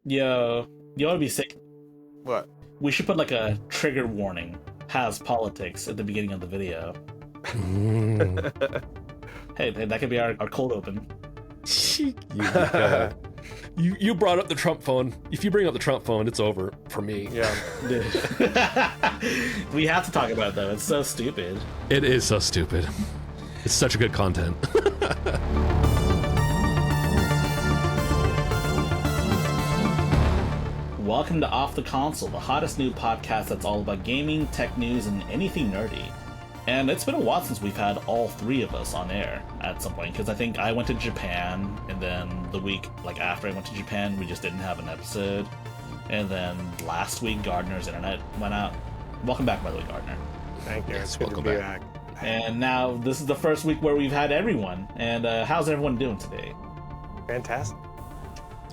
Yo, you want to be sick? What? We should put like a trigger warning. Has politics at the beginning of the video. Mm. Hey, that could be our cold open. You brought up the Trump phone. If you bring up the Trump phone, it's over for me. Yeah. Dude. We have to talk about it though. It's so stupid. It is so stupid. It's such a good content. Welcome to Off the Console, the hottest new podcast that's all about gaming, tech news, and anything nerdy. And it's been a while since we've had all three of us on air at some point, because I think I went to Japan, and then the week after I went to Japan, we just didn't have an episode. And then last week, Gardiner's internet went out. Welcome back, by the way, Gardiner. Thank you. Yes, It's good to welcome be back. back. And now this is the first week where we've had everyone. And how's everyone doing today? Fantastic.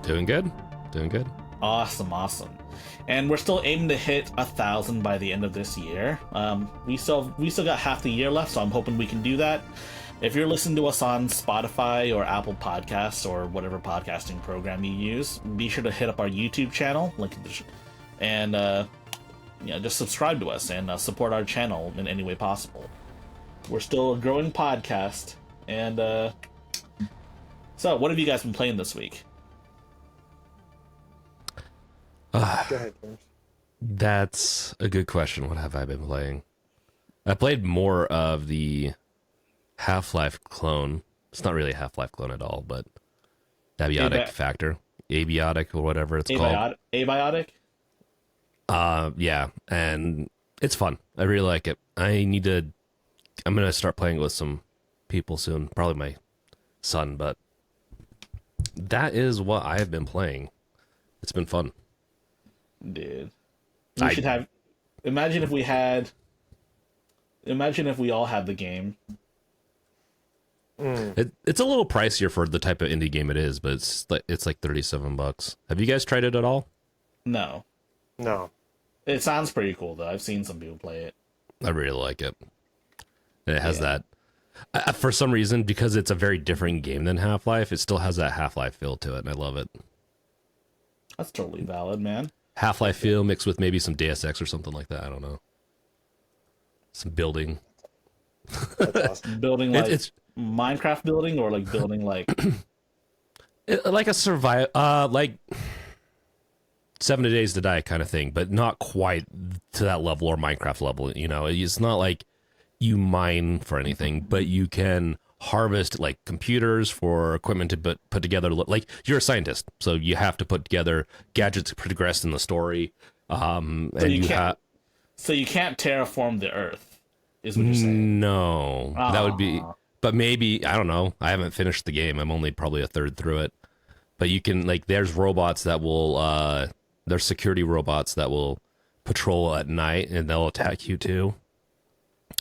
Doing good. Doing good. Awesome. And we're still aiming to hit 1,000 by the end of this year. We still got half the year left, so I'm hoping we can do that. If you're listening to us on Spotify or Apple Podcasts or whatever podcasting program you use, be sure to hit up our YouTube channel, link in the and just subscribe to us and support our channel in any way possible. We're still a growing podcast, and so what have you guys been playing this week? Go ahead, James. That's a good question. What have I been playing? I played more of the Half-Life clone. It's not really a Half-Life clone at all, but Abiotic Factor. Abiotic or whatever it's called. Abiotic? Yeah, and it's fun. I really like it. I'm gonna start playing it with some people soon. Probably my son, but that is what I have been playing. It's been fun. Dude. We should have... Imagine if we all had the game. It's a little pricier for the type of indie game it is, but it's like $37. Have you guys tried it at all? No. No. It sounds pretty cool, though. I've seen some people play it. I really like it. And it has that... for some reason, because it's a very different game than Half-Life, it still has that Half-Life feel to it, and I love it. That's totally valid, man. Half-Life feel mixed with maybe some Deus Ex or something like that. I don't know. Some building. That's awesome. Building it's Minecraft building, or like building like like a like 7 Days to Die kind of thing, but not quite to that level or Minecraft level. You know, it's not like you mine for anything, but you can harvest like computers for equipment to put together. Like you're a scientist, so you have to put together gadgets to progress in the story. And so you can't terraform the Earth, is what you're saying? No, that would be. But maybe, I don't know. I haven't finished the game. I'm only probably a third through it. But you can, like, there's robots that will, there's security robots that will patrol at night and they'll attack you too.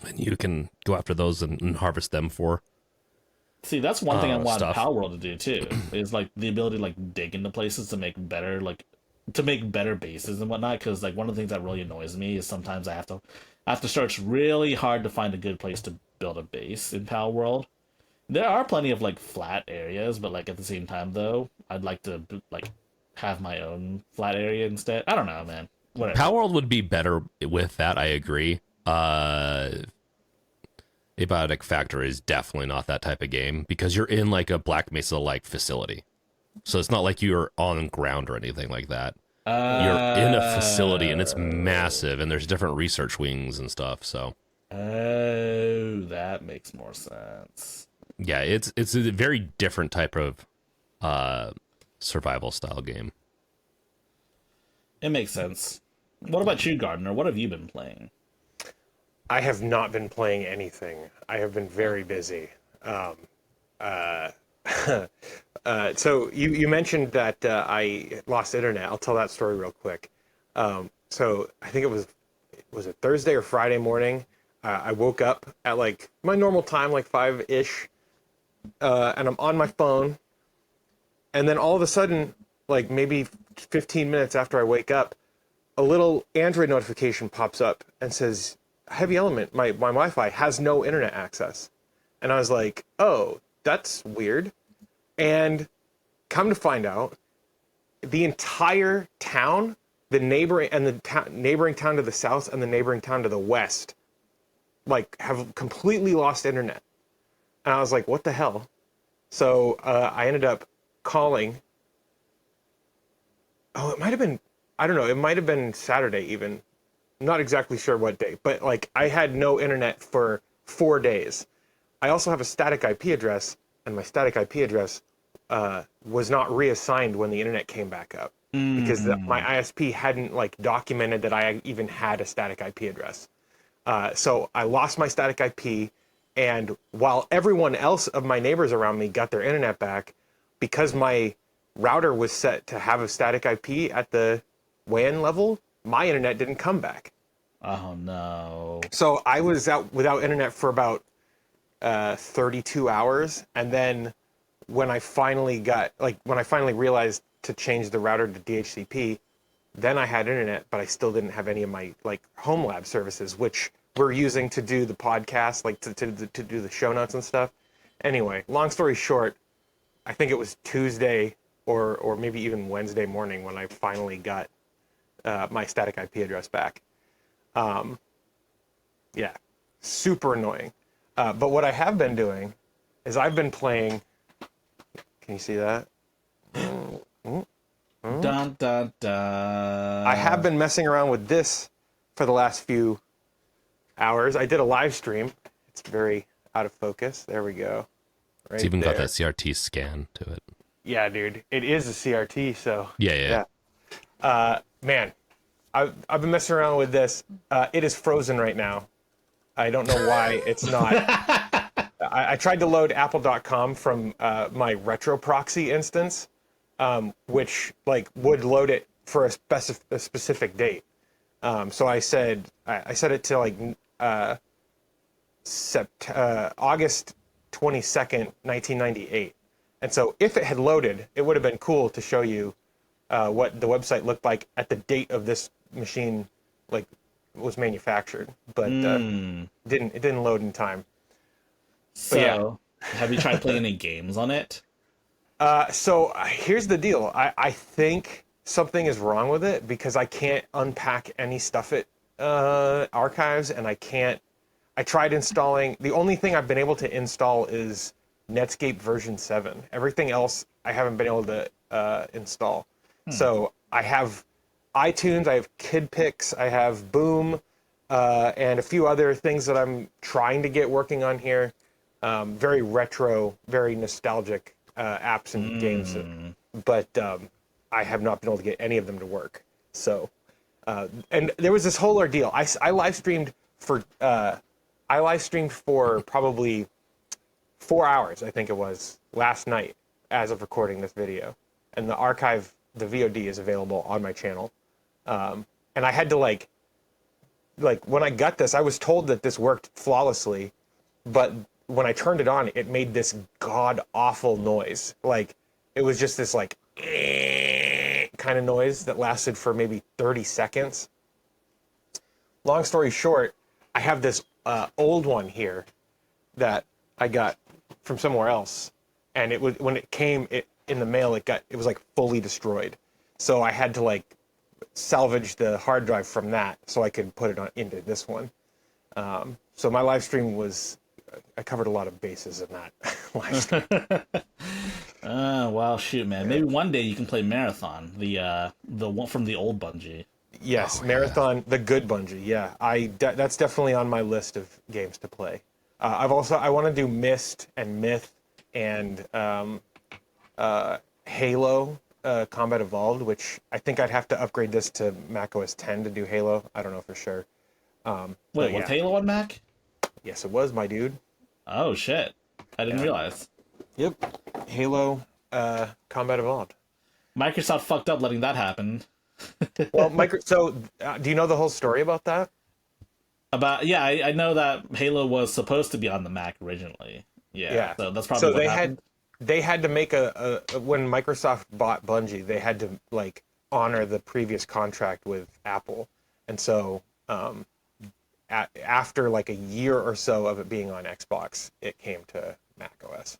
And you can go after those and harvest them for. See, that's one thing I want stuff. Power World to do too, is like the ability to like dig into places to make better, bases and whatnot. Because like one of the things that really annoys me is sometimes I have to search really hard to find a good place to build a base in Power World. There are plenty of like flat areas, but like at the same time though, I'd like to like have my own flat area instead. I don't know, man. Whatever. Power World would be better with that, I agree. Abiotic Factor is definitely not that type of game because you're in like a Black Mesa like facility. So it's not like you're on ground or anything like that. You're in a facility and it's massive and there's different research wings and stuff, so. Oh, that makes more sense. Yeah, it's a very different type of survival style game. It makes sense. What about you, Gardiner? What have you been playing? I have not been playing anything. I have been very busy. So you mentioned that I lost internet. I'll tell that story real quick. So I think was it Thursday or Friday morning? I woke up at like my normal time, like 5-ish, and I'm on my phone. And then all of a sudden, like maybe 15 minutes after I wake up, a little Android notification pops up and says, Heavy Element, my Wi-Fi has no internet access. And I was like, oh, that's weird. And come to find out, the entire town, the neighboring and neighboring town to the south and the neighboring town to the west, like have completely lost internet. And I was like, what the hell? So I ended up calling. Oh, it might have been, I don't know, it might have been Saturday even. I'm not exactly sure what day, but like I had no internet for 4 days. I also have a static IP address, and my static IP address was not reassigned when the internet came back up because my ISP hadn't like documented that I even had a static IP address. So I lost my static IP, and while everyone else of my neighbors around me got their internet back, because my router was set to have a static IP at the WAN level, my internet didn't come back. Oh no. So I was out without internet for about 32 hours, and then when I finally realized to change the router to DHCP, then I had internet, but I still didn't have any of my like home lab services, which we're using to do the podcast, like to do the show notes and stuff. Anyway, long story short, I think it was Tuesday or maybe even Wednesday morning when I finally got my static IP address back. Yeah, super annoying. But what I have been doing is I've been playing. Can you see that? Dun dun dun. I have been messing around with this for the last few hours. I did a live stream. It's very out of focus. There we go. Right It's even there. got that CRT scan to it. Yeah, dude. It is a CRT, so. Yeah. Man, I've been messing around with this. It is frozen right now. I don't know why it's not. I tried to load apple.com from my retro proxy instance, which like would load it for a specific date. So I set it to like August 22nd, 1998. And so if it had loaded, it would have been cool to show you what the website looked like at the date of this machine like was manufactured, but it didn't load in time. So, have you tried playing any games on it? So here's the deal. I think something is wrong with it because I can't unpack any stuff at archives, and I tried installing. The only thing I've been able to install is Netscape version 7. Everything else I haven't been able to install. So I have iTunes, I have KidPix, I have Boom, and a few other things that I'm trying to get working on here. Very retro, very nostalgic apps and games, but I have not been able to get any of them to work. So, and there was this whole ordeal. I live streamed for probably 4 hours, I think it was, last night as of recording this video, and the archive, the VOD is available on my channel. And I had to like when I got this, I was told that this worked flawlessly, but when I turned it on, it made this god awful noise. Like it was just this like kind of noise that lasted for maybe 30 seconds. Long story short, I have this old one here that I got from somewhere else, and it was when it came in the mail, it was like fully destroyed. So I had to like salvage the hard drive from that so I could put it into this one. So my live stream I covered a lot of bases in that live stream. Well, shoot, man. Maybe one day you can play Marathon, the one from the old Bungie. Yes, Marathon, the good Bungie. Yeah, that's definitely on my list of games to play. I want to do Myst and Myth and Halo Combat Evolved, which I think I'd have to upgrade this to macOS 10 to do Halo. I don't know for sure. Wait, was Halo on Mac? Yes, it was, my dude. Oh shit! I didn't realize. Yep, Halo Combat Evolved. Microsoft fucked up letting that happen. Well, do you know the whole story about that? I know that Halo was supposed to be on the Mac originally. Yeah. So that's probably what happened. They had to make when Microsoft bought Bungie, they had to like honor the previous contract with Apple, and so after like a year or so of it being on Xbox, it came to Mac OS.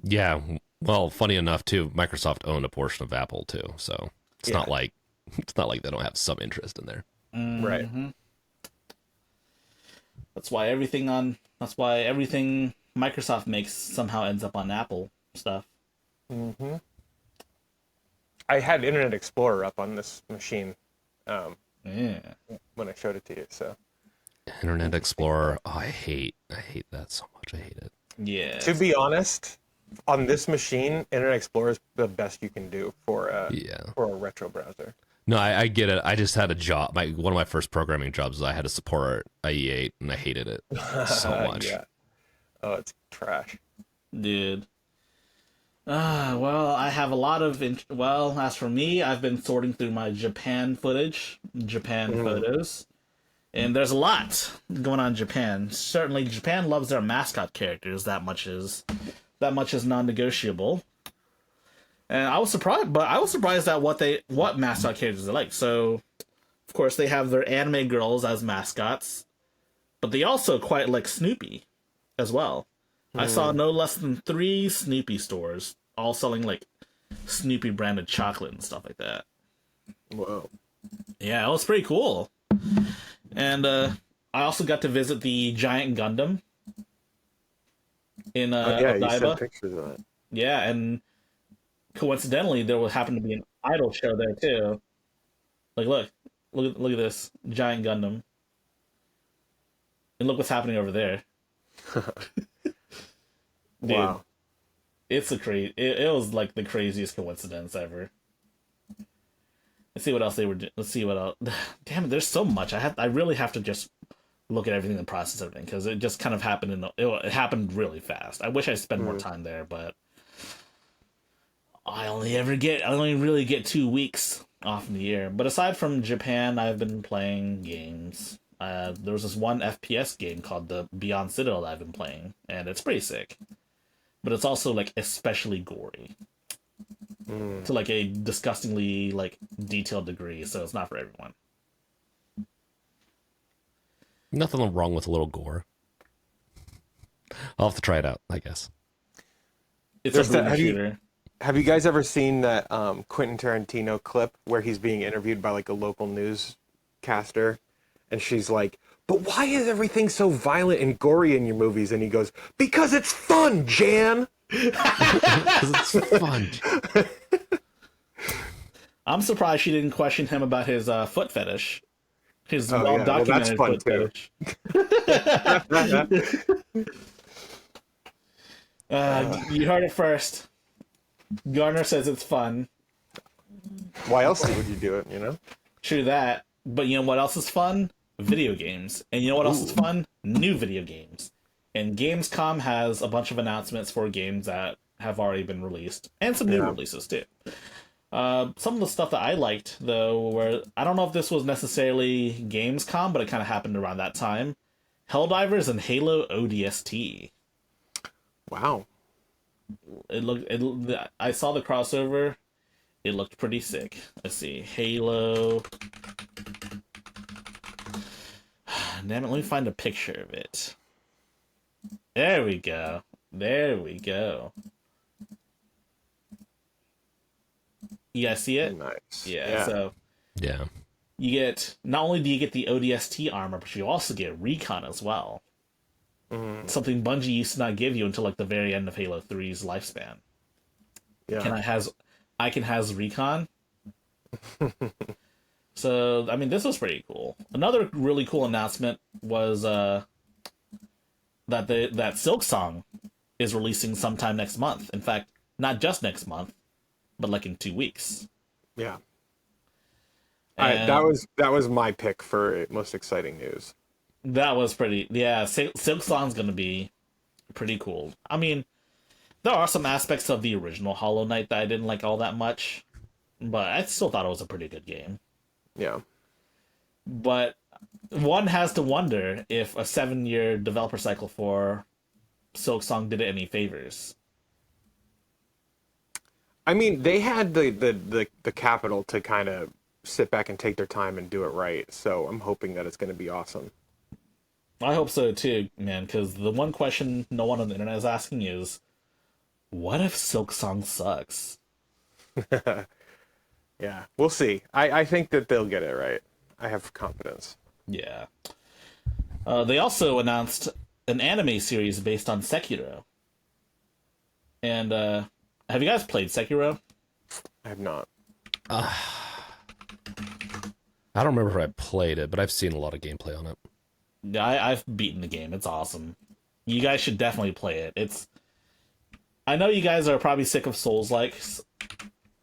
Yeah, Well, funny enough, too, Microsoft owned a portion of Apple too, so it's not like they don't have some interest in there. Right. That's why everything Microsoft makes somehow ends up on Apple stuff. I had Internet Explorer up on this machine Yeah. when I showed it to you. So Internet Explorer. Oh, I hate that so much. I hate it. Yeah. to be honest, on this machine, Internet Explorer is the best you can do for a retro browser. No, I get it. I just had a job. One of my first programming jobs was I had to support IE8, and I hated it so much. Yeah. Oh, it's trash. Dude. Well, I have a lot of... as for me, I've been sorting through my Japan photos, and there's a lot going on in Japan. Certainly, Japan loves their mascot characters. That much is non-negotiable. And I was surprised at what mascot characters they like. So, of course, they have their anime girls as mascots, but they also quite like Snoopy as well. I saw no less than 3 Snoopy stores, all selling like Snoopy branded chocolate and stuff like that. Whoa. Yeah, it was pretty cool. And I also got to visit the Giant Gundam in You Odaiba. sent pictures of it. Yeah, and coincidentally, there will happen to be an idol show there too. Like, look at this Giant Gundam, and look what's happening over there. Dude, Wow. it's it was like the craziest coincidence ever. Let's see what else they were. Let's see what else. Damn it, there's so much. I really have to just look at everything and process everything because it just kind of happened it happened really fast. I wish I spent more time there, but I only really get 2 weeks off in the year. But aside from Japan, I've been playing games. There was this one FPS game called the Beyond Citadel that I've been playing, and it's pretty sick. But it's also like especially gory to like a disgustingly like detailed degree, so it's not for everyone. Nothing wrong with a little gore. I'll have to try it out, I guess. It's a brutal shooter. Have you guys ever seen that Quentin Tarantino clip where he's being interviewed by like a local newscaster, and she's like, "But why is everything so violent and gory in your movies?" And he goes, "Because it's fun, Jan." Because it's fun. I'm surprised she didn't question him about his foot fetish. His Well, that's well-documented fun foot too. fetish. You heard it first. Gardiner says it's fun. Why else would you do it? You know. True that. But you know what else is fun? Video games. And you know what else is fun? New video games. And Gamescom has a bunch of announcements for games that have already been released. And some new releases, too. Some of the stuff that I liked, though, were... I don't know if this was necessarily Gamescom, but it kind of happened around that time. Helldivers and Halo ODST. Wow. I saw the crossover. It looked pretty sick. Let's see. Halo... Damn it, let me find a picture of it. There we go. You guys see it? Nice. Yeah, so Yeah. you get... Not only do you get the ODST armor, but you also get recon as well. Something Bungie used to not give you until like the very end of Halo 3's lifespan. Yeah. I can has recon. So, I mean, this was pretty cool. Another really cool announcement was that Silksong is releasing sometime next month. In fact, not just next month, but like in 2 weeks. Yeah. And That was my pick for most exciting news. that was pretty... Yeah, Silksong's going to be pretty cool. I mean, there are some aspects of the original Hollow Knight that I didn't like all that much, but I still thought it was a pretty good game. Yeah. But one has to wonder if a 7-year developer cycle for Silksong did it any favors. I mean, they had the capital to kind of sit back and take their time and do it right. So I'm hoping that it's going to be awesome. I hope so too, man, because the one question no one on the internet is asking is, What if Silksong sucks? Yeah, we'll see. I think that they'll get it right. I have confidence. Yeah. They also announced an anime series based on Sekiro. And have you guys played Sekiro? I have not. I don't remember if I played it, but I've seen a lot of gameplay on it. Yeah, I've beaten the game. It's awesome. You guys should definitely play it. I know you guys are probably sick of Souls-likes,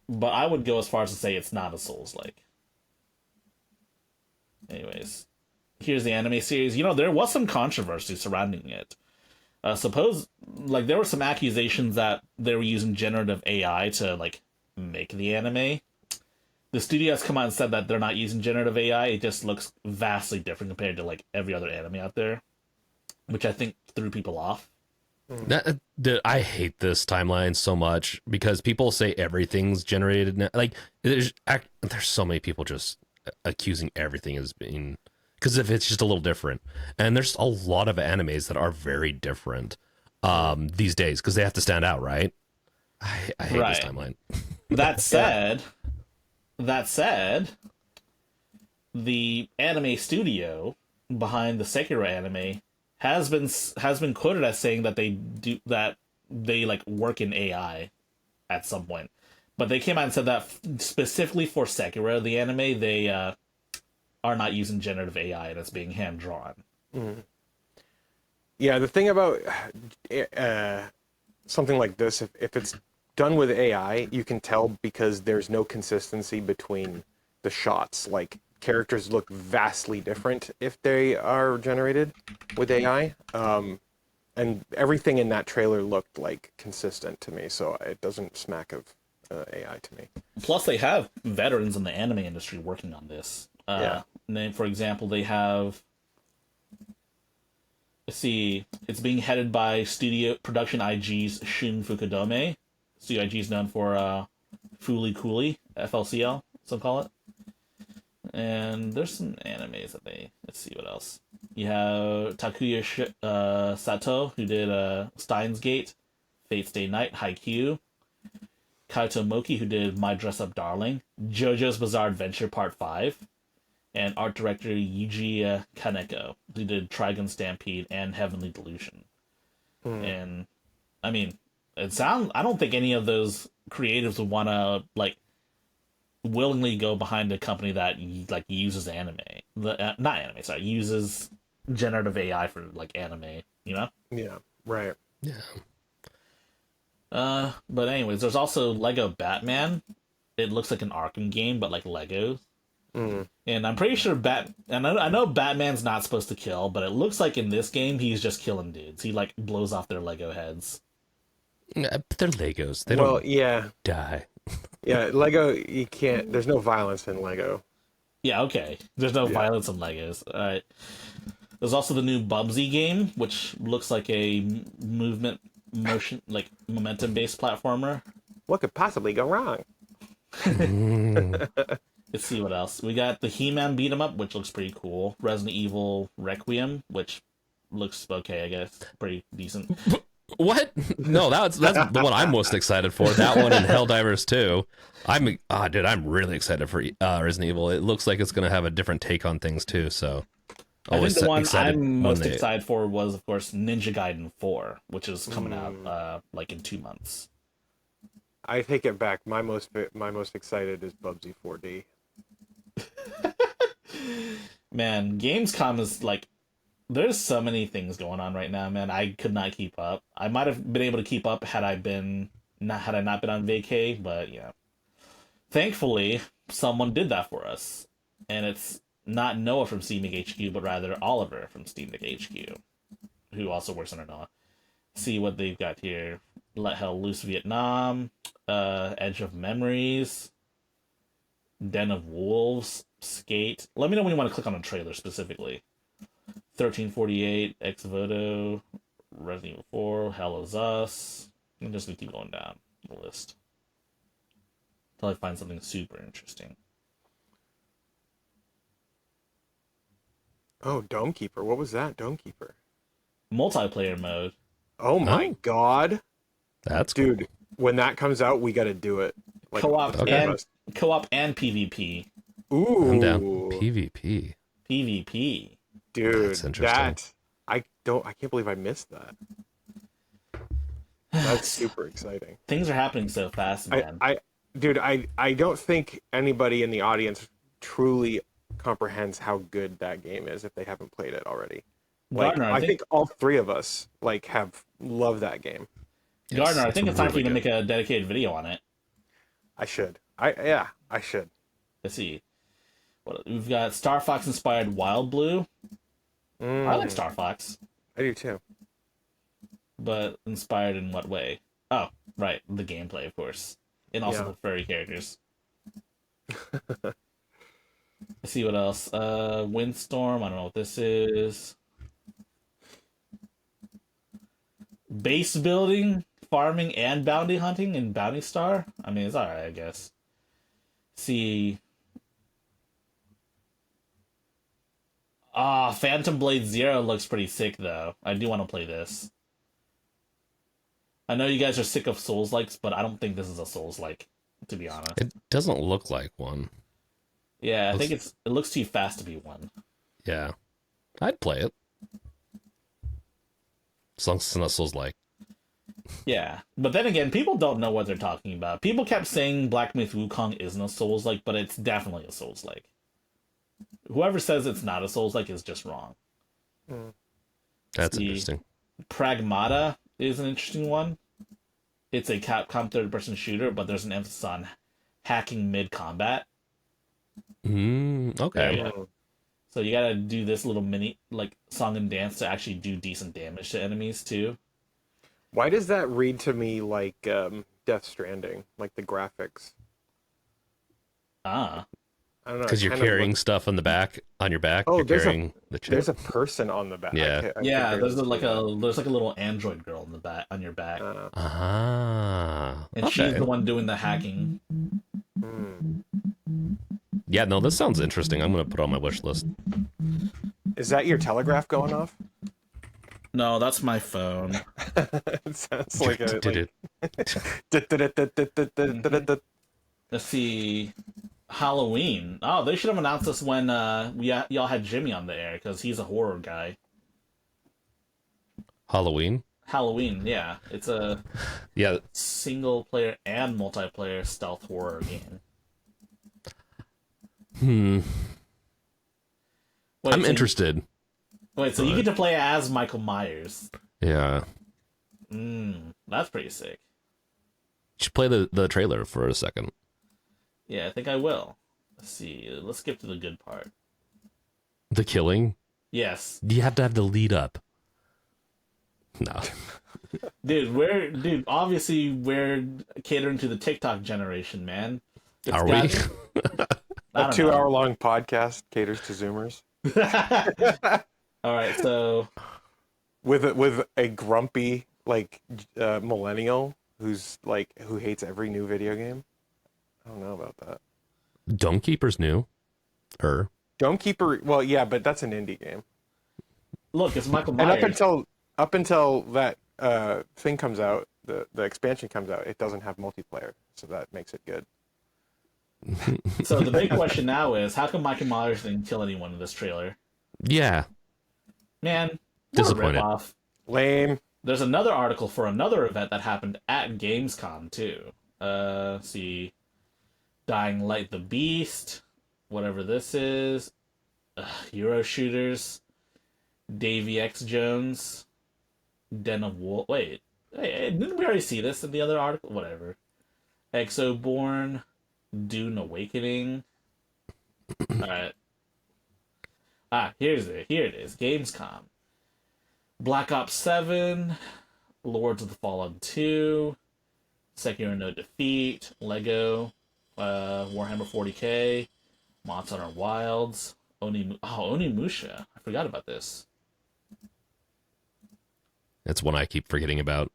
but I would go as far as to say it's not a Souls-like. Anyways, here's the anime series. There was some controversy surrounding it. There were some accusations that they were using generative AI to, make the anime. The studio has come out and said that they're not using generative AI. It just looks vastly different compared to, every other anime out there, which I think threw people off. I hate this timeline so much because people say everything's generated now. There's so many people just accusing everything as being, because if it's just a little different, and there's a lot of animes that are very different these days because they have to stand out, right? I hate this timeline. That said, the anime studio behind the Sekiro anime has been quoted as saying that they work in AI at some point. But they came out and said that specifically for Sekiro, the anime, they are not using generative AI and it's being hand drawn. Mm. Yeah, the thing about something like this, if it's done with AI, you can tell because there's no consistency between the shots. Characters look vastly different if they are generated with AI. And everything in that trailer looked consistent to me, so it doesn't smack of AI to me. Plus, they have veterans in the anime industry working on this. For example, they have. Let's see. It's being headed by Studio Production IG's Shun Fukudome. Studio IG is known for Fooly Cooly, FLCL, some call it. And there's some animes that let's see what else. You have Takuya Sato, who did Steins Gate, Fate Stay Night, Haikyuu. Kaito Moki, who did My Dress Up Darling, JoJo's Bizarre Adventure Part 5, and art director Yuji Kaneko, who did Trigun Stampede and Heavenly Delusion. And, I mean, I don't think any of those creatives would want to, willingly go behind a company that uses uses generative AI for anime, Yeah, right. Yeah. But anyways, there's also Lego Batman. It looks like an Arkham game, but like Legos. And I'm pretty sure I know Batman's not supposed to kill, but it looks like in this game he's just killing dudes. He blows off their Lego heads. Yeah, but they're Legos. They don't die. Yeah, Lego, you can't. There's no violence in Lego. Yeah, okay. There's no violence in Legos. All right. There's also the new Bubsy game, which looks like a momentum-based platformer. What could possibly go wrong? Let's see what else. We got the He-Man beat 'em up, which looks pretty cool. Resident Evil Requiem, which looks okay, I guess. Pretty decent. What? No, that's the one I'm most excited for. That one and Helldivers 2. I'm really excited for Resident Evil. It looks like it's going to have a different take on things too, so I think the one I'm most excited for was, of course, Ninja Gaiden 4, which is coming out in 2 months. I take it back. My most excited is Bubsy 4D. Man, Gamescom is there's so many things going on right now, man. I could not keep up. I might have been able to keep up had I not been on vacay, but yeah. Thankfully, someone did that for us. And it's not Noah from Steam HQ, but rather Oliver from Steam HQ, who also works under Noah. See what they've got here. Let Hell Loose Vietnam, Edge of Memories, Den of Wolves, Skate. Let me know when you want to click on a trailer specifically. 1348, Ex Voto, Resident Evil 4, Hell is Us. I'm just gonna keep going down the list until I find something super interesting. Oh, Dome Keeper. What was that? Dome Keeper. Multiplayer mode. Oh my god. That's cool. Dude, when that comes out, we got to do it. Like, Co-op okay. and co-op and PvP. Ooh, I'm down. PvP. PvP. Dude, That's interesting. I can't believe I missed that. That's super exciting. Things are happening so fast, man. I don't think anybody in the audience truly comprehends how good that game is if they haven't played it already. Like, Gardiner, I think all three of us like have loved that game. Gardiner, I think it's time for you to really make a dedicated video on it. I should. I should. Let's see. We've got Star Fox inspired Wild Blue. I like Star Fox, I do too. but inspired in what way? Oh, right, the gameplay, of course, and also Yeah. the furry characters. Let's see what else. Windstorm. I don't know what this is. Base building, farming, and bounty hunting in Bounty Star. I mean, it's alright, I guess. See. Phantom Blade Zero looks pretty sick, though. I do want to play this. I know you guys are sick of Souls-likes, but I don't think this is a Souls-like, to be honest. It doesn't look like one. Yeah, I think it looks too fast to be one. Yeah. I'd play it. As long as it's not Souls-like. Yeah, but then again, people don't know what they're talking about. People kept saying Black Myth Wukong isn't a Souls-like, but it's definitely a Souls-like. Whoever says it's not a Souls-like is just wrong. That's See, interesting. Pragmata is an interesting one. It's a Capcom third-person shooter, but there's an emphasis on hacking mid-combat. Okay. Yeah. So you gotta do this little mini, like, song and dance to actually do decent damage to enemies, too. Why does that read to me like Death Stranding, like the graphics? Ah. I don't know. Because it you're kind of carrying looks- stuff on your back. Oh, you're there's carrying the chip. There's a person on the back. Yeah. I can Yeah, barely there's see like that. there's like a little android girl on your back. Ah. And Okay. she's the one doing the hacking. Yeah, no, this sounds interesting. I'm going to put it on my wish list. Is that your telegraph going off? No, that's my phone. It sounds like a Did like... Let's see. Halloween. Oh, they should have announced this when y'all had Jimmy on the air, because he's a horror guy. Halloween? Halloween, yeah. It's a Yeah. single player and multiplayer stealth horror game. Wait, I'm so interested. Wait, so you get to play as Michael Myers. Yeah. That's pretty sick. You should play the trailer for a second. Yeah, I think I will. Let's see. Let's skip to the good part. The killing? Yes. You have to have the lead up. No. Obviously we're catering to the TikTok generation, man. It's Are got- we? A 2-hour-long podcast caters to Zoomers All right, so with a grumpy like millennial who hates every new video game. I don't know about that. Dome Keeper's new. Dome Keeper, well, yeah, but that's an indie game. look, it's Michael Myers. And up until that thing comes out, the expansion comes out, it doesn't have multiplayer, so that makes it good. So the big question now is, how come Michael Myers didn't kill anyone in this trailer? Yeah. Man, what a Disappointed. ripoff. Lame. There's another article for another event that happened at Gamescom too. Let's see, Dying Light the Beast, whatever this is, Euro Shooters, Davy X Jones, Den of Wolf. Wait, didn't we already see this in the other article? Whatever. Exoborn, Dune Awakening. All right. Here it is. Gamescom. Black Ops 7, Lords of the Fallen 2, Sekiro No Defeat, Lego, Warhammer 40k, Monster Hunter Wilds, Onimusha. I forgot about this. That's one I keep forgetting about.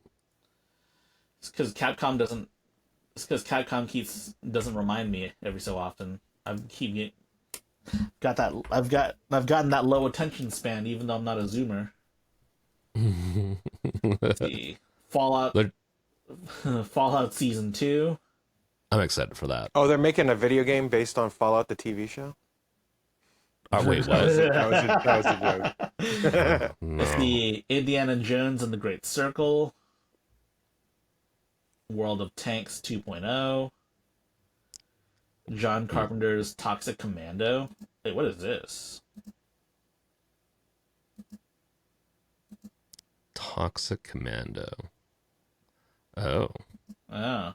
It's because Capcom doesn't remind me every so often. I've gotten that low attention span, even though I'm not a Zoomer. Let's see. Fallout Fallout Season 2. I'm excited for that. Oh, they're making a video game based on Fallout, the TV show? Wait, That was what? a joke. Let's No. see, Indiana Jones and the Great Circle. World of Tanks 2.0. John Carpenter's Toxic Commando. Wait, what is this? Toxic Commando. Oh. Oh.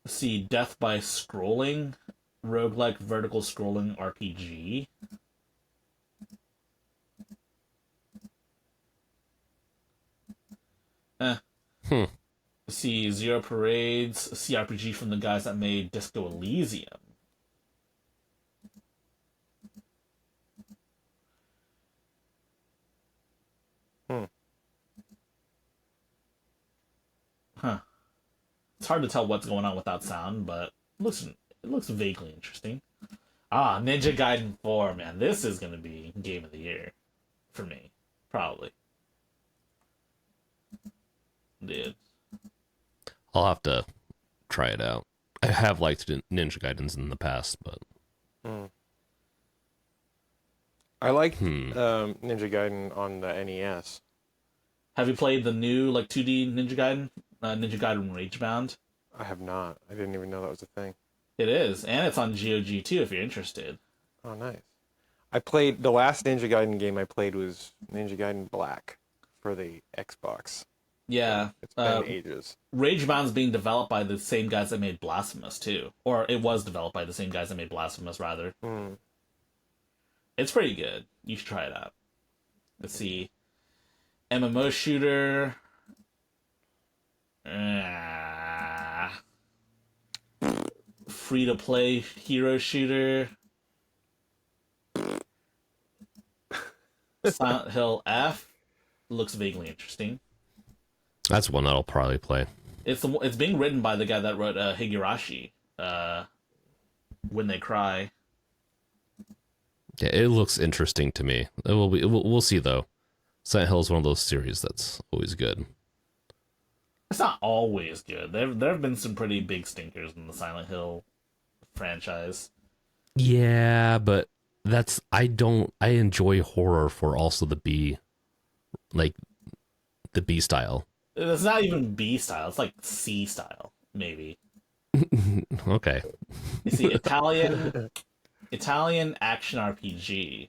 Let's see, Death by Scrolling. Roguelike vertical scrolling RPG. Let's see, Zero Parades, CRPG from the guys that made Disco Elysium. Huh. It's hard to tell what's going on without sound, but it looks vaguely interesting. Ah, Ninja Gaiden 4, man. This is going to be Game of the Year. For me. Probably. Dude. I'll have to try it out. I have liked Ninja Gaidens in the past, but I like Ninja Gaiden on the NES. Have you played the new, 2D Ninja Gaiden? Ninja Gaiden Ragebound? I have not. I didn't even know that was a thing. It is, and it's on GOG too if you're interested. Oh, nice. I played the last Ninja Gaiden game I played was Ninja Gaiden Black for the Xbox. Yeah. It's been ages. Ragebound's being developed by the same guys that made Blasphemous too. Or it was developed by the same guys that made Blasphemous, rather. It's pretty good. You should try it out. Let's see. MMO shooter. Free-to-play hero shooter. Silent Hill F. Looks vaguely interesting. that's one that I'll probably play. It's being written by the guy that wrote Higurashi, When They Cry. Yeah, it looks interesting to me. It will be. We'll see though. Silent Hill is one of those series that's always good. It's not always good. There have been some pretty big stinkers in the Silent Hill franchise. Yeah, but I enjoy horror for also the B style. It's not even B style. It's like C style, maybe. Okay. You see, Italian action RPG.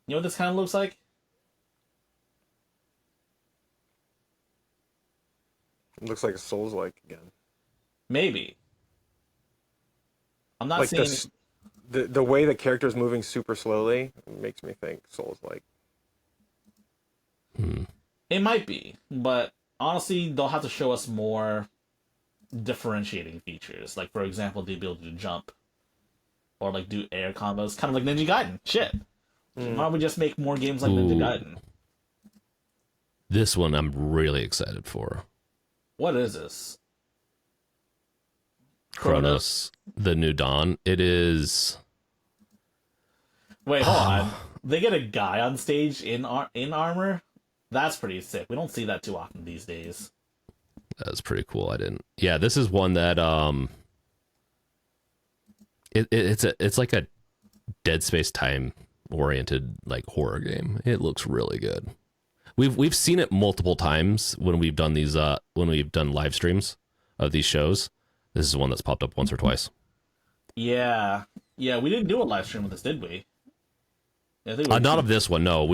You know what this kind of looks like? It looks like a Souls-like again. Maybe. I'm not Like saying the way the character's moving super slowly makes me think Souls-like. it might be, but honestly, they'll have to show us more differentiating features. Like, for example, the ability to jump or do air combos, kind of like Ninja Gaiden. Shit. Why don't we just make more games like Ninja Gaiden? This one I'm really excited for. What is this? Chronos, the New Dawn. It is. Wait, hold on. They get a guy on stage in armor? That's pretty sick. We don't see that too often these days. That's pretty cool. I didn't. Yeah, this is one that it's like a Dead Space time oriented horror game. It looks really good. We've seen it multiple times when we've done these live streams of these shows. This is one that's popped up once or twice. Yeah, we didn't do a live stream with this, did we? Yeah, I think Not of this one. No,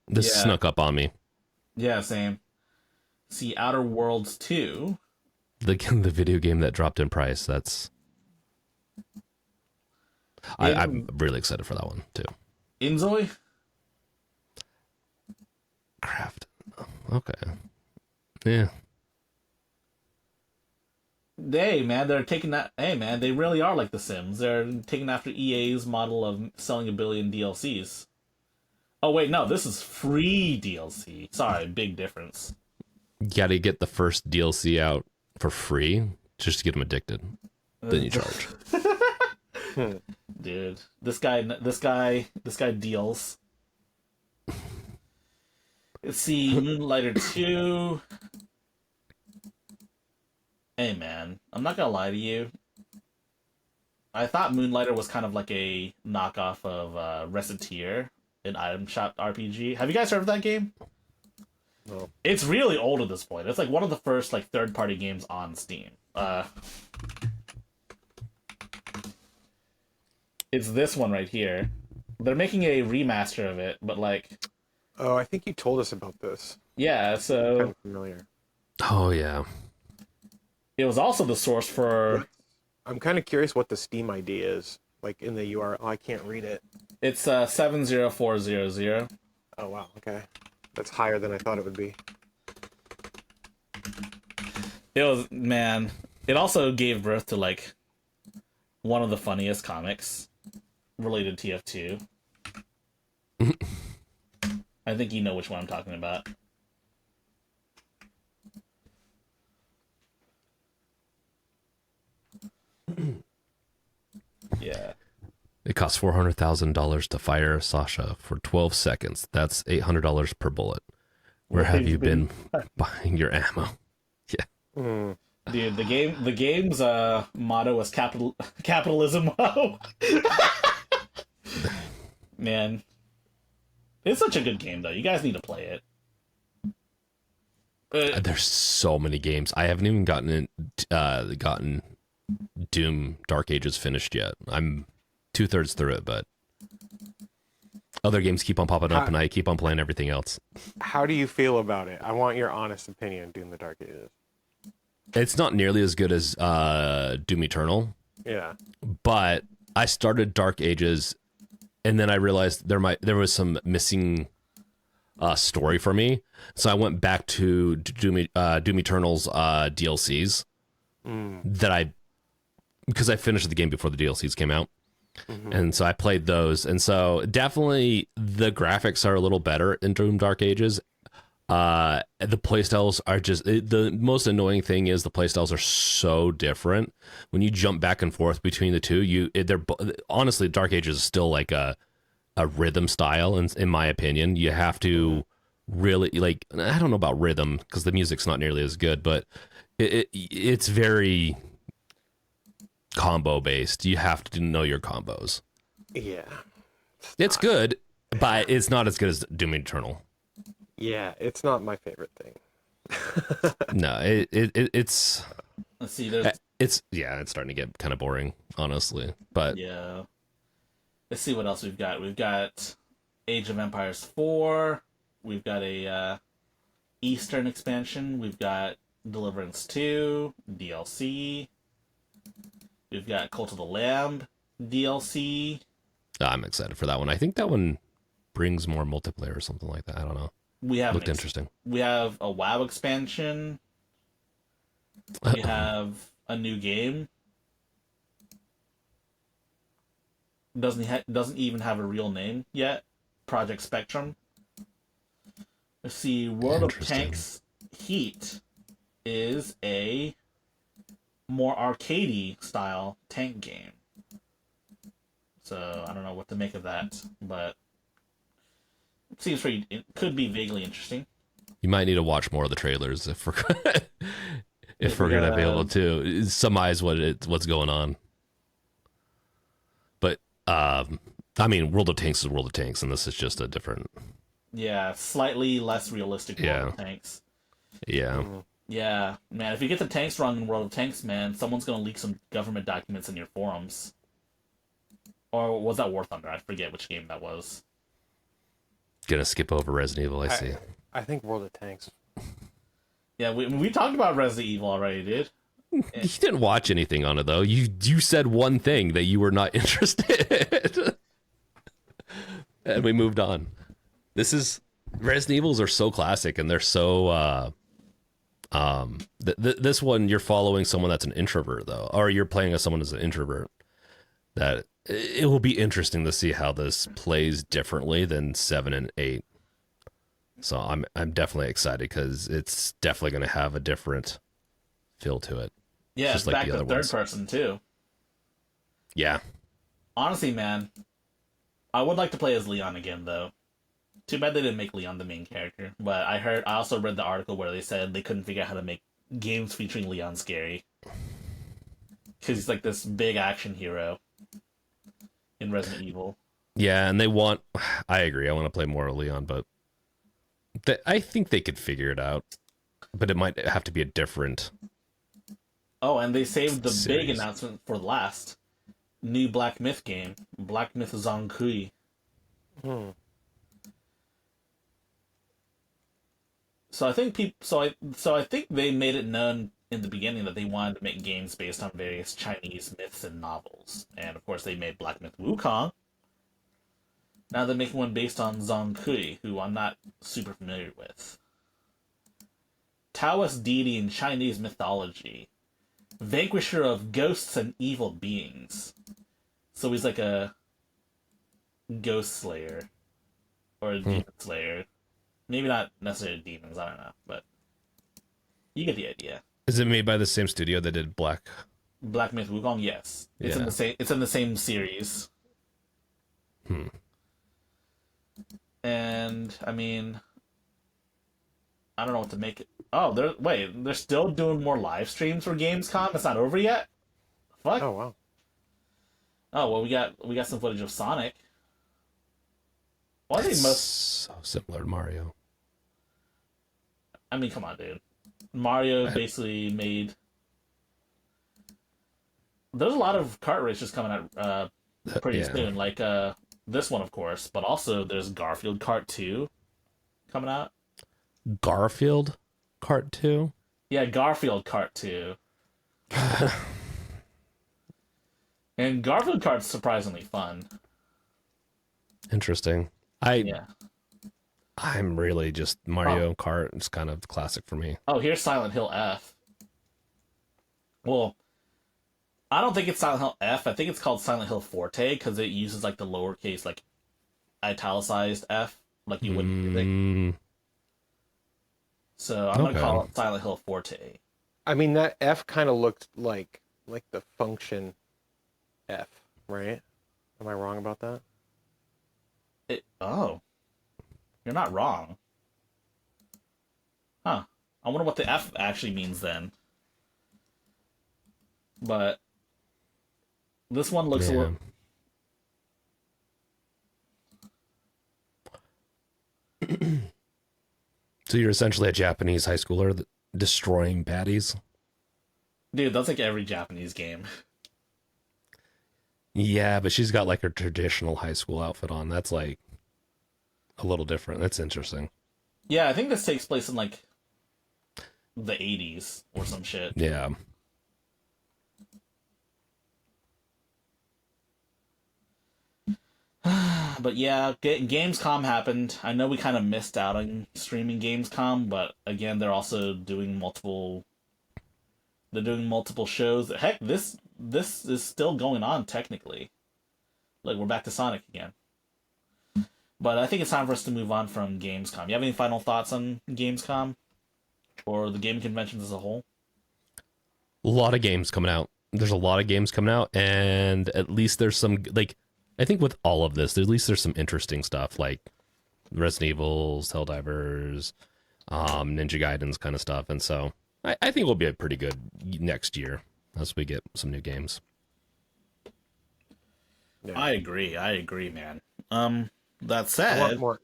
this snuck up on me. Yeah, same. See, Outer Worlds 2. The video game that dropped in price. That's. I'm really excited for that one too. Inzoi? Craft. Okay. Yeah. Hey, man, they're taking that. Hey, man, they really are like The Sims. They're taking after EA's model of selling 1 billion DLCs. Oh, wait, no, this is free DLC. Sorry, big difference. You gotta get the first DLC out for free just to get them addicted. Then you charge. Dude, this guy deals. Let's see, Moonlighter 2. Hey man, I'm not gonna lie to you. I thought Moonlighter was kind of like a knockoff of Recettear, an item shop RPG. Have you guys heard of that game? No. It's really old at this point. It's like one of the first like third-party games on Steam. It's this one right here. They're making a remaster of it, but like, Oh, I think you told us about this. yeah. Kind So of familiar. Oh yeah. it was also the source for. I'm kind of curious what the Steam ID is. Like in the URL, I can't read it. It's 70400. Oh wow, okay. That's higher than I thought it would be. It was, man. It also gave birth to like one of the funniest comics related to TF2. I think you know which one I'm talking about. Yeah. It costs $400,000 to fire Sasha for 12 seconds. That's $800 per bullet. Where have you been buying your ammo? Yeah. Mm. Dude, the game's motto is capitalism. Man, it's such a good game though. You guys need to play it. There's so many games. I haven't even gotten Doom Dark Ages finished yet. I'm 2/3 through it, but other games keep on popping up, and I keep on playing everything else. How do you feel about it? I want your honest opinion, Doom the Dark Ages. It's not nearly as good as Doom Eternal, Yeah. but I started Dark Ages, and then I realized there was some missing story for me, so I went back to Doom Eternal's DLCs because I finished the game before the DLCs came out. Mm-hmm. And so I played those, and so definitely the graphics are a little better in Doom Dark Ages. The playstyles are just the most annoying thing is the playstyles are so different when you jump back and forth between the two. They're honestly Dark Ages is still like a rhythm style, in my opinion. You have to really like, I don't know about rhythm because the music's not nearly as good, but it's very combo based. You have to know your combos. Yeah. It's good, but it's not as good as Doom Eternal. Yeah, it's not my favorite thing. No, it's. Let's see. It's starting to get kind of boring, honestly. But yeah. Let's see what else we've got. We've got Age of Empires 4. We've got a Eastern expansion. We've got Deliverance 2 DLC. We've got Cult of the Lamb DLC. I'm excited for that one. I think that one brings more multiplayer or something like that. I don't know. We have looked interesting. We have a WoW expansion. We have a new game. Doesn't even have a real name yet. Project Spectrum. Let's see. World of Tanks Heat is a more arcadey style tank game. So I don't know what to make of that, but it seems pretty. It could be vaguely interesting. You might need to watch more of the trailers if we're gonna be able to surmise what's going on. But I mean, World of Tanks is World of Tanks, and this is just a different. Yeah, slightly less realistic World of Tanks. Yeah. Yeah, man. If you get the tanks wrong in World of Tanks, man, someone's gonna leak some government documents in your forums. Or was that War Thunder? I forget which game that was. Gonna skip over Resident Evil. I see. I think World of Tanks. Yeah, we talked about Resident Evil already, dude. You didn't watch anything on it though. You said one thing that you were not interested, and we moved on. Resident Evils are so classic, and they're so. This one you're following someone that's an introvert though, or you're playing as someone as an introvert. That it will be interesting to see how this plays differently than 7 and 8. So I'm definitely excited because it's definitely going to have a different feel to it. Yeah, just it's like back the to other third ones. person too. Yeah. Honestly, man, I would like to play as Leon again though. Too bad they didn't make Leon the main character. But I also read the article where they said they couldn't figure out how to make games featuring Leon scary. Because he's like this big action hero in Resident Evil. Yeah, and I agree. I want to play more of Leon, but I think they could figure it out. But it might have to be a different. Oh, and they saved the series. big announcement for last. New Black Myth game, Black Myth Zongkui. So I think I think they made it known in the beginning that they wanted to make games based on various Chinese myths and novels, and of course they made Black Myth Wukong. Now they're making one based on Zongkui, who I'm not super familiar with. Taoist deity in Chinese mythology, vanquisher of ghosts and evil beings. So he's like a ghost slayer or a demon slayer. Maybe not necessarily demons, I don't know, but you get the idea. Is it made by the same studio that did Black Myth Wukong? Yes. It's in the same series. And I mean, I don't know what to make it. Oh, they're still doing more live streams for Gamescom? It's not over yet? Fuck. Oh wow. Oh well, we got some footage of Sonic. Well, I think so similar to Mario. I mean, come on, dude. Mario basically made. There's a lot of kart races coming out pretty soon, like this one, of course, but also there's Garfield Kart 2 coming out. Garfield Kart 2? Yeah, Garfield Kart 2. And Garfield Kart's surprisingly fun. Interesting. I'm really just Mario Kart. It's kind of classic for me. Oh, here's Silent Hill F. Well, I don't think it's Silent Hill F. I think it's called Silent Hill Forte because it uses like the lowercase, like italicized F, like you wouldn't do it. So I'm gonna call it Silent Hill Forte. I mean, that F kind of looked like the function F, right? Am I wrong about that? You're not wrong. Huh. I wonder what the F actually means then. But this one looks a little... So you're essentially a Japanese high schooler destroying baddies? Dude, that's like every Japanese game. Yeah, but she's got like her traditional high school outfit on. That's like a little different. That's interesting. Yeah, I think this takes place in like the 80s or some shit. Yeah. But yeah, Gamescom happened. I know we kind of missed out on streaming Gamescom, but again, they're also doing multiple. They're doing multiple shows. Heck, this is still going on technically. Like we're back to Sonic again. But I think it's time for us to move on from Gamescom. You have any final thoughts on Gamescom or the gaming conventions as a whole? A lot of games coming out. There's a lot of games coming out, and at least there's some like. I think with all of this, at least there's some interesting stuff like Resident Evils, Helldivers, Ninja Gaiden's kind of stuff. And so I think it'll be a pretty good next year as we get some new games. Yeah. I agree, man. That said... I want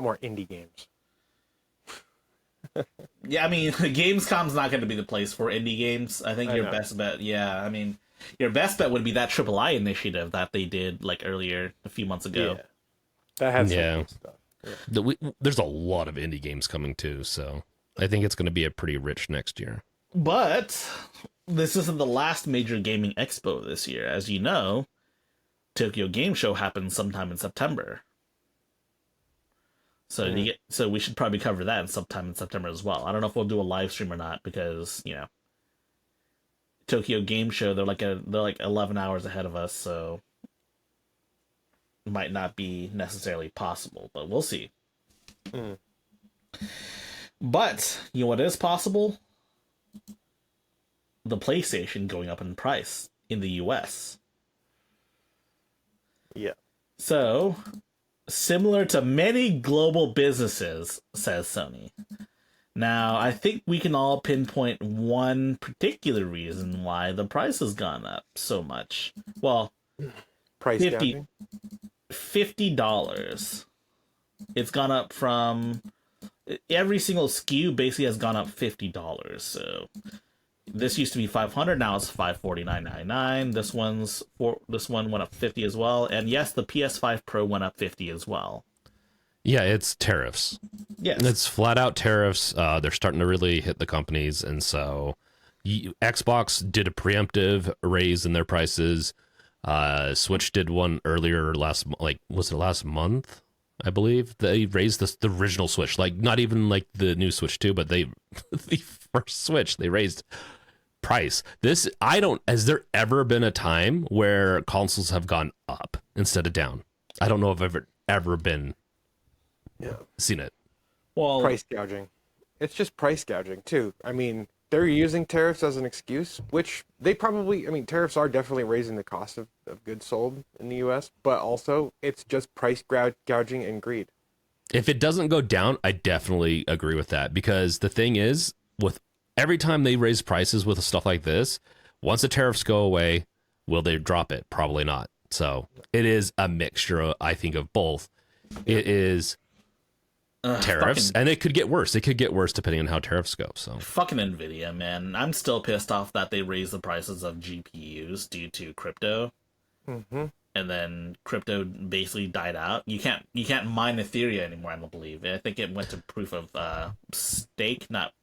more indie games. Yeah, I mean, Gamescom's not going to be the place for indie games. I think your best bet... Yeah, I mean... Your best bet would be that AAA initiative that they did like earlier a few months ago. Yeah. That has some good stuff. Yeah. There's a lot of indie games coming too, so I think it's going to be a pretty rich next year. But this isn't the last major gaming expo this year. As you know, Tokyo Game Show happens sometime in September. So so we should probably cover that sometime in September as well. I don't know if we'll do a live stream or not because, you know, Tokyo Game Show, they're like 11 hours ahead of us, so it might not be necessarily possible, but we'll see. But you know what is possible? The PlayStation going up in price in the US. Yeah. So similar to many global businesses, says Sony. Now, I think we can all pinpoint one particular reason why the price has gone up so much. Well, Price gouging? $50. It's gone up from every single SKU basically has gone up $50. So this used to be $500, now it's $549.99. This one went up $50 as well, and yes, the PS5 Pro went up $50 as well. Yeah, it's tariffs. Yes, it's flat out tariffs. They're starting to really hit the companies, and so Xbox did a preemptive raise in their prices. Switch did one earlier was it last month? I believe they raised the original Switch, like not even like the new Switch 2, but the first Switch they raised price. Has there ever been a time where consoles have gone up instead of down? I don't know if I've ever been seen it. Well, price gouging. It's just price gouging too. I mean, they're using tariffs as an excuse, which they probably, tariffs are definitely raising the cost of goods sold in the US, but also it's just price gouging and greed. If it doesn't go down, I definitely agree with that, because the thing is, with every time they raise prices with stuff like this, once the tariffs go away, will they drop it? Probably not. So it is a mixture, I think, of both. It is tariffs, and it could get worse. It could get worse depending on how tariffs go. So fucking Nvidia, man. I'm still pissed off that they raised the prices of GPUs due to crypto. Mm-hmm. And then crypto basically died out. You can't mine Ethereum anymore, I don't believe. I think it went to proof of stake, not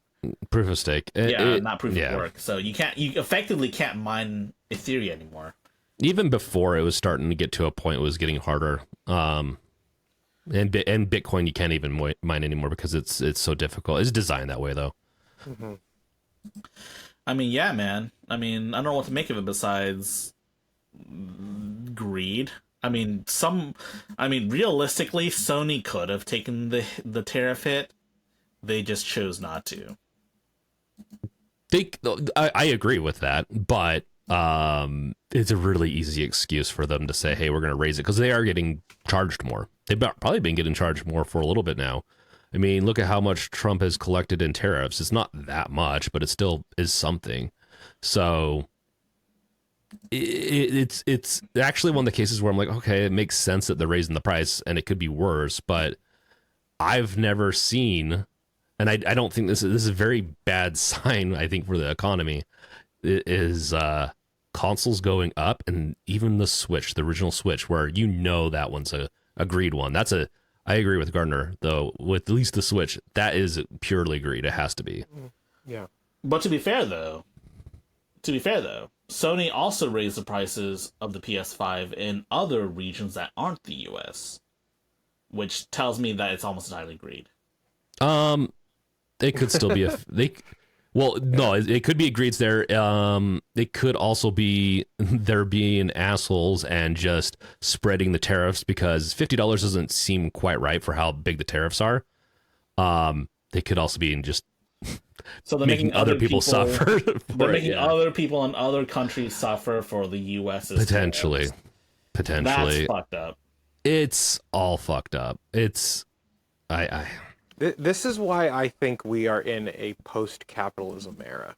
proof of stake. Not proof of work. So you effectively can't mine Ethereum anymore. Even before it was starting to get to a point, it was getting harder. And Bitcoin you can't even mine anymore because it's so difficult. It's designed that way though. Mm-hmm. I mean, yeah, man. I don't know what to make of it besides greed. Realistically, Sony could have taken the tariff hit. They just chose not to. I agree with that, but it's a really easy excuse for them to say, hey, we're going to raise it, because they are getting charged more. They've probably been getting charged more for a little bit now. I mean, look at how much Trump has collected in tariffs. It's not that much, but it still is something. So it's actually one of the cases where I'm like, okay, it makes sense that they're raising the price, and it could be worse, but I've never seen, and I don't think this is a very bad sign, I think, for the economy, is consoles going up, and even the Switch, the original Switch, where that one's a greed one. I agree with Gardiner, though, with at least the Switch, that is purely greed. It has to be. Yeah. But to be fair, though, Sony also raised the prices of the PS5 in other regions that aren't the US, which tells me that it's almost entirely greed. It could still be it could be greeds there. It could also be they're being assholes and just spreading the tariffs, because $50 doesn't seem quite right for how big the tariffs are. They could also be just making other people suffer. They're making other people in other countries suffer for the US's potentially. That's fucked up. It's all fucked up. This is why I think we are in a post-capitalism era.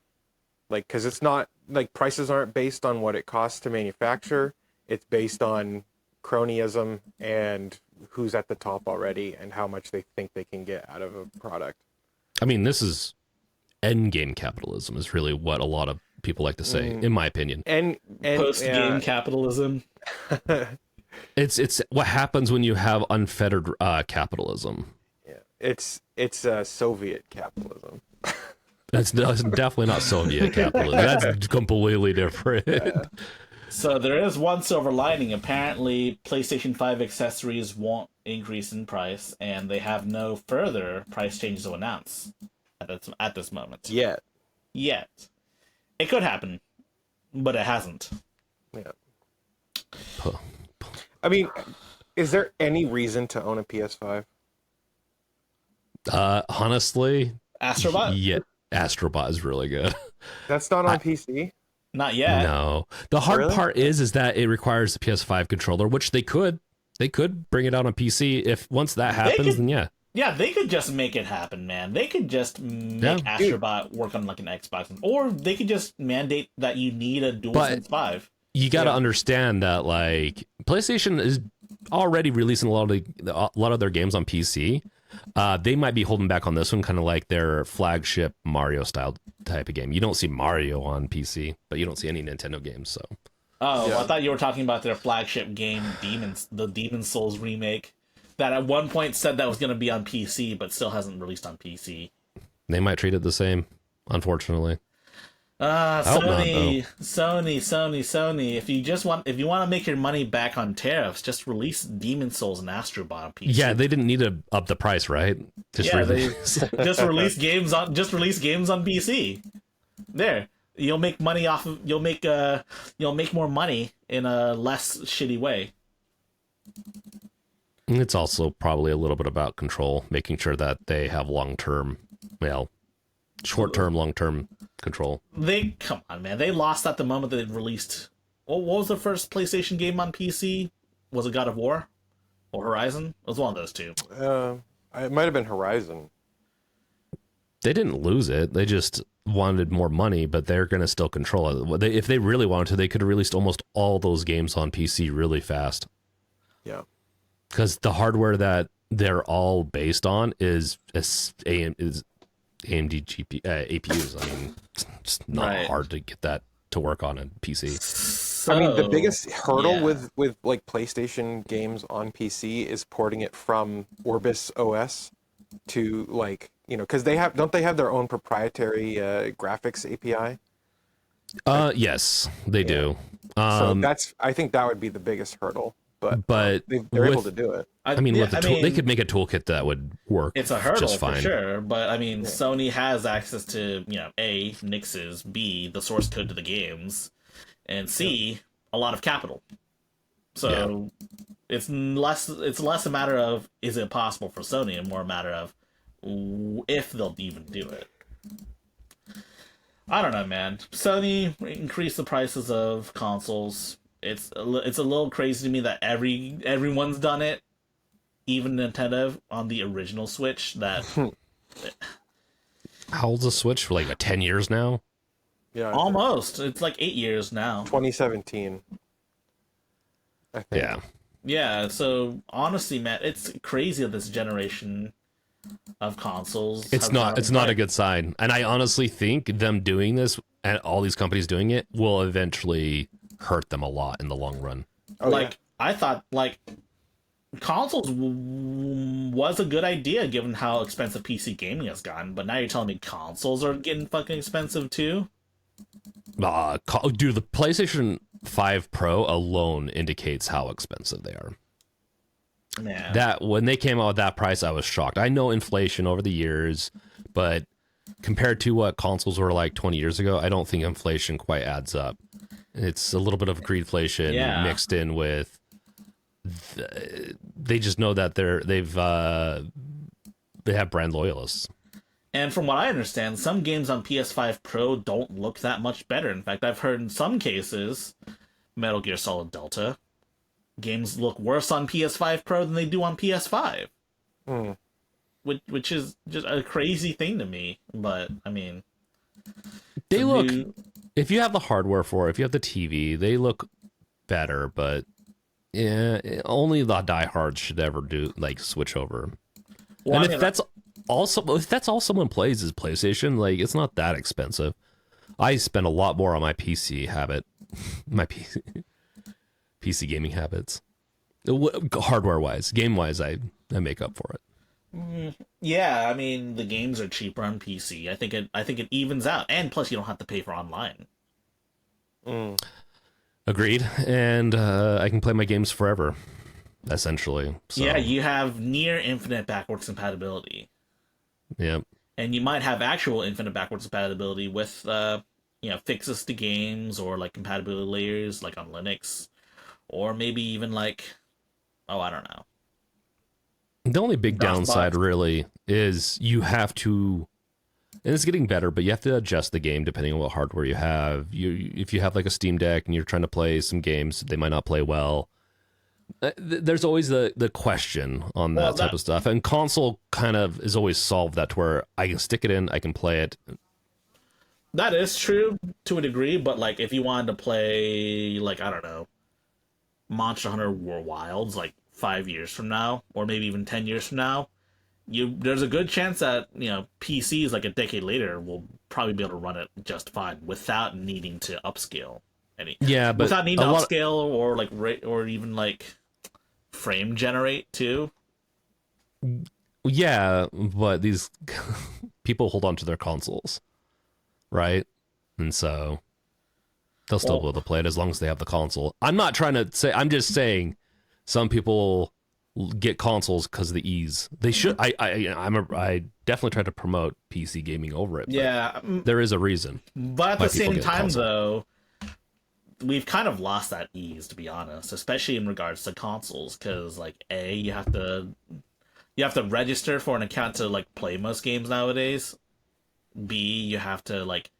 Because it's not, prices aren't based on what it costs to manufacture. It's based on cronyism and who's at the top already and how much they think they can get out of a product. This is endgame capitalism is really what a lot of people like to say, in my opinion. And post-game capitalism. It's what happens when you have unfettered capitalism. It's Soviet capitalism. That's definitely not Soviet capitalism. That's completely different. Yeah. So there is one silver lining. Apparently, PlayStation 5 accessories won't increase in price, and they have no further price changes to announce at this moment. Yet. It could happen, but it hasn't. Yeah. Is there any reason to own a PS5? Honestly, Astrobot? Yeah, Astrobot is really good. That's not on PC? Not yet. No. The hard part is that it requires the PS5 controller, which they could. They could bring it out on PC. If once that happens, then yeah. Yeah, they could just make it happen, man. They could just make Astrobot work on like an Xbox, or they could just mandate that you need a DualSense 5. You got to understand that like PlayStation is already releasing a lot of their games on PC. They might be holding back on this one, kind of like their flagship Mario style type of game. You don't see Mario on PC, but you don't see any Nintendo games. So, I thought you were talking about their flagship game, the Demon Souls remake, that at one point said that was going to be on PC, but still hasn't released on PC. They might treat it the same, unfortunately. Sony. If you want to make your money back on tariffs, just release Demon Souls and Astrobot on PC. Yeah, they didn't need to up the price, right? Just release games on PC. There, you'll make money off of. You'll make more money in a less shitty way. It's also probably a little bit about control, making sure that they have short-term, long-term control. Come on, man. They lost at the moment that they released. What was the first PlayStation game on PC? Was it God of War or Horizon? It was one of those two. It might have been Horizon. They didn't lose it. They just wanted more money, but they're going to still control it. If they really wanted to, they could have released almost all those games on PC really fast. Yeah. Because the hardware that they're all based on is AMD APUs. I mean, it's not hard to get that to work on a PC. So, I mean, the biggest hurdle with like PlayStation games on PC is porting it from Orbis OS to like, because don't they have their own proprietary graphics API? Yes, they do. So I think that would be the biggest hurdle. But they're able to do it. They could make a toolkit that would work. It's a hurdle just fine. for sure, but I mean, Sony has access to A, Nexus, B, the source code to the games, and C, a lot of capital. So it's less a matter of is it possible for Sony, and more a matter of if they'll even do it. I don't know, man. Sony increased the prices of consoles. It's a little crazy to me that everyone's done it, even Nintendo on the original Switch. That how old's the Switch? For like 10 years now? Yeah, almost. It's like 8 years now. 2017. I think. Yeah. So honestly, man, it's crazy that this generation of consoles. It's not a good sign, and I honestly think them doing this and all these companies doing it will eventually hurt them a lot in the long run. I thought consoles was a good idea given how expensive PC gaming has gotten, but now you're telling me consoles are getting fucking expensive too? Dude, the PlayStation 5 Pro alone indicates how expensive they are. Man. That when they came out with that price, I was shocked. I know inflation over the years, but compared to what consoles were like 20 years ago, I don't think inflation quite adds up. It's a little bit of greedflation mixed in with they just know that they have brand loyalists. And from what I understand, some games on PS5 Pro don't look that much better. In fact, I've heard in some cases, Metal Gear Solid Delta, games look worse on PS5 Pro than they do on PS5. Which is just a crazy thing to me. But, I mean... They look... If you have the hardware for it, if you have the TV, they look better, but only the diehards should ever switch over. Well, and if that's all someone plays is PlayStation, it's not that expensive. I spend a lot more on my PC PC gaming habits. Hardware wise, game wise, I make up for it. Yeah, I mean the games are cheaper on PC. I think it evens out, and plus you don't have to pay for online. Agreed, and I can play my games forever, essentially. So. Yeah, you have near infinite backwards compatibility. Yep. And you might have actual infinite backwards compatibility with fixes to games or compatibility layers like on Linux, or maybe even I don't know. The only big downside really is you have to, and it's getting better, but you have to adjust the game depending on what hardware you have. If you have a Steam Deck and you're trying to play some games, they might not play well. There's always the question on that type of stuff, and console kind of is always solved that to where I can stick it in, I can play it. That is true to a degree, but like if you wanted to play, like, I don't know, Monster Hunter War Wilds like 5 years from now, or maybe even 10 years from now, there's a good chance that, you know, PCs like a decade later will probably be able to run it just fine without needing to upscale but without needing to upscale or like or even like frame generate too. Yeah, but these people hold on to their consoles, right? And so they'll still be able to play it as long as they have the console. I'm not trying to say, I'm just saying some people get consoles because of the ease. They should. I definitely try to promote PC gaming over it. Yeah, there is a reason. But at the same time, though, we've kind of lost that ease, to be honest, especially in regards to consoles, because like you have to register for an account to like play most games nowadays. B, you have to like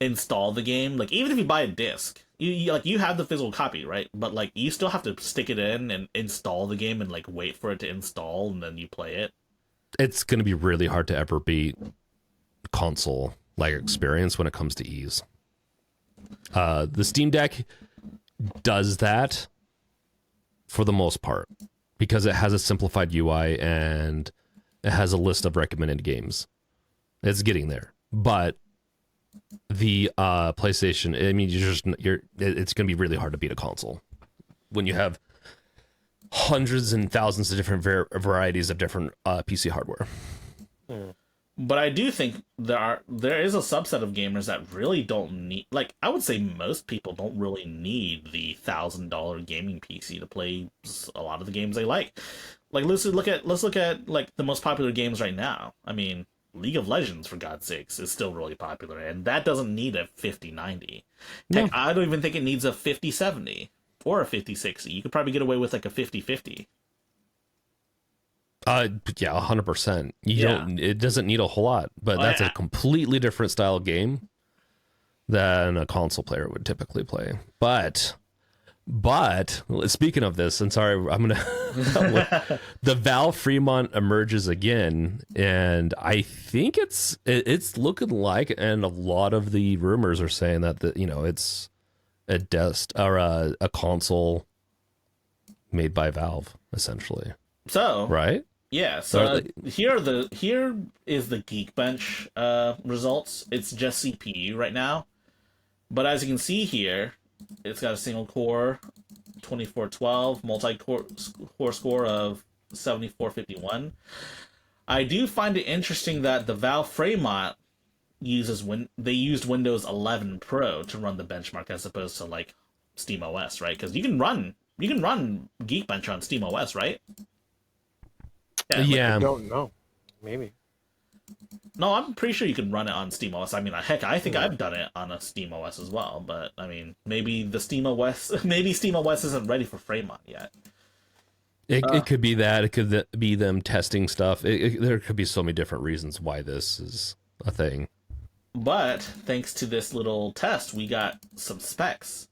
install the game. Like even if you buy a disc, you have the physical copy, right? But like you still have to stick it in and install the game and like wait for it to install and then you play it. It's going to be really hard to ever beat console like experience when it comes to ease. The Steam Deck does that for the most part because it has a simplified UI and it has a list of recommended games. It's getting there, but the PlayStation, I mean, it's going to be really hard to beat a console when you have hundreds and thousands of different varieties of different PC hardware. But I do think there is a subset of gamers that really don't need, like, I would say most people don't really need the $1,000 gaming PC to play a lot of the games they like. Like, let's look at like the most popular games right now. I mean, League of Legends, for God's sakes, is still really popular, and that doesn't need a 5090. Heck, I don't even think it needs a 5070 or a 5060. You could probably get away with like a 5050. Yeah, 100%. It doesn't need a whole lot, but that's a completely different style of game than a console player would typically play. But speaking of this, and sorry, I'm gonna the Valve Fremont emerges again, and I think it's looking like, and a lot of the rumors are saying that it's a a console made by Valve, essentially. So right. Yeah, so here is the Geekbench results. It's just CPU right now. But as you can see here, it's got a single core 2412, multi-core score of 7451. I do find it interesting that the Valve Fremont used Windows 11 Pro to run the benchmark as opposed to like SteamOS, right? Because you can run Geekbench on SteamOS, right? Yeah. I don't know. Maybe. No, I'm pretty sure you can run it on SteamOS. I mean, heck, I think I've done it on a SteamOS as well. But I mean, maybe SteamOS isn't ready for Fremont yet. It could be that. It could be them testing stuff. There could be so many different reasons why this is a thing. But thanks to this little test, we got some specs.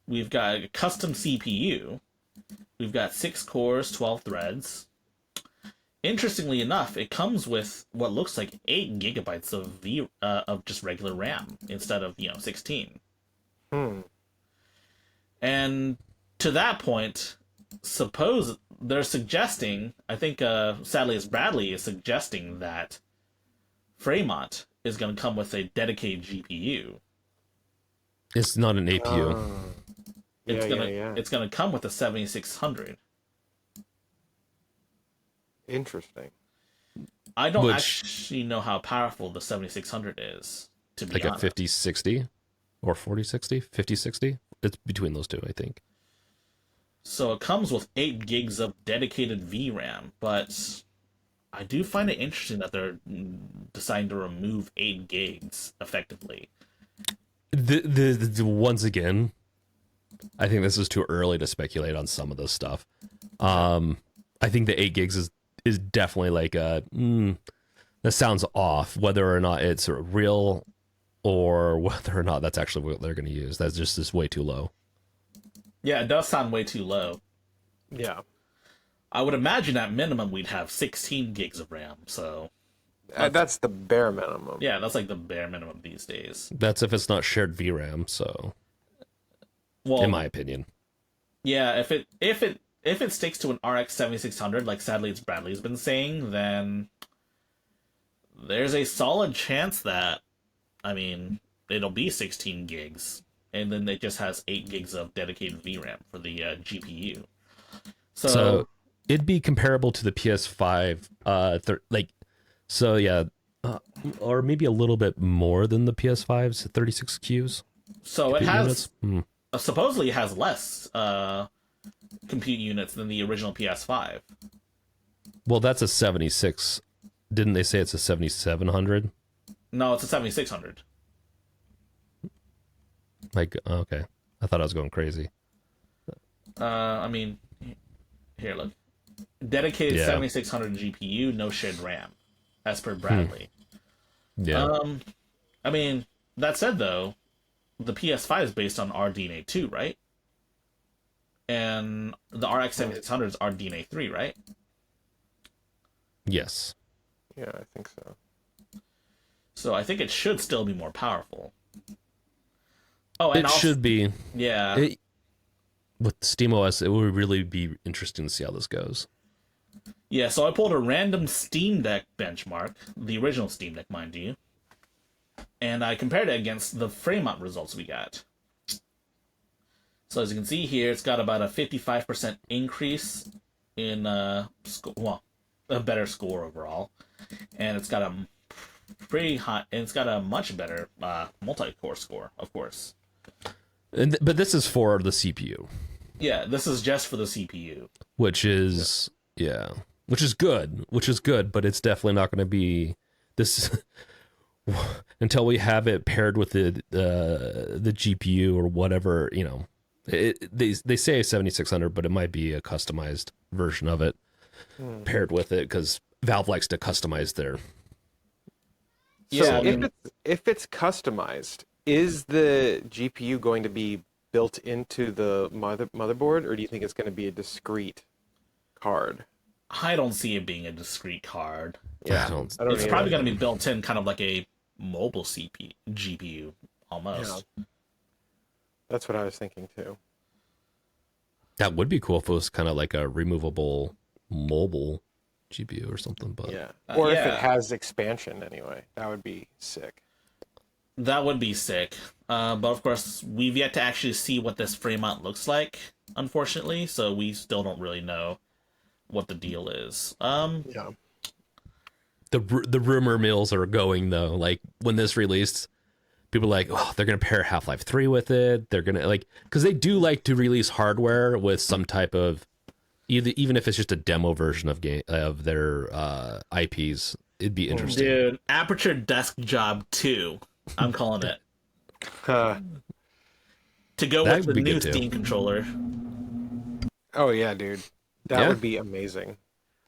We've got a custom CPU. We've got 6 cores, 12 threads. Interestingly enough, it comes with what looks like 8 gigabytes of just regular RAM instead of 16. And to that point, suppose they're suggesting, I think sadly it's Bradley is suggesting that Fremont is going to come with a dedicated GPU. It's not an APU. It's gonna come with a 7600. Interesting. I don't actually know how powerful the 7600 is, to be honest. Like a 5060 or 4060? 5060? It's between those two, I think. So it comes with 8 gigs of dedicated VRAM, but I do find it interesting that they're deciding to remove 8 gigs effectively. Once again, I think this is too early to speculate on some of this stuff. I think the 8 gigs is definitely like that sounds off, whether or not it's real or whether or not that's actually what they're going to use. That's just way too low. Yeah, it does sound way too low. Yeah. I would imagine at minimum we'd have 16 gigs of RAM. So That's the bare minimum. yeah, that's like the bare minimum these days. That's if it's not shared VRAM. So, Well, in my opinion, yeah, if it sticks to an RX 7600, like sadly it's Bradley's been saying, then there's a solid chance that, I mean, it'll be 16 gigs, and then it just has 8 gigs of dedicated VRAM for the GPU. So it'd be comparable to the PS5. So yeah, or maybe a little bit more than the PS5's 36 Qs. So it has units. supposedly it has less compute units than the original PS5. Well, that's a 76. Didn't they say it's a 7700? No, it's a 7600. Like, okay, I thought I was going crazy. I mean, here, look. Dedicated 7600 GPU, no shared RAM, as per Bradley. Yeah. I mean, that said, though, the PS5 is based on RDNA 2, right? And the RX 7600 is RDNA 3, right? Yes. Yeah, I think so. So I think it should still be more powerful. Oh, and It should be. Yeah. With SteamOS, it would really be interesting to see how this goes. Yeah, so I pulled a random Steam Deck benchmark, the original Steam Deck, mind you, and I compared it against the Fremont results we got. So as you can see here, it's got about a 55% increase in a better score overall, and it's got a pretty high, and it's got a much better multi-core score, of course. But this is for the CPU. Yeah, this is just for the CPU. Which is good, but it's definitely not going to be this until we have it paired with the GPU or whatever, you know. They say 7600, but it might be a customized version of it paired with it, because Valve likes to customize their. So if it's customized, is the GPU going to be built into the motherboard, or do you think it's going to be a discrete card? I don't see it being a discrete card. Yeah, It's probably going to be built in, kind of like a mobile GPU, almost. Yeah. That's what I was thinking too. That would be cool if it was kind of like a removable mobile GPU or something. But yeah, or if it has expansion anyway, that would be sick. That would be sick. But of course, we've yet to actually see what this Fremont looks like, unfortunately, so we still don't really know what the deal is. Yeah. The rumor mills are going, though. Like, when this released, people are like, oh, they're going to pair Half-Life 3 with it. They're going to, like, because they do like to release hardware with some type of, even if it's just a demo version of their IPs, it'd be interesting. Dude, Aperture Desk Job 2. I'm calling it. To go with the new Steam controller. Oh, yeah, dude. That would be amazing.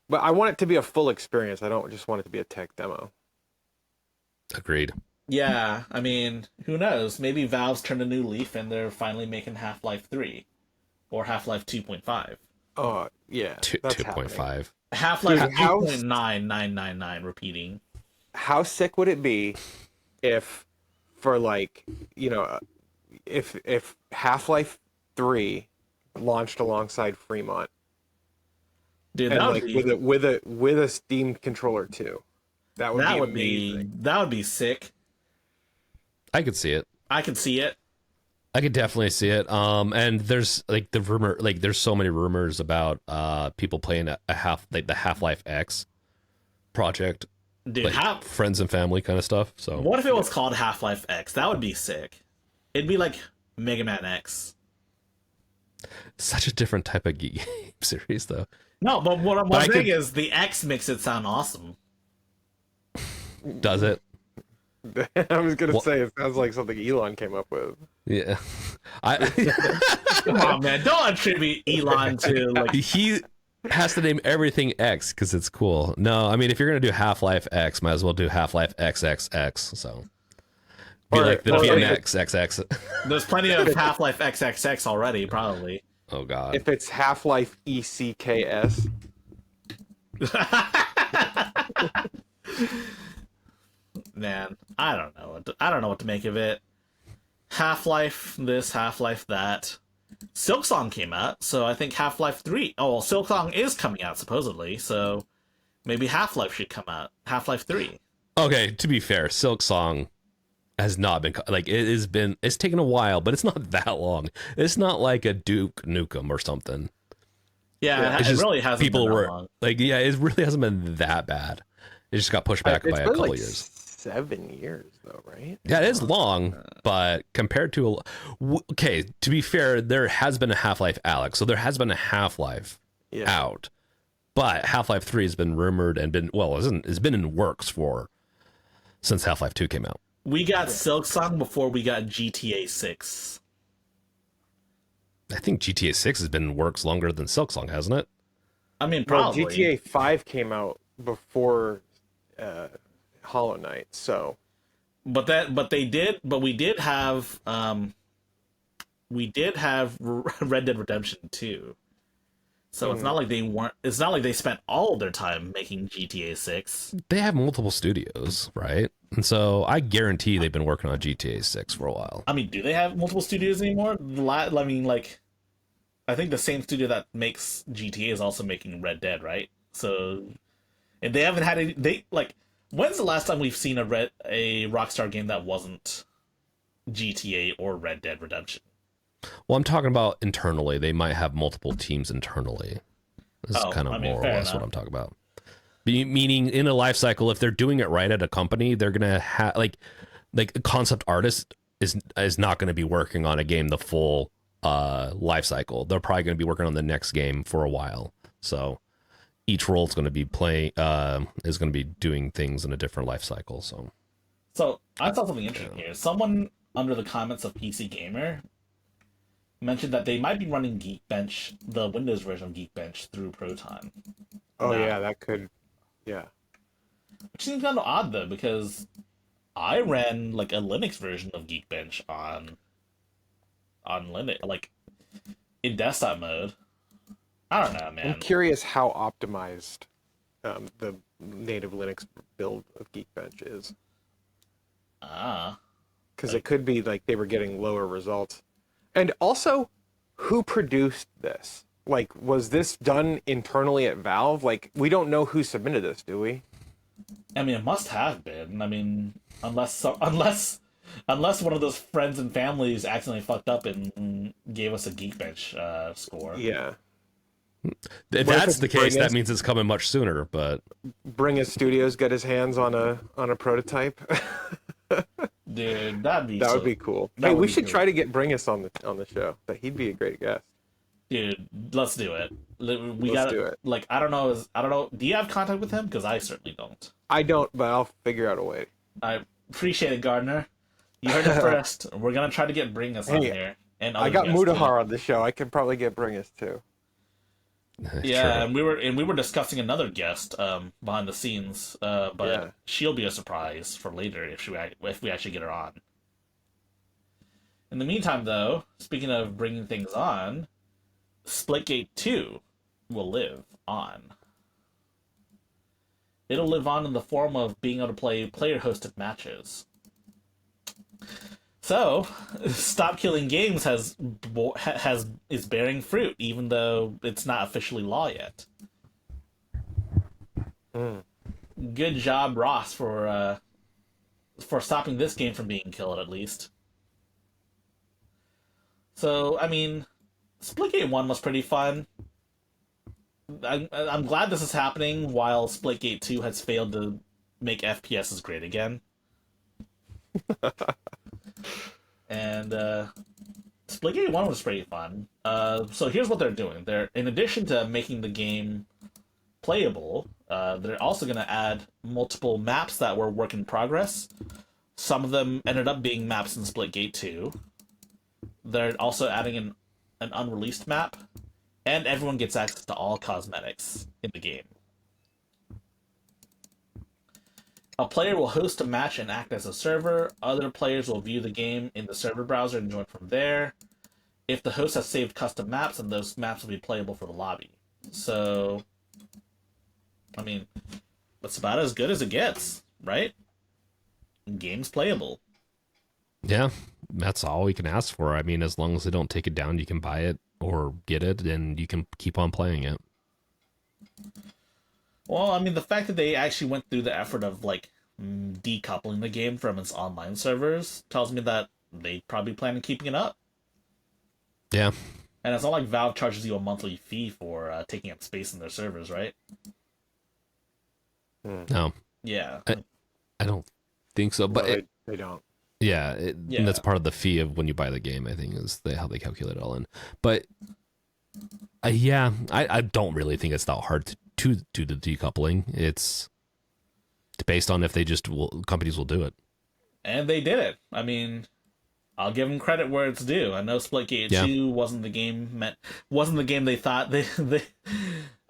But I want it to be a full experience. I don't just want it to be a tech demo. Agreed. Yeah, I mean, who knows? Maybe Valve's turned a new leaf and they're finally making Half-Life 3. Or Half-Life 2.5. Oh, yeah. 2.5. Half-Life 2.9999, repeating. How sick would it be if, for like, you know, if Half-Life 3 launched alongside Fremont? Dude, and that like would be... with a Steam controller too. That would be amazing. That would be sick. I could see it. I could see it. I could definitely see it. And there's like the rumor, like there's so many rumors about people playing the Half-Life X project, dude. Like friends and family kind of stuff. So what if it was called Half-Life X? That would be sick. It'd be like Mega Man X. Such a different type of game series, though. No, but what I'm saying is the X makes it sound awesome. Does it? I was gonna say it sounds like something Elon came up with. Yeah, Come on, man! Don't attribute Elon to like he has to name everything X because it's cool. No, I mean if you're gonna do Half-Life X, might as well do Half-Life XXX. So be like the BMX XX. There's plenty of Half-Life XXX already, probably. Oh God. If it's Half-Life ECKS. Man, I don't know. I don't know what to make of it. Half-Life this, Half-Life that. Silksong came out, so I think Half-Life 3. Oh, well, Silksong is coming out supposedly, so maybe Half-Life should come out. Half-Life 3. Okay, to be fair, Silksong has not been like it's taken a while, but it's not that long. It's not like a Duke Nukem or something. Yeah, It's it just really hasn't people been that were long. like, yeah, it really hasn't been that bad. It just got pushed back by a couple like years. 7 years though, right? Yeah, it is long, but compared to okay, to be fair, there has been a Half-Life Alyx, so there has been a Half-Life out, but Half-Life 3 has been rumored and it's been in works since Half-Life 2 came out. We got Silksong before we got GTA 6. I think GTA 6 has been in works longer than Silksong, hasn't it? I mean, Well, probably. GTA 5 came out before Hollow Knight, so But we did have Red Dead Redemption 2. So it's not like they spent all of their time making GTA 6. They have multiple studios, right? And so I guarantee they've been working on GTA 6 for a while. I mean, do they have multiple studios anymore? I mean, like, I think the same studio that makes GTA is also making Red Dead, right? So, and they haven't had when's the last time we've seen a Rockstar game that wasn't GTA or Red Dead Redemption? Well, I'm talking about internally. They might have multiple teams internally. This is kind of more or less what I'm talking about. Meaning, in a life cycle, if they're doing it right at a company, they're gonna have like a concept artist is not going to be working on a game the full life cycle. They're probably going to be working on the next game for a while. So each role is going to be doing things in a different life cycle. So I saw something interesting here. Someone under the comments of PC Gamer mentioned that they might be running Geekbench, the Windows version of Geekbench, through Proton. oh yeah, that could, yeah. Which seems kind of odd though, because I ran like a Linux version of Geekbench on Linux, like in desktop mode. I don't know, man. I'm curious how optimized the native Linux build of Geekbench is. Because it could be like they were getting lower results. And also, who produced this? Like, was this done internally at Valve? Like, we don't know who submitted this, do we? I mean, it must have been. I mean, unless one of those friends and families accidentally fucked up and gave us a Geekbench score. Yeah. If that's the case, that means it's coming much sooner. But Bringus Studios got his hands on a prototype. Dude, that would be cool. Hey, we should try to get Bringus on the show. He'd be a great guest. Dude, let's do it. Let's do it. Like, I don't know. Do you have contact with him? Because I certainly don't. I don't, but I'll figure out a way. I appreciate it, Gardiner. You heard it first. We're gonna try to get Bringus on here. And I got Mudahar on the show. I can probably get Bringus too. Yeah, and we were discussing another guest behind the scenes, but she'll be a surprise for later if we actually get her on. In the meantime, though, speaking of bringing things on, Splitgate 2 will live on. It'll live on in the form of being able to play player-hosted matches. So, Stop Killing Games is bearing fruit, even though it's not officially law yet. Good job, Ross, for stopping this game from being killed, at least. So, I mean, Splitgate 1 was pretty fun. I'm glad this is happening while Splitgate 2 has failed to make FPSs great again. And Splitgate 1 was pretty fun. So here's what they're doing. They're, in addition to making the game playable, they're also going to add multiple maps that were work in progress. Some of them ended up being maps in Splitgate 2. They're also adding an unreleased map, and everyone gets access to all cosmetics in the game. A player will host a match and act as a server. Other players will view the game in the server browser and join from there. if the host has saved custom maps, and those maps will be playable for the lobby. So, I mean, that's about as good as it gets, right? Game's playable. Yeah, that's all we can ask for. I mean, as long as they don't take it down, you can buy it or get it, and you can keep on playing it. Well, I mean, the fact that they actually went through the effort of, like, decoupling the game from its online servers tells me that they probably plan on keeping it up. Yeah. And it's not like Valve charges you a monthly fee for taking up space in their servers, right? No. Yeah. I don't think so, but No, they don't. Yeah, Yeah. And that's part of the fee of when you buy the game, I think, is how they calculate it all in. But yeah, I don't really think it's that hard to do the decoupling. It's based on if they just companies will do it. And they did it. I mean, I'll give them credit where it's due. I know Splitgate 2 wasn't the game they thought they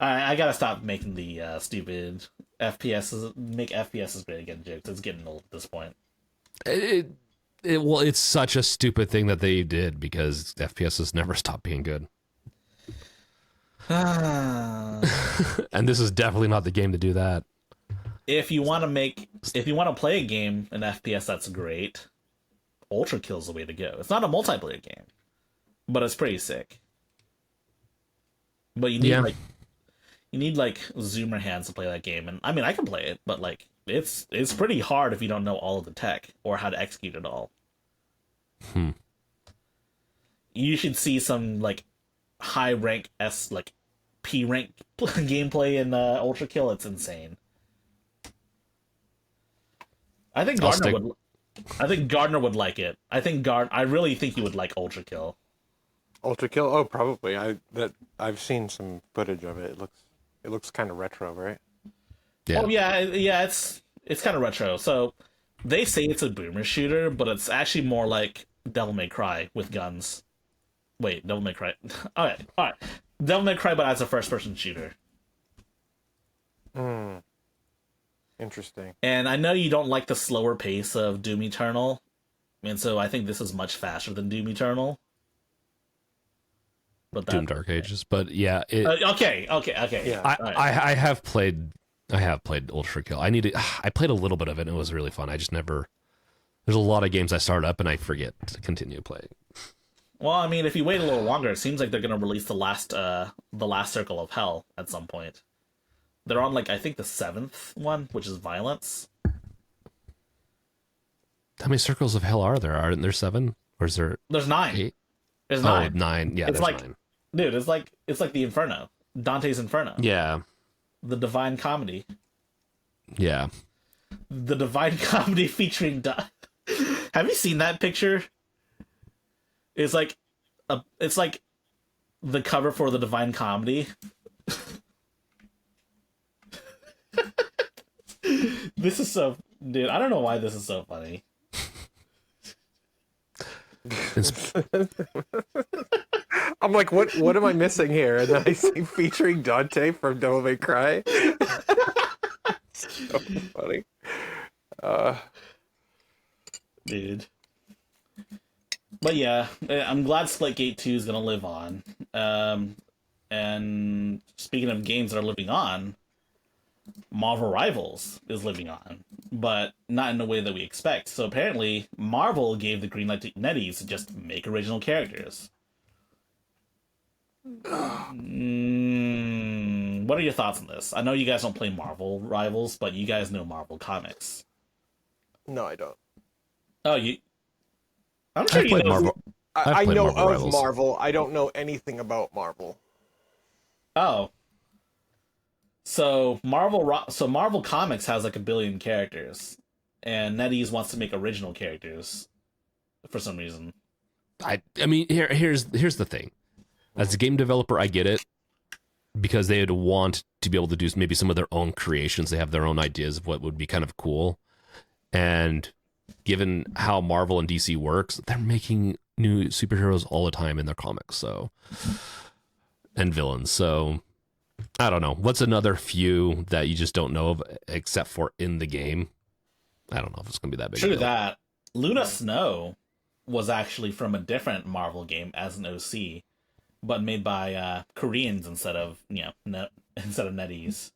I gotta stop making the stupid FPSs great again jokes. It's getting old at this point. Well, it's such a stupid thing that they did because FPSs never stop being good. And this is definitely not the game to do that. If you want to play a game in FPS that's great, Ultra Kill's the way to go. It's not a multiplayer game, but it's pretty sick. But you need like zoomer hands to play that game, and I mean I can play it, but like it's pretty hard if you don't know all of the tech or how to execute it all. You should see some like high rank like P rank gameplay in Ultra Kill. It's insane. I think Gardiner would like it. I really think he would like Ultra Kill. Ultra Kill? Oh, probably. I've seen some footage of it. It looks kind of retro, right? Yeah. Oh yeah, it's kind of retro. So they say it's a boomer shooter, but it's actually more like Devil May Cry with guns. Wait, Devil May Cry. All right. Devil May Cry, but as a first-person shooter. Interesting. And I know you don't like the slower pace of Doom Eternal, and so I think this is much faster than Doom Eternal. But Doom Dark Ages, but yeah. Okay. Yeah. I have played Ultra Kill. I played a little bit of it and it was really fun. I just never. There's a lot of games I start up and I forget to continue playing. Well, I mean, if you wait a little longer, it seems like they're gonna release the last Circle of Hell at some point. They're on like I think the 7th one, which is Violence. How many Circles of Hell are there? Aren't there 7? Or is there? There's 9. 8? There's 9. 9. Yeah, it's there's like 9. Dude, it's like the Inferno. Dante's Inferno. Yeah. The Divine Comedy. Yeah. The Divine Comedy featuring Have you seen that picture? It's like the cover for the Divine Comedy. This is so dude, I don't know why this is so funny. I'm like, what am I missing here? And then I see featuring Dante from Devil May Cry. So funny. Dude. But yeah, I'm glad Splitgate 2 is gonna live on. And speaking of games that are living on, Marvel Rivals is living on, but not in the way that we expect. So apparently, Marvel gave the green light to NetEase to just make original characters. What are your thoughts on this? I know you guys don't play Marvel Rivals, but you guys know Marvel Comics. No, I don't. Oh, I'm sure you know. Marvel. I know Marvel of Rivals. Marvel. I don't know anything about Marvel. Oh. So Marvel Comics has like 1 billion characters, and NetEase wants to make original characters for some reason. I mean, here's the thing. As a game developer, I get it because they'd want to be able to do maybe some of their own creations. They have their own ideas of what would be kind of cool, and given how Marvel and DC works, they're making new superheroes all the time in their comics. So, and villains. So, I don't know. What's another few that you just don't know of except for in the game? I don't know if it's going to be that big. True that. Luna Snow was actually from a different Marvel game as an OC, but made by Koreans instead of NetEase.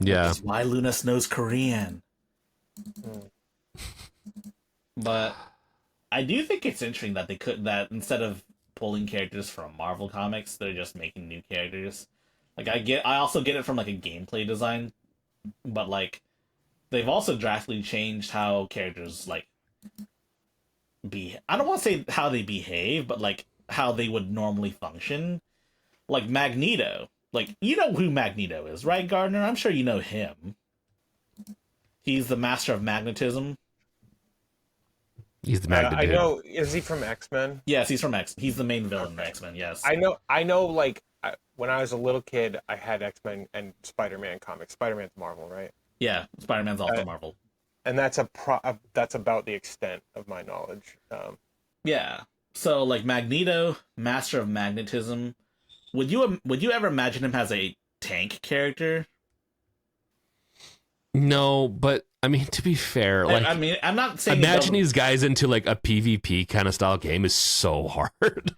Yeah. That's why Lunas knows Korean. But I do think it's interesting that that instead of pulling characters from Marvel comics, they're just making new characters. Like I also get it from like a gameplay design, but like they've also drastically changed how characters like I don't want to say how they behave, but like how they would normally function. Like Magneto. Like, you know who Magneto is, right, Gardiner? I'm sure you know him. He's the master of magnetism. He's the magnet I dude. know. Is he from X-Men? Yes, he's from X. He's the main villain in X-Men. Yes. I know. Like when I was a little kid, I had X-Men and Spider-Man comics. Spider-Man's Marvel, right? Yeah, Spider-Man's also Marvel. And that's that's about the extent of my knowledge. Yeah. So like Magneto, master of magnetism. Would you ever imagine him as a tank character? No, but I mean, to be fair, like I mean, I'm not saying imagine these guys into like a PvP kind of style game is so hard.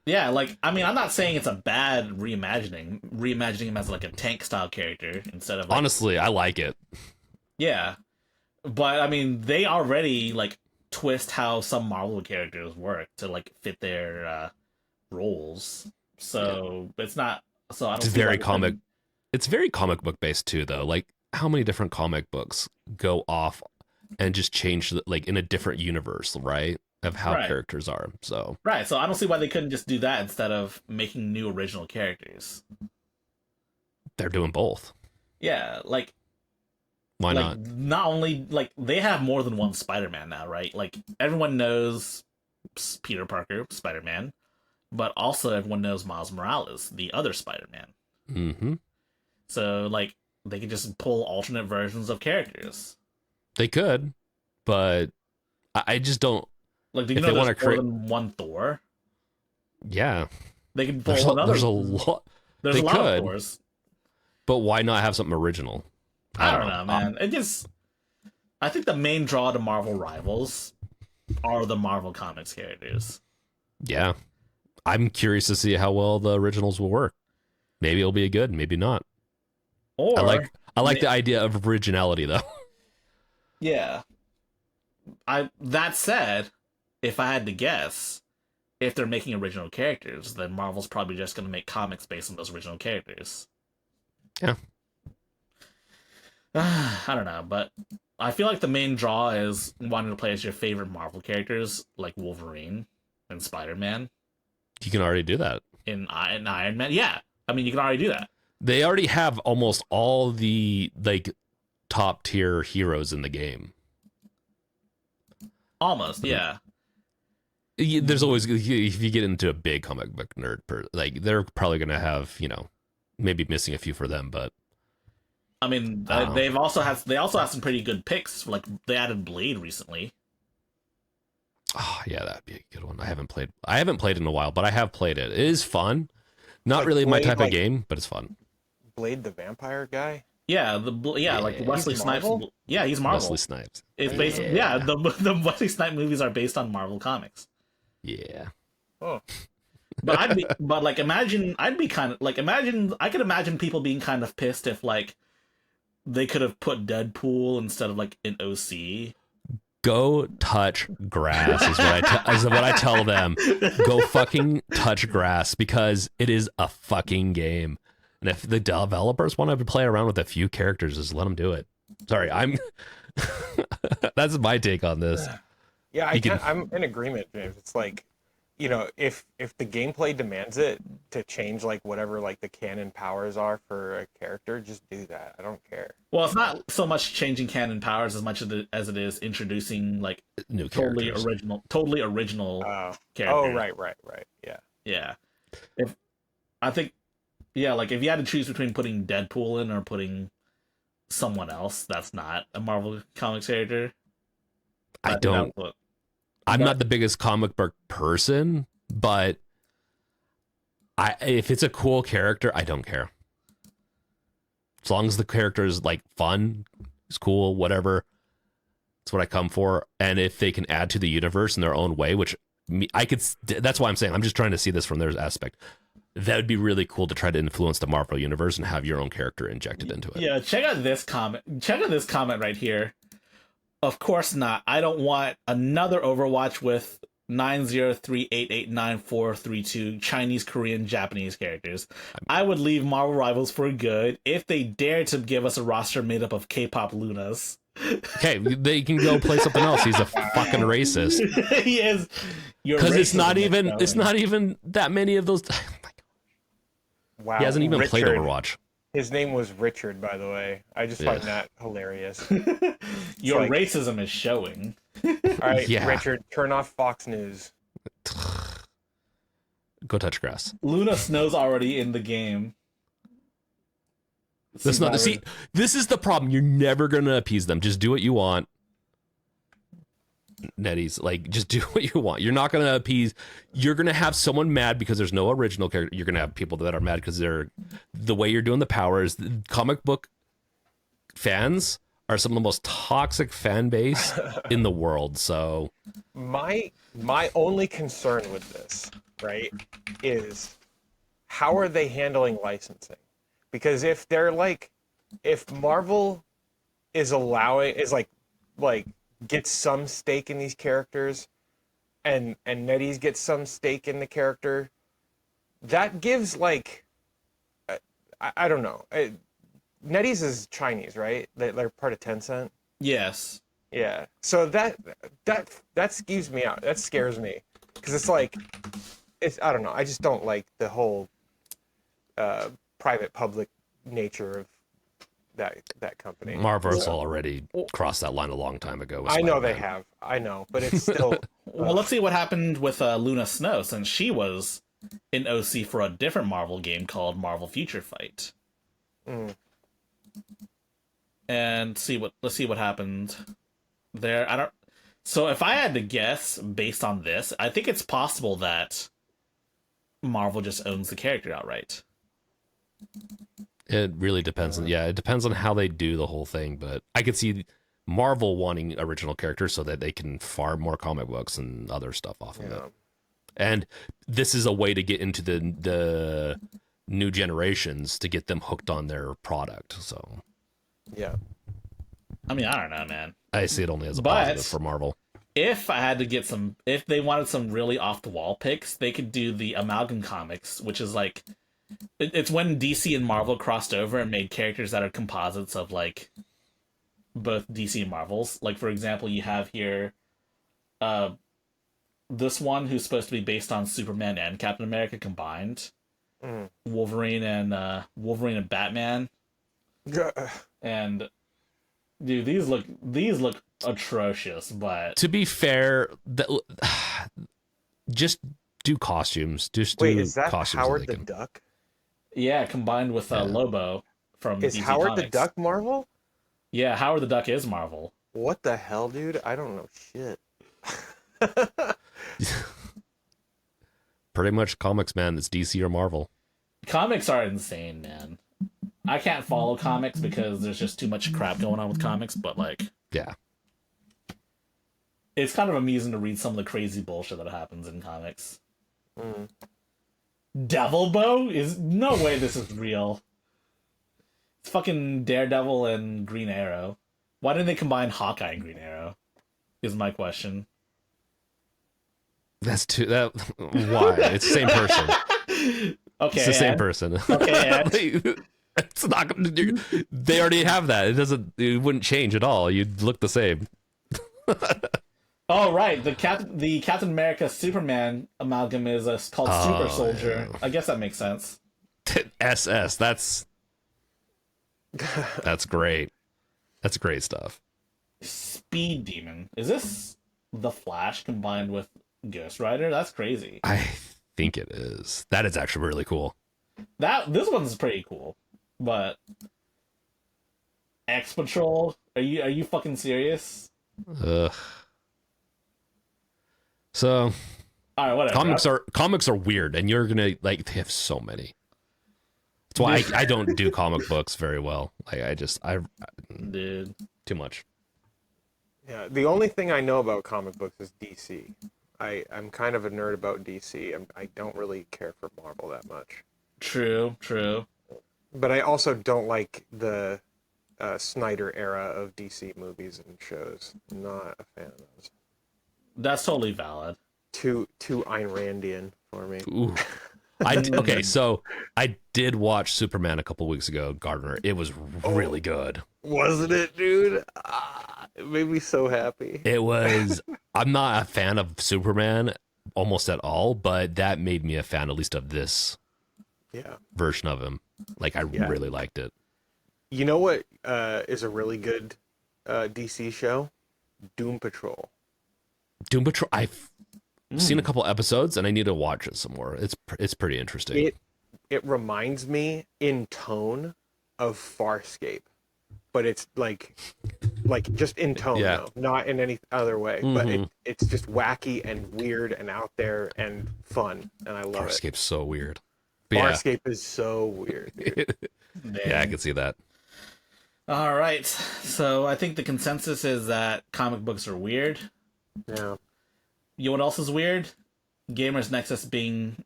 Yeah, like I mean, I'm not saying it's a bad reimagining him as like a tank style character instead of like, honestly, I like it. Yeah, but I mean, they already like twist how some Marvel characters work to like fit their roles. So it's not. So I don't. It's very comic. It's very comic book based too, though. Like, how many different comic books go off and just change like in a different universe, right? Of how characters are. So right. So I don't see why they couldn't just do that instead of making new original characters. They're doing both. Yeah, like why like, not? Not only like they have more than one Spider-Man now, right? Like everyone knows Peter Parker, Spider-Man. But also everyone knows Miles Morales, the other Spider-Man. Mm-hmm. So, like, they could just pull alternate versions of characters. They could, but I just don't... Like, do you know there's more than one Thor? Yeah. They can pull another... There's a lot... There's a lot of Thors. But why not have something original? I don't know, man. It just... I think the main draw to Marvel Rivals are the Marvel Comics characters. Yeah. I'm curious to see how well the originals will work. Maybe it'll be good, maybe not. Or I like the idea of originality, though. Yeah. That said, if I had to guess, if they're making original characters, then Marvel's probably just going to make comics based on those original characters. Yeah. I don't know, but I feel like the main draw is wanting to play as your favorite Marvel characters, like Wolverine and Spider-Man. You can already do that. In Iron Man? Yeah. I mean, you can already do that. They already have almost all the, like, top-tier heroes in the game. Almost, yeah. There's always, if you get into a big comic book nerd, like, they're probably going to have, maybe missing a few for them, but... I mean, they also have some pretty good picks. Like, they added Blade recently. Oh, yeah, that'd be a good one. I haven't played in a while, but I have played it. It is fun. Not like really Blade, my type of game, but it's fun. Blade the vampire guy? Yeah, like Wesley Snipes. Yeah, he's Marvel. Wesley Snipes. It's based the Wesley Snipes movies are based on Marvel comics. Yeah. Oh. But I could imagine people being kind of pissed if like they could have put Deadpool instead of like an OC. Go touch grass is what I tell them. Go fucking touch grass because it is a fucking game. And if the developers want to play around with a few characters, just let them do it. Sorry, that's my take on this. Yeah, I'm in agreement, James. It's like, if the gameplay demands it to change like whatever like the canon powers are for a character, just do that. I don't care. Well, it's not so much changing canon powers as much as it is introducing like new totally original characters. Oh, right. Yeah. Yeah. If you had to choose between putting Deadpool in or putting someone else that's not a Marvel Comics character, I'm not the biggest comic book person, but if it's a cool character, I don't care. As long as the character is like fun, it's cool, whatever. That's what I come for. And if they can add to the universe in their own way, which that's why I'm saying I'm just trying to see this from their aspect. That would be really cool to try to influence the Marvel universe and have your own character injected into it. Yeah, check out this comment. Check out this comment right here. Of course not. I don't want another Overwatch with 903889432 Chinese, Korean, Japanese characters. I would leave Marvel Rivals for good if they dare to give us a roster made up of K-pop Lunas. Okay, they can go play something else. He's a fucking racist. He is. Because it's not even that many of those. Wow. He hasn't even Richard. played Overwatch. His name was Richard, by the way. I just find that hilarious. Your racism is showing. All right, Richard, turn off Fox News. Go touch grass. Luna Snow's already in the game. This is the problem. You're never gonna appease them. Just do what you want. NetEase, like, just do what you want. You're not gonna appease. You're gonna have someone mad because there's no original character. You're gonna have people that are mad because they're the way you're doing the powers. Comic book fans are some of the most toxic fan base in the world. So my only concern with this, right, is how are they handling licensing? Because if Marvel is gets some stake in these characters, and NetEase gets some stake in the character, that gives I don't know. NetEase is Chinese, right? They're part of Tencent. Yes. Yeah. So that skews me out. That scares me because I don't know. I just don't like the whole private public nature of that company. Marvel's already crossed that line a long time ago. I know they have. I know, but it's still. Well, let's see what happened with Luna Snow, since she was in OC for a different Marvel game called Marvel Future Fight. And let's see what happened there. So if I had to guess based on this, I think it's possible that Marvel just owns the character outright. It really depends on it depends on how they do the whole thing, but I could see Marvel wanting original characters so that they can farm more comic books and other stuff off of it. And this is a way to get into the new generations to get them hooked on their product. So yeah. I mean, I don't know, man. I see it only as a positive for Marvel. If I had to get if they wanted some really off the wall picks, they could do the Amalgam Comics, which is like, it's when DC and Marvel crossed over and made characters that are composites of like both DC and Marvel's. Like, for example, you have here this one who's supposed to be based on Superman and Captain America combined. Wolverine and Batman. And dude, these look atrocious, but to be fair, just do costumes. Wait, is that costumes Howard the Duck? Yeah, combined with Lobo from Is DC Howard Comics. the Duck Marvel? Yeah, Howard the Duck is Marvel. What the hell, dude? I don't know shit. Pretty much comics, man. It's DC or Marvel. Comics are insane, man. I can't follow comics because there's just too much crap going on with comics, but yeah, it's kind of amusing to read some of the crazy bullshit that happens in comics. Devil Bow is no way this is real. It's fucking Daredevil and Green Arrow. Why didn't they combine Hawkeye and Green Arrow? Is my question. Why? It's the same person. Okay, it's the same person. Okay, it's not. They already have that. It wouldn't change at all. You'd look the same. Oh right, the Captain America Superman amalgam is called Super Soldier. Yeah. I guess that makes sense. SS. That's great. That's great stuff. Speed Demon. Is this the Flash combined with Ghost Rider? That's crazy. I think it is. That is actually really cool. This one's pretty cool, but X Patrol? Are you fucking serious? Ugh. So, all right, whatever. Comics are weird, and you're gonna they have so many. That's why I don't do comic books very well. Dude, too much. Yeah, the only thing I know about comic books is DC. I'm kind of a nerd about DC. I don't really care for Marvel that much. True, true. But I also don't like the Snyder era of DC movies and shows. Not a fan of those. That's totally valid. Too Ayn Randian for me. Ooh. Okay, so I did watch Superman a couple weeks ago, Gardiner. It was really good. Wasn't it, dude? It made me so happy. It was. I'm not a fan of Superman almost at all, but that made me a fan, at least of this version of him. Like, I really liked it. You know what is a really good DC show? Doom Patrol. Doom Patrol. I've seen a couple episodes, and I need to watch it some more. It's pretty interesting. It reminds me in tone of Farscape, but it's like just in tone, though, not in any other way. But it's just wacky and weird and out there and fun, and I love it. Farscape's so weird. But Farscape is so weird. Yeah, I can see that. All right, so I think the consensus is that comic books are weird. Yeah. You know what else is weird? Gamers Nexus being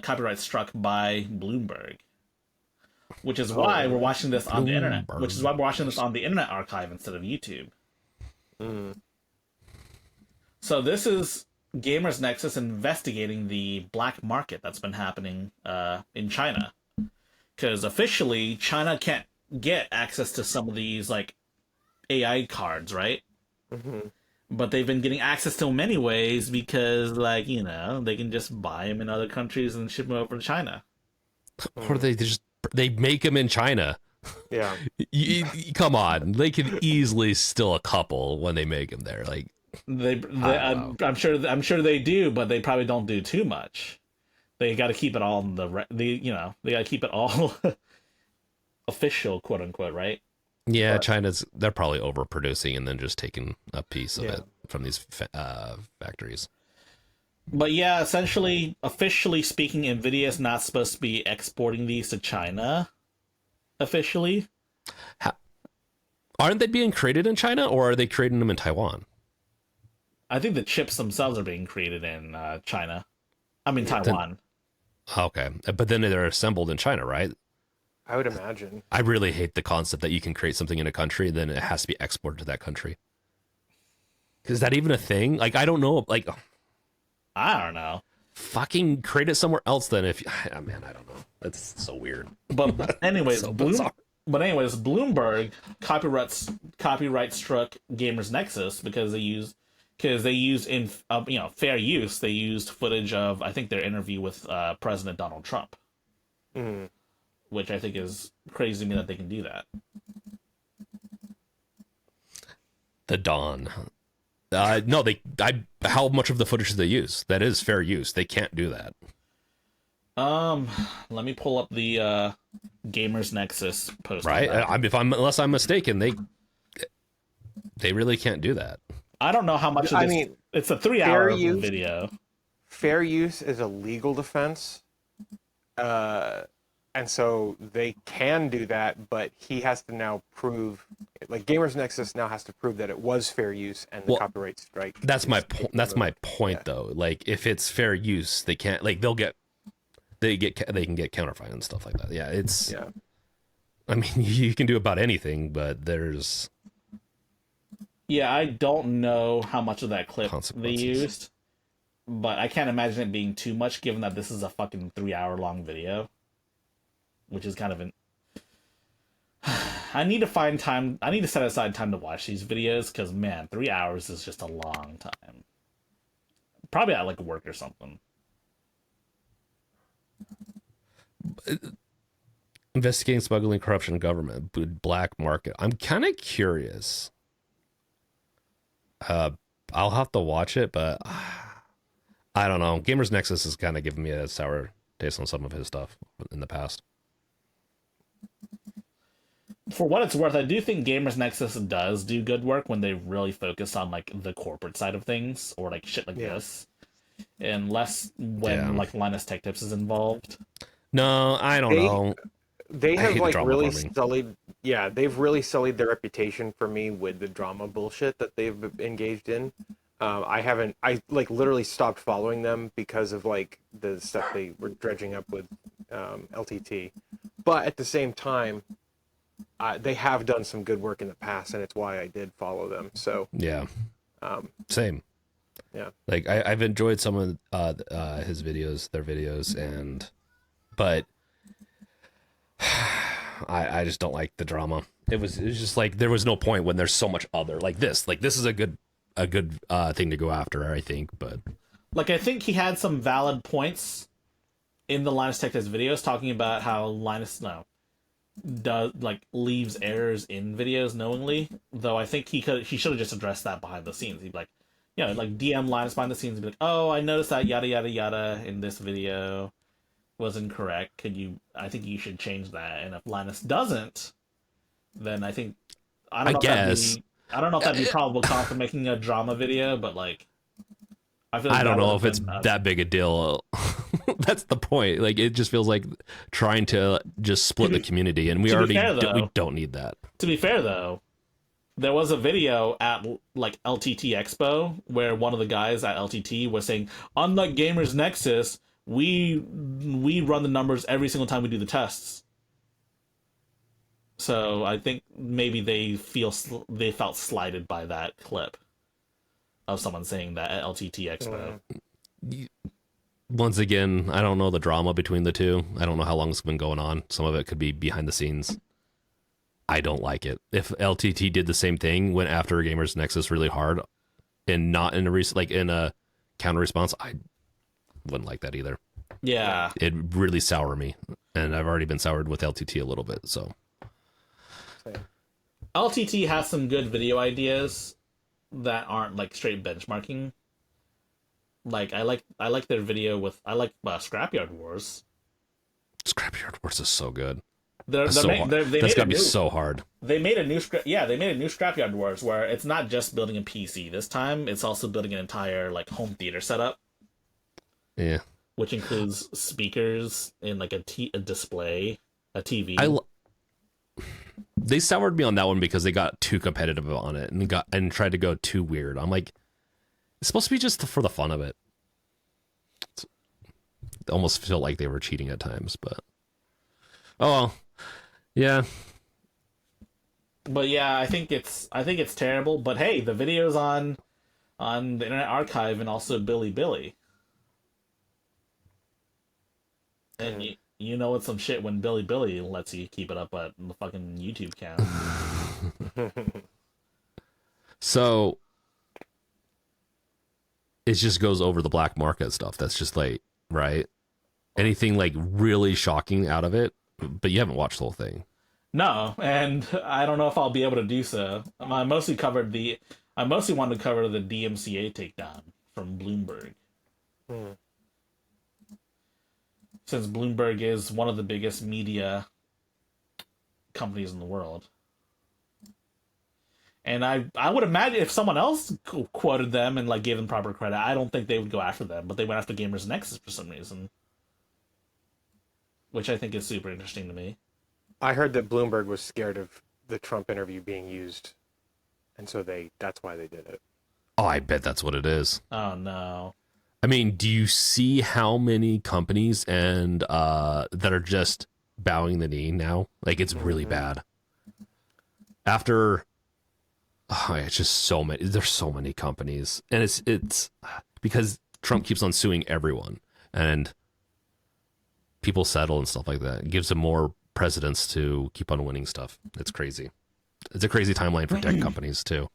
copyright struck by Bloomberg, which is why we're watching this on the internet. Which is why we're watching this on the Internet Archive instead of YouTube. So this is Gamers Nexus investigating the black market that's been happening in China, because officially China can't get access to some of these like AI cards, right? But they've been getting access to them anyways because, like, you know, they can just buy them in other countries and ship them over to China. Or they make them in China. Yeah. Come on, they can easily steal a couple when they make them there. Like, I'm sure they do, but they probably don't do too much. They got to keep it all they got to keep it all official, quote unquote, right? Yeah, they're probably overproducing and then just taking a piece of it from these factories. But yeah, essentially, officially speaking, NVIDIA is not supposed to be exporting these to China. Officially. Aren't they being created in China, or are they creating them in Taiwan? I think the chips themselves are being created in China. I mean, Taiwan. Okay, but then they're assembled in China, right? I would imagine. I really hate the concept that you can create something in a country, then it has to be exported to that country. Is that even a thing? Like, I don't know. Like, I don't know. Fucking create it somewhere else then. I don't know. That's so weird. But anyways, so Bloomberg copyright struck Gamers Nexus because they used in fair use. They used footage of, I think, their interview with President Donald Trump. Which I think is crazy to me that they can do that. The Dawn. No, how much of the footage did they use? That is fair use. They can't do that. Let me pull up the Gamers Nexus post. Right? Unless I'm mistaken, they really can't do that. I don't know how much of this. I mean, it's a 3-hour video. Fair use is a legal defense. And so they can do that, but he has to now prove, like Gamers Nexus now has to prove that it was fair use and the copyright strike. That's my point. That's my point, though. Like, if it's fair use, they can't. Like, they can get counterfeit and stuff like that. Yeah, it's. Yeah. I mean, you can do about anything, but there's. Yeah, I don't know how much of that clip they used, but I can't imagine it being too much, given that this is a fucking 3-hour-long video. Which is kind of I need to find time. I need to set aside time to watch these videos because, man, 3 hours is just a long time. Probably at like work or something. Investigating smuggling, corruption, government, black market. I'm kind of curious. I'll have to watch it, but I don't know. Gamers Nexus is kind of giving me a sour taste on some of his stuff in the past. For what it's worth, I do think Gamers Nexus does do good work when they really focus on like the corporate side of things or like shit like this, and less when like Linus Tech Tips is involved. No, I don't know. They have like really sullied yeah, they've really sullied their reputation for me with the drama bullshit that they've engaged in. I like literally stopped following them because of like the stuff they were dredging up with LTT. But at the same time, they have done some good work in the past, and it's why I did follow them. So Yeah. Same. yeah, Like I've enjoyed some of his videos, their videos, but I just don't like the drama. It was just like there was no point when there's so much other like this. Like this is a good thing to go after, I think. But Like I think he had some valid points in the Linus Tech Test videos talking about how Linus does like leaves errors in videos knowingly. Though I think he should have just addressed that behind the scenes. He'd be like, like DM Linus behind the scenes and be like, oh, I noticed that yada yada yada in this video was incorrect. I think you should change that. And if Linus doesn't, then I think I don't know if that'd be probable cause for making a drama video, but like I don't know if it's that big a deal. That's the point. Like it just feels like trying to just split the community, and we don't need that. To be fair though, there was a video at like LTT Expo where one of the guys at LTT was saying, unlike Gamers Nexus, we run the numbers every single time we do the tests. So I think maybe they felt slighted by that clip of someone saying that at LTT Expo. Once again, I don't know the drama between the two. I don't know how long it's been going on. Some of it could be behind the scenes. I don't like it. If LTT did the same thing, went after Gamers Nexus really hard, and not in a counter response, I wouldn't like that either. Yeah, it'd really sour me, and I've already been soured with LTT a little bit. So LTT has some good video ideas that aren't like straight benchmarking. Like I like their video with Scrapyard Wars. Scrapyard Wars is so good. That's gotta be so hard. They made a new Scrapyard Wars where it's not just building a PC this time; it's also building an entire like home theater setup. Yeah, which includes speakers and like a display, a TV. They soured me on that one because they got too competitive on it and tried to go too weird. I'm like, it's supposed to be just for the fun of it. It almost felt like they were cheating at times, but well, yeah. But yeah, I think it's terrible. But hey, the video's on the Internet Archive and also Billy. And you know it's some shit when Billy lets you keep it up at the fucking YouTube count. So it just goes over the black market stuff. That's just like, right? Anything like really shocking out of it, but you haven't watched the whole thing. No, and I don't know if I'll be able to do so. I mostly wanted to cover the DMCA takedown from Bloomberg. Since Bloomberg is one of the biggest media companies in the world. And I would imagine if someone else quoted them and like gave them proper credit, I don't think they would go after them, but they went after Gamers Nexus for some reason. Which I think is super interesting to me. I heard that Bloomberg was scared of the Trump interview being used, and so that's why they did it. Oh, I bet that's what it is. Oh no. I mean, do you see how many companies and that are just bowing the knee now? Like it's really bad. After it's just so many. There's so many companies, and it's because Trump keeps on suing everyone, and people settle and stuff like that. It gives them more precedence to keep on winning stuff. It's crazy. It's a crazy timeline for tech companies too.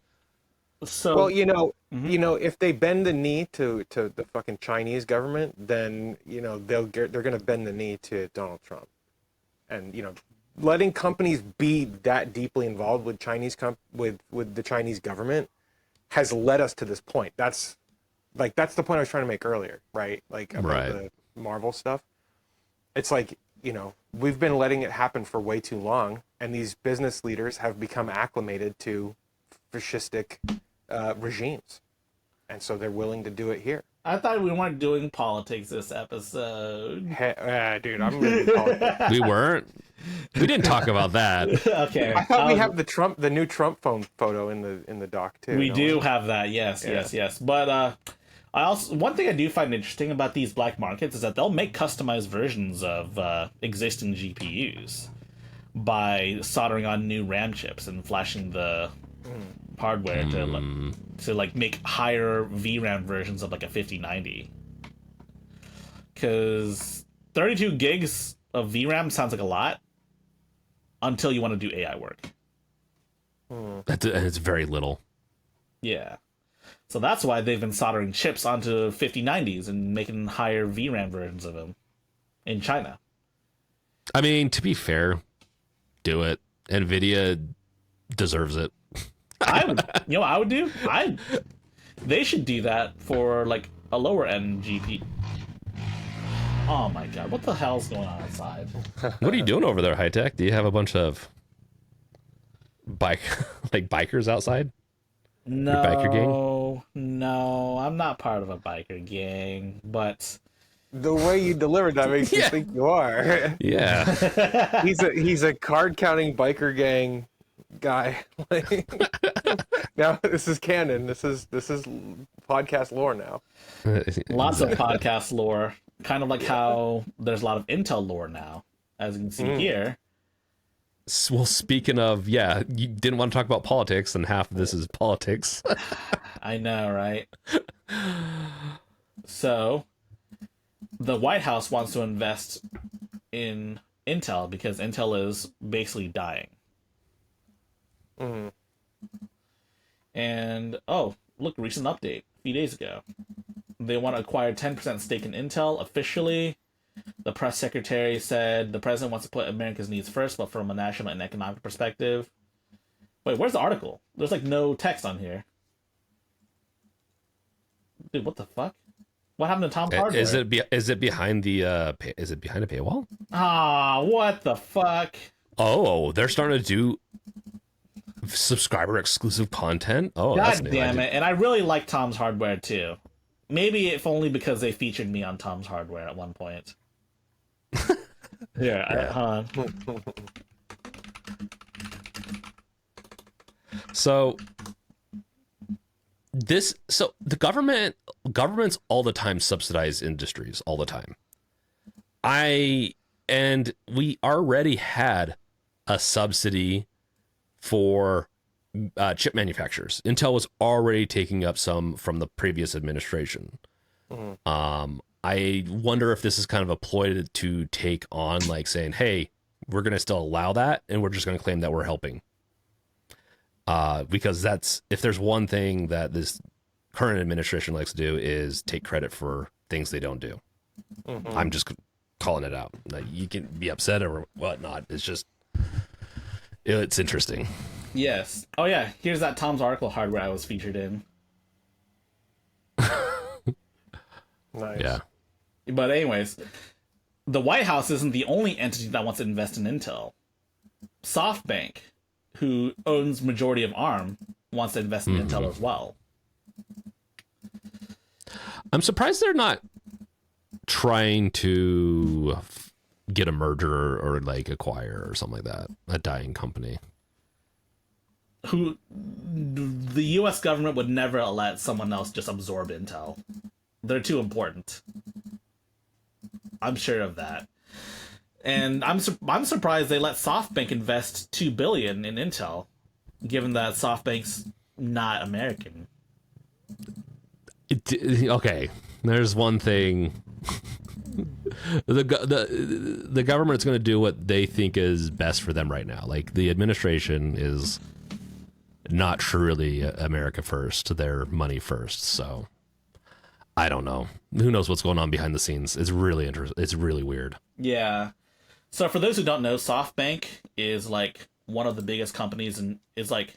So well, if they bend the knee to the fucking Chinese government, then they're gonna bend the knee to Donald Trump, and letting companies be that deeply involved with with the Chinese government has led us to this point. That's the point I was trying to make earlier, right? Like about the Marvel stuff. It's like, we've been letting it happen for way too long, and these business leaders have become acclimated to fascistic regimes, and so they're willing to do it here. I thought we weren't doing politics this episode. Dude, I'm in politics. We weren't. We didn't talk about that. Okay. I thought we have the new Trump phone photo in the doc too. We don't do have that. Yes, Yeah. yes. But I also one thing I do find interesting about these black markets is that they'll make customized versions of existing GPUs by soldering on new RAM chips and flashing the hardware to like make higher VRAM versions of like a 5090. Because 32 gigs of VRAM sounds like a lot until you want to do AI work. It's very little. Yeah. So that's why they've been soldering chips onto 5090s and making higher VRAM versions of them in China. I mean, to be fair, do it. Nvidia deserves it. I would, I would do. They should do that for like a lower end GP. Oh my god, what the hell's going on outside? What are you doing over there, High Tech? Do you have a bunch of bikers outside? Biker gang? No, I'm not part of a biker gang, but The way you delivered that makes me think you are. Yeah. He's a card counting biker gang guy. Now this is canon. This is podcast lore now. lots of podcast lore. Kind of like how there's a lot of Intel lore now, as you can see here. Well, speaking of, you didn't want to talk about politics, and half of this is politics. I know, right? So, the White House wants to invest in Intel because Intel is basically dying. And, oh, look, recent update a few days ago. They want to acquire 10% stake in Intel officially. The press secretary said the president wants to put America's needs first, but from a national and economic perspective. Wait, where's the article? There's like no text on here. Dude, what the fuck? What happened to Tom's hardware? Is it behind the is it behind a paywall? Ah, what the fuck? Oh, they're starting to do subscriber exclusive content. Oh, God that's new. damn it! And I really like Tom's Hardware too. Maybe if only because they featured me on Tom's Hardware at one point. Here, hold on. So the governments all the time subsidize industries all the time. We already had a subsidy for chip manufacturers. Intel was already taking up some from the previous administration. I wonder if this is kind of a ploy to take on, like saying, hey, we're going to still allow that, and we're just going to claim that we're helping. Because that's, if there's one thing that this current administration likes to do, is take credit for things they don't do. I'm just calling it out. Like, you can be upset or whatnot. It's just, it's interesting. Yes. Oh yeah. Here's that Tom's article hardware I was featured in. Nice. Yeah. But anyways, the White House isn't the only entity that wants to invest in Intel. SoftBank, who owns majority of ARM, wants to invest in Intel as well. I'm surprised they're not trying to get a merger or like acquire or something like that. A dying company. Who the US government would never let someone else just absorb Intel. They're too important. I'm sure of that. And I'm surprised they let SoftBank invest $2 billion in Intel, given that SoftBank's not American. Okay, there's one thing. The government's going to do what they think is best for them right now. Like, the administration is not truly America first; they're money first. So I don't know. Who knows what's going on behind the scenes? It's really interesting. It's really weird. Yeah. So for those who don't know, SoftBank is like one of the biggest companies and is like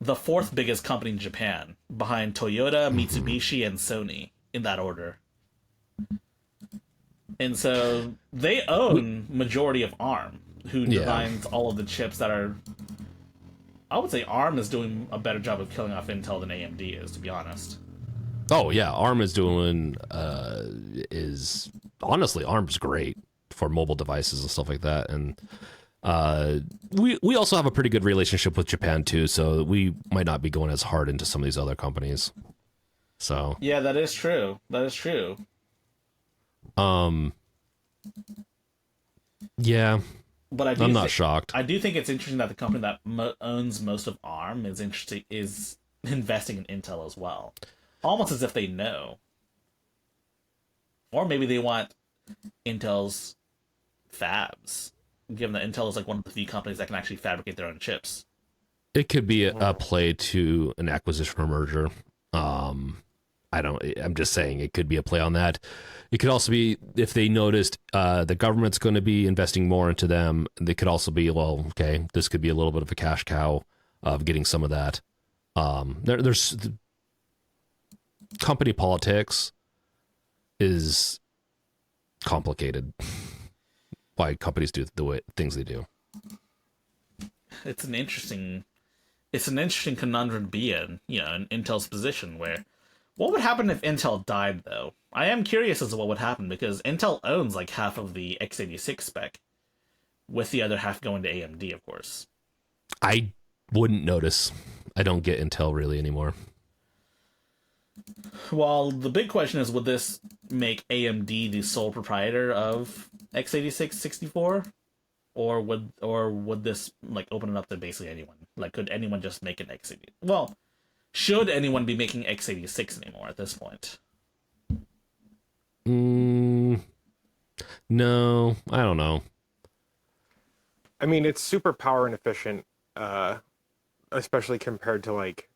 the fourth biggest company in Japan, behind Toyota, Mitsubishi, and Sony, in that order. And so they own majority of ARM, who designs all of the chips that are... I would say ARM is doing a better job of killing off Intel than AMD is, to be honest. Oh yeah, ARM is doing honestly, ARM's great for mobile devices and stuff like that. And we also have a pretty good relationship with Japan too, so we might not be going as hard into some of these other companies. So yeah, that is true. That is true. Yeah, but I'm not shocked. I do think it's interesting that the company that owns most of ARM is investing in Intel as well, almost as if they know, or maybe they want Intel's fabs, given that Intel is like one of the few companies that can actually fabricate their own chips. It could be a play to an acquisition or merger. I'm just saying it could be a play on that. It could also be if they noticed the government's going to be investing more into them. They could also be, well, okay, this could be a little bit of a cash cow of getting some of that. There's company politics is complicated. Why companies do the way things they do. It's an interesting conundrum to be in, in Intel's position where, what would happen if Intel died, though? I am curious as to what would happen, because Intel owns like half of the x86 spec, with the other half going to AMD, of course. I wouldn't notice. I don't get Intel really anymore. Well, the big question is, would this make AMD the sole proprietor of x86 64? Or would this like open it up to basically anyone? Like, could anyone just make an x86? Well, should anyone be making x86 anymore at this point? No, I don't know. I mean, it's super power inefficient, especially compared to like,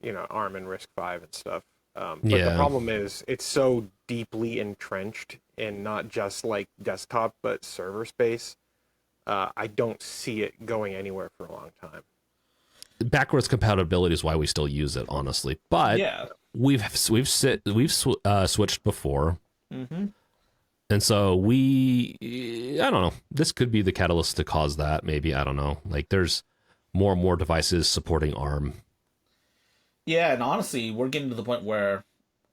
ARM and RISC-V and stuff. But the problem is it's so deeply entrenched in not just like desktop, but server space. I don't see it going anywhere for a long time. Backwards compatibility is why we still use it, honestly. But we've switched before, and so I don't know. This could be the catalyst to cause that. Maybe, I don't know. Like, there's more and more devices supporting ARM. Yeah, and honestly, we're getting to the point where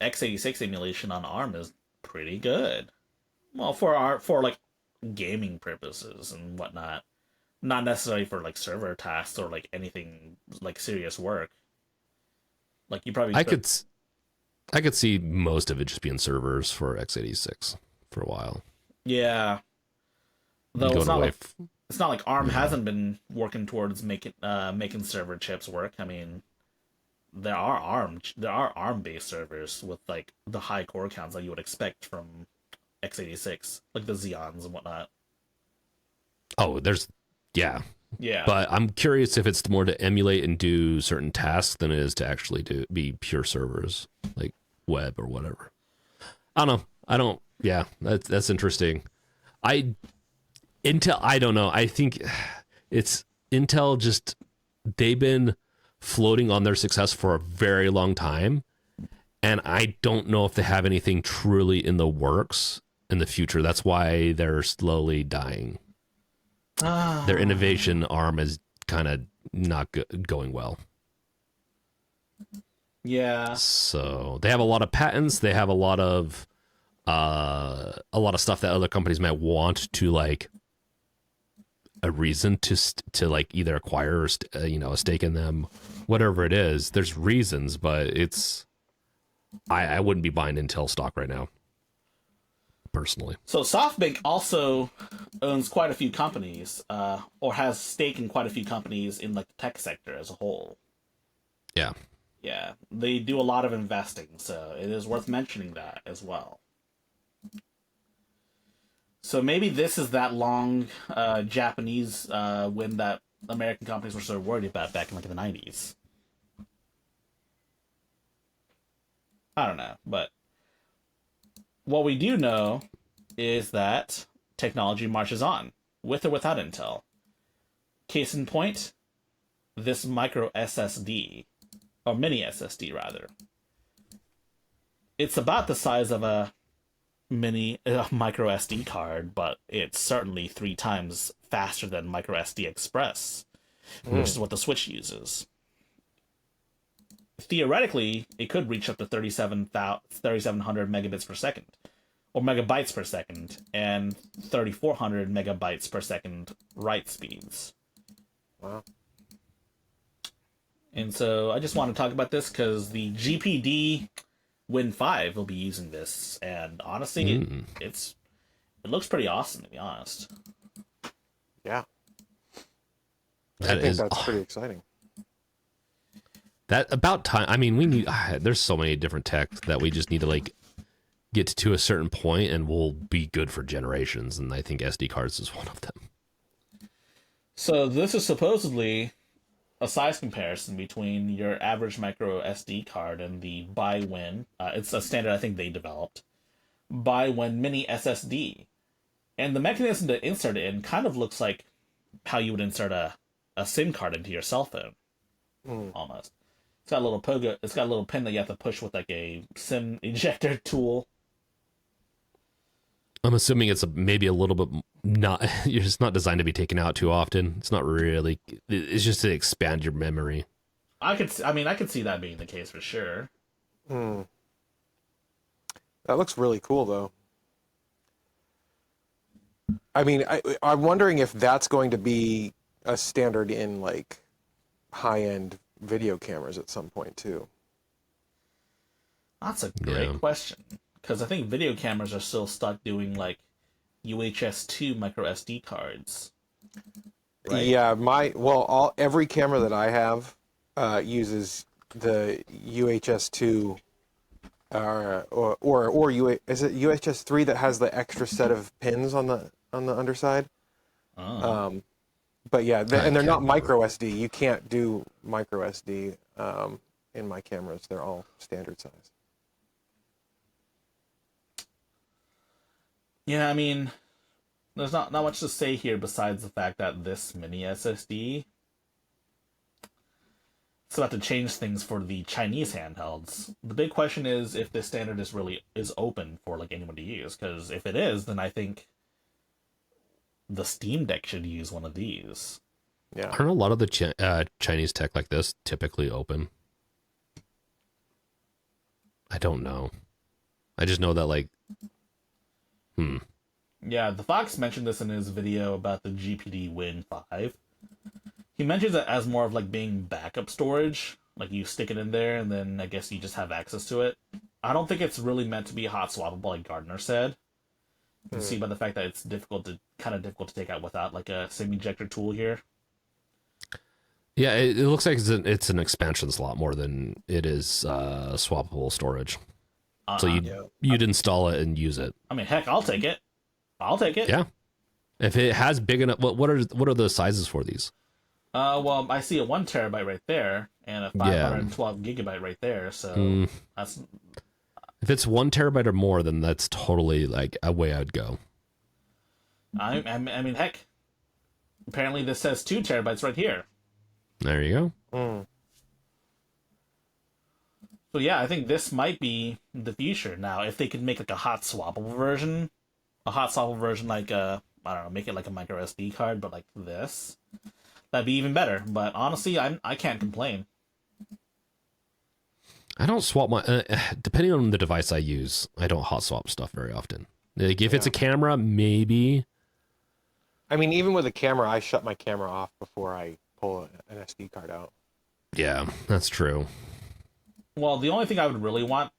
x86 emulation on ARM is pretty good. Well, for like gaming purposes and whatnot. Not necessarily for like server tasks or like anything like serious work. Like, you probably I could see most of it just being servers for x86 for a while. Yeah. Though it's not like ARM hasn't been working towards making server chips work. I mean, there are ARM based servers with like the high core counts that you would expect from x86, like the Xeons and whatnot. Oh, yeah. But I'm curious if it's more to emulate and do certain tasks than it is to actually be pure servers, like web or whatever. I don't know. Yeah, that's interesting. Intel, I don't know. I think it's Intel they've been floating on their success for a very long time. And I don't know if they have anything truly in the works in the future. That's why they're slowly dying. Their innovation arm is kind of not going well. Yeah. So they have a lot of patents. They have a lot of stuff that other companies might want to like a reason to like either acquire or a stake in them, whatever it is. There's reasons, but it's I wouldn't be buying Intel stock right now, personally. So Softbank also owns quite a few companies, or has stake in quite a few companies in like the tech sector as a whole. Yeah. Yeah, they do a lot of investing, so it is worth mentioning that as well. So maybe this is that long Japanese win that American companies were so worried about back in like the 90s. I don't know, but what we do know is that technology marches on, with or without Intel. Case in point, this micro SSD, or mini SSD rather. It's about the size of a micro SD card, but it's certainly 3 times faster than micro SD Express, which is what the Switch uses. Theoretically, it could reach up to 3,700 megabits per second, or megabytes per second, and 3,400 megabytes per second write speeds. Wow. And so I just want to talk about this because the GPD Win 5 will be using this, and honestly, it looks pretty awesome, to be honest. Yeah. That I think is that's pretty exciting. that about time. I mean, we need. There's so many different tech that we just need to like get to a certain point, and we'll be good for generations. And I think SD cards is one of them. So this is supposedly a size comparison between your average micro SD card and the BuyWin. It's a standard I think they developed. BuyWin Mini SSD. And the mechanism to insert it in kind of looks like how you would insert a SIM card into your cell phone. Almost. It's got a little it's got a little pin that you have to push with like a SIM ejector tool. I'm assuming it's maybe a little bit not. It's not designed to be taken out too often. It's not really. It's just to expand your memory. I could see that being the case for sure. That looks really cool, though. I mean, I'm wondering if that's going to be a standard in like high-end video cameras at some point too. That's a great question. Because I think video cameras are still stuck doing like UHS-2 micro SD cards. Right? Yeah, every camera that I have uses the UHS-2 is it UHS-3 that has the extra set of pins on the underside? Oh. But yeah, and they're not micro SD. You can't do micro SD in my cameras. They're all standard size. Yeah, I mean, there's not much to say here besides the fact that this mini SSD is about to change things for the Chinese handhelds. The big question is if this standard is open for like anyone to use, because if it is, then I think the Steam Deck should use one of these. Yeah, Aren't a lot of the Chinese tech like this typically open? I don't know. I just know that like. Yeah, the Fox mentioned this in his video about the GPD Win 5. He mentions it as more of like being backup storage. Like you stick it in there and then I guess you just have access to it. I don't think it's really meant to be hot swappable like Gardiner said. You can see by the fact that it's difficult to take out without like a SIM ejector tool here. Yeah, it looks like it's an expansion slot more than it is swappable storage. So you'd install it and use it. I mean, heck, I'll take it. Yeah, if it has big enough. What are the sizes for these? Well, I see a 1 terabyte right there and a 512 gigabyte right there. So that's. If it's 1 terabyte or more, then that's totally like a way I'd go. I mean, heck. Apparently, this says 2 terabytes right here. There you go. So yeah, I think this might be the future. Now, if they could make like a hot swappable version like I don't know, make it like a micro SD card, but like this, that'd be even better. But honestly, I can't complain. I don't swap my depending on the device I use. I don't hot swap stuff very often. Like if it's a camera, maybe. I mean, even with a camera, I shut my camera off before I pull an SD card out. Yeah, that's true. Well, the only thing I would really want,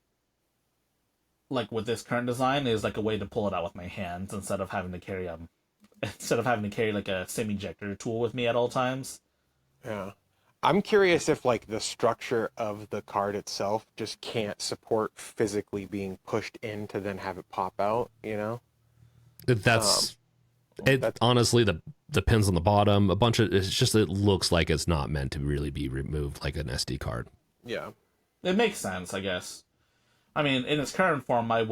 like with this current design, is like a way to pull it out with my hands instead of having to carry like a SIM ejector tool with me at all times. Yeah, I'm curious if like the structure of the card itself just can't support physically being pushed in to then have it pop out. You know, that's honestly the pins on the bottom. A bunch of it looks like it's not meant to really be removed like an SD card. Yeah. It makes sense, I guess. I mean, in its current form, I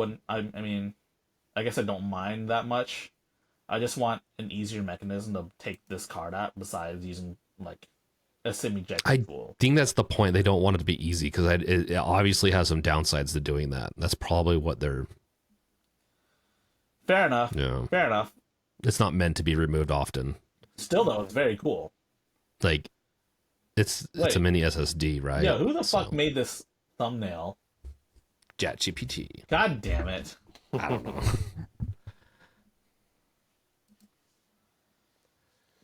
mean, I guess I don't mind that much. I just want an easier mechanism to take this card out besides using, like, a SIM ejector tool. I think that's the point. They don't want it to be easy because it obviously has some downsides to doing that. That's probably what they're... Fair enough. Yeah. Fair enough. It's not meant to be removed often. Still, though, it's very cool. Like... It's a mini SSD, right? Yeah, who the fuck made this thumbnail? ChatGPT. God damn it. I don't know.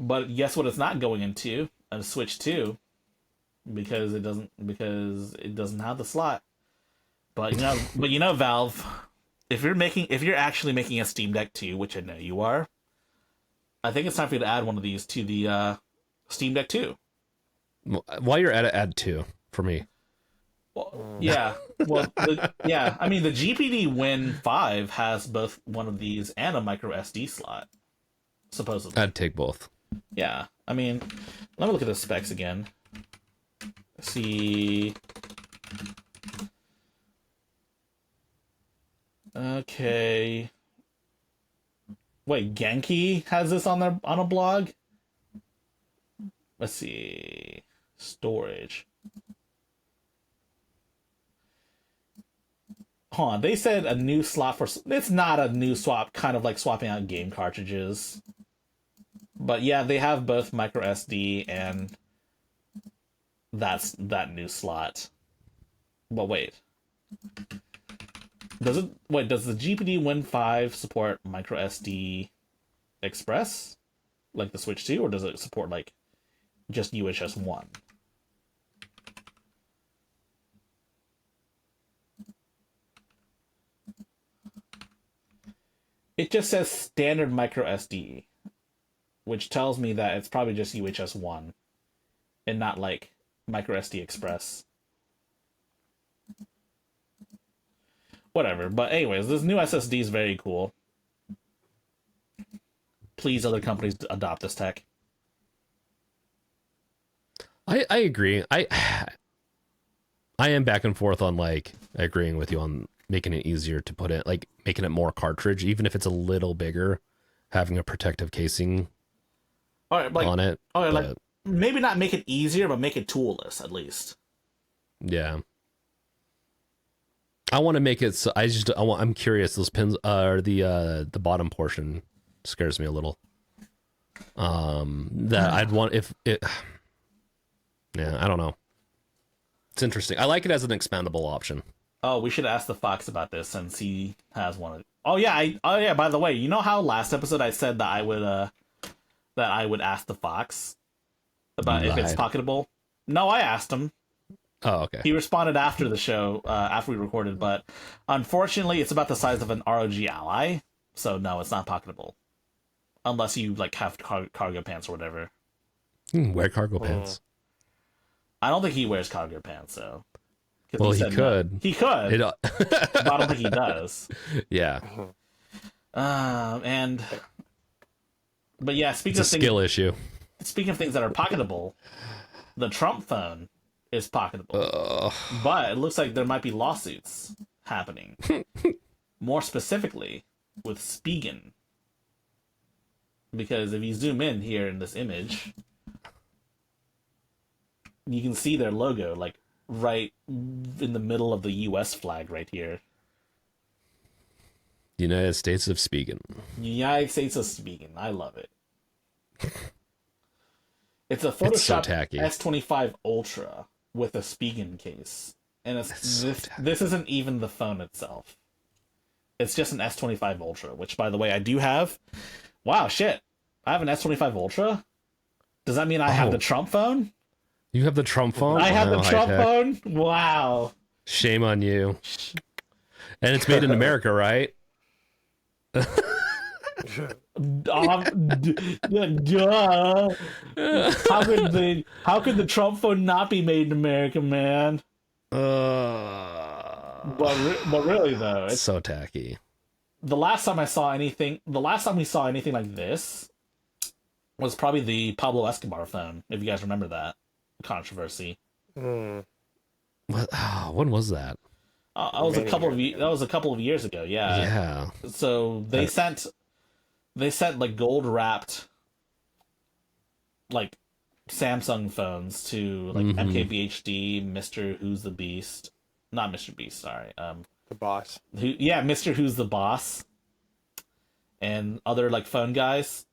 But guess what? It's not going into a Switch 2 because it doesn't have the slot. But Valve, if you're actually making a Steam Deck 2, which I know you are, I think it's time for you to add one of these to the Steam Deck 2. While you're at it, add 2 for me. Well, yeah. Yeah. I mean, the GPD Win 5 has both one of these and a micro SD slot, supposedly. I'd take both. Yeah. I mean, let me look at the specs again. Let's see. Okay. Wait, Genki has this on a blog? Let's see. Storage. Hold on, they said a new slot for... It's not a new swap, kind of like swapping out game cartridges. But yeah, they have both micro SD and that new slot. But wait. Does the GPD Win 5 support micro SD Express? Like the Switch 2? Or does it support like just UHS 1? It just says standard micro SD, which tells me that it's probably just UHS 1 and not like micro SD Express. Whatever, but anyways, this new SSD is very cool. Please, other companies adopt this tech. I agree. I am back and forth on like agreeing with you on making it easier to put it, like making it more cartridge, even if it's a little bigger, having a protective casing on it. Like maybe not make it easier, but make it toolless at least. Yeah. I want to make it so I'm curious. Those pins are the bottom portion scares me a little. That I'd want if it. Yeah, I don't know. It's interesting. I like it as an expandable option. Oh, we should ask the Fox about this since he has one. Oh yeah, by the way, you know how last episode I said that I would ask the Fox about if it's pocketable? No, I asked him. Oh, okay. He responded after the show, after we recorded, but unfortunately, it's about the size of an ROG Ally, so no, it's not pocketable, unless you like have cargo pants or whatever. Wear cargo pants. I don't think he wears cargo pants, though. Well, he could. No. He could, but I don't think he does. Yeah. But yeah, speaking It's a skill issue. Speaking of things that are pocketable, the Trump phone is pocketable, but it looks like there might be lawsuits happening. More specifically, with Spigen, because if you zoom in here in this image, you can see their logo like right in the middle of the U.S. flag right here. United States of Spigen. United States of Spigen. I love it. It's a Photoshop S25 Ultra with a Spigen case. And this isn't even the phone itself. It's just an S25 Ultra, which, by the way, I do have. Wow, shit. I have an S25 Ultra? Does that mean I have the Trump phone? You have the Trump phone? I have the Trump phone? Wow. Shame on you. And it's made in America, right? Duh. How could the Trump phone not be made in America, man? But really though, it's so tacky. The last time we saw anything like this was probably the Pablo Escobar phone, if you guys remember that controversy. What? When was that? That was a couple of years ago. Yeah. So they sent like gold wrapped like Samsung phones to like MKBHD, Mr. Who's the Beast, not Mr. Beast, sorry, the boss. Mr. Who's the Boss, and other like phone guys,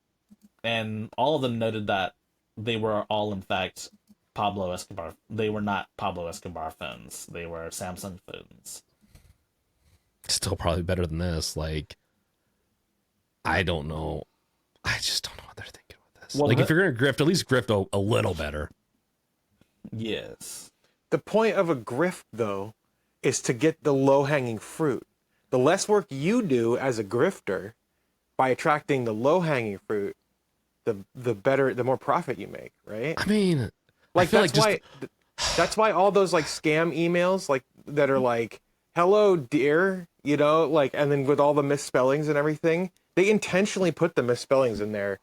and all of them noted that they were all in fact Pablo Escobar. They were not Pablo Escobar phones. They were Samsung phones. Still probably better than this. Like, I don't know. I just don't know what they're thinking with this. Well, like, if you're gonna grift, at least grift a little better. Yes. The point of a grift, though, is to get the low-hanging fruit. The less work you do as a grifter by attracting the low-hanging fruit, the better, the more profit you make, right? I mean, Like, I feel that's like that's why all those like scam emails like that are like, "Hello, dear," you know, like, and then with all the misspellings and everything, they intentionally put the misspellings in there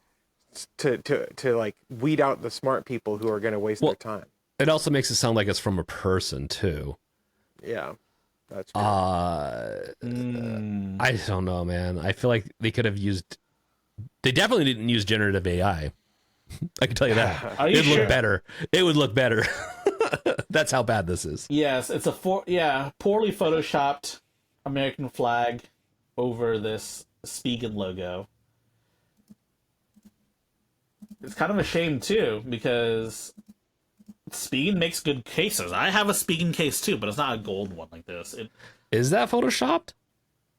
to like weed out the smart people who are going to waste their time. it also makes it sound like it's from a person too. Yeah, that's true. I don't know, man. I feel like they could have used. They definitely didn't use generative AI. I can tell you that. It'd look better. It would look better. That's how bad this is. Yes, it's a poorly photoshopped American flag over this Spigen logo. It's kind of a shame too, because Spigen makes good cases. I have a Spigen case too, but it's not a gold one like this. Is that photoshopped?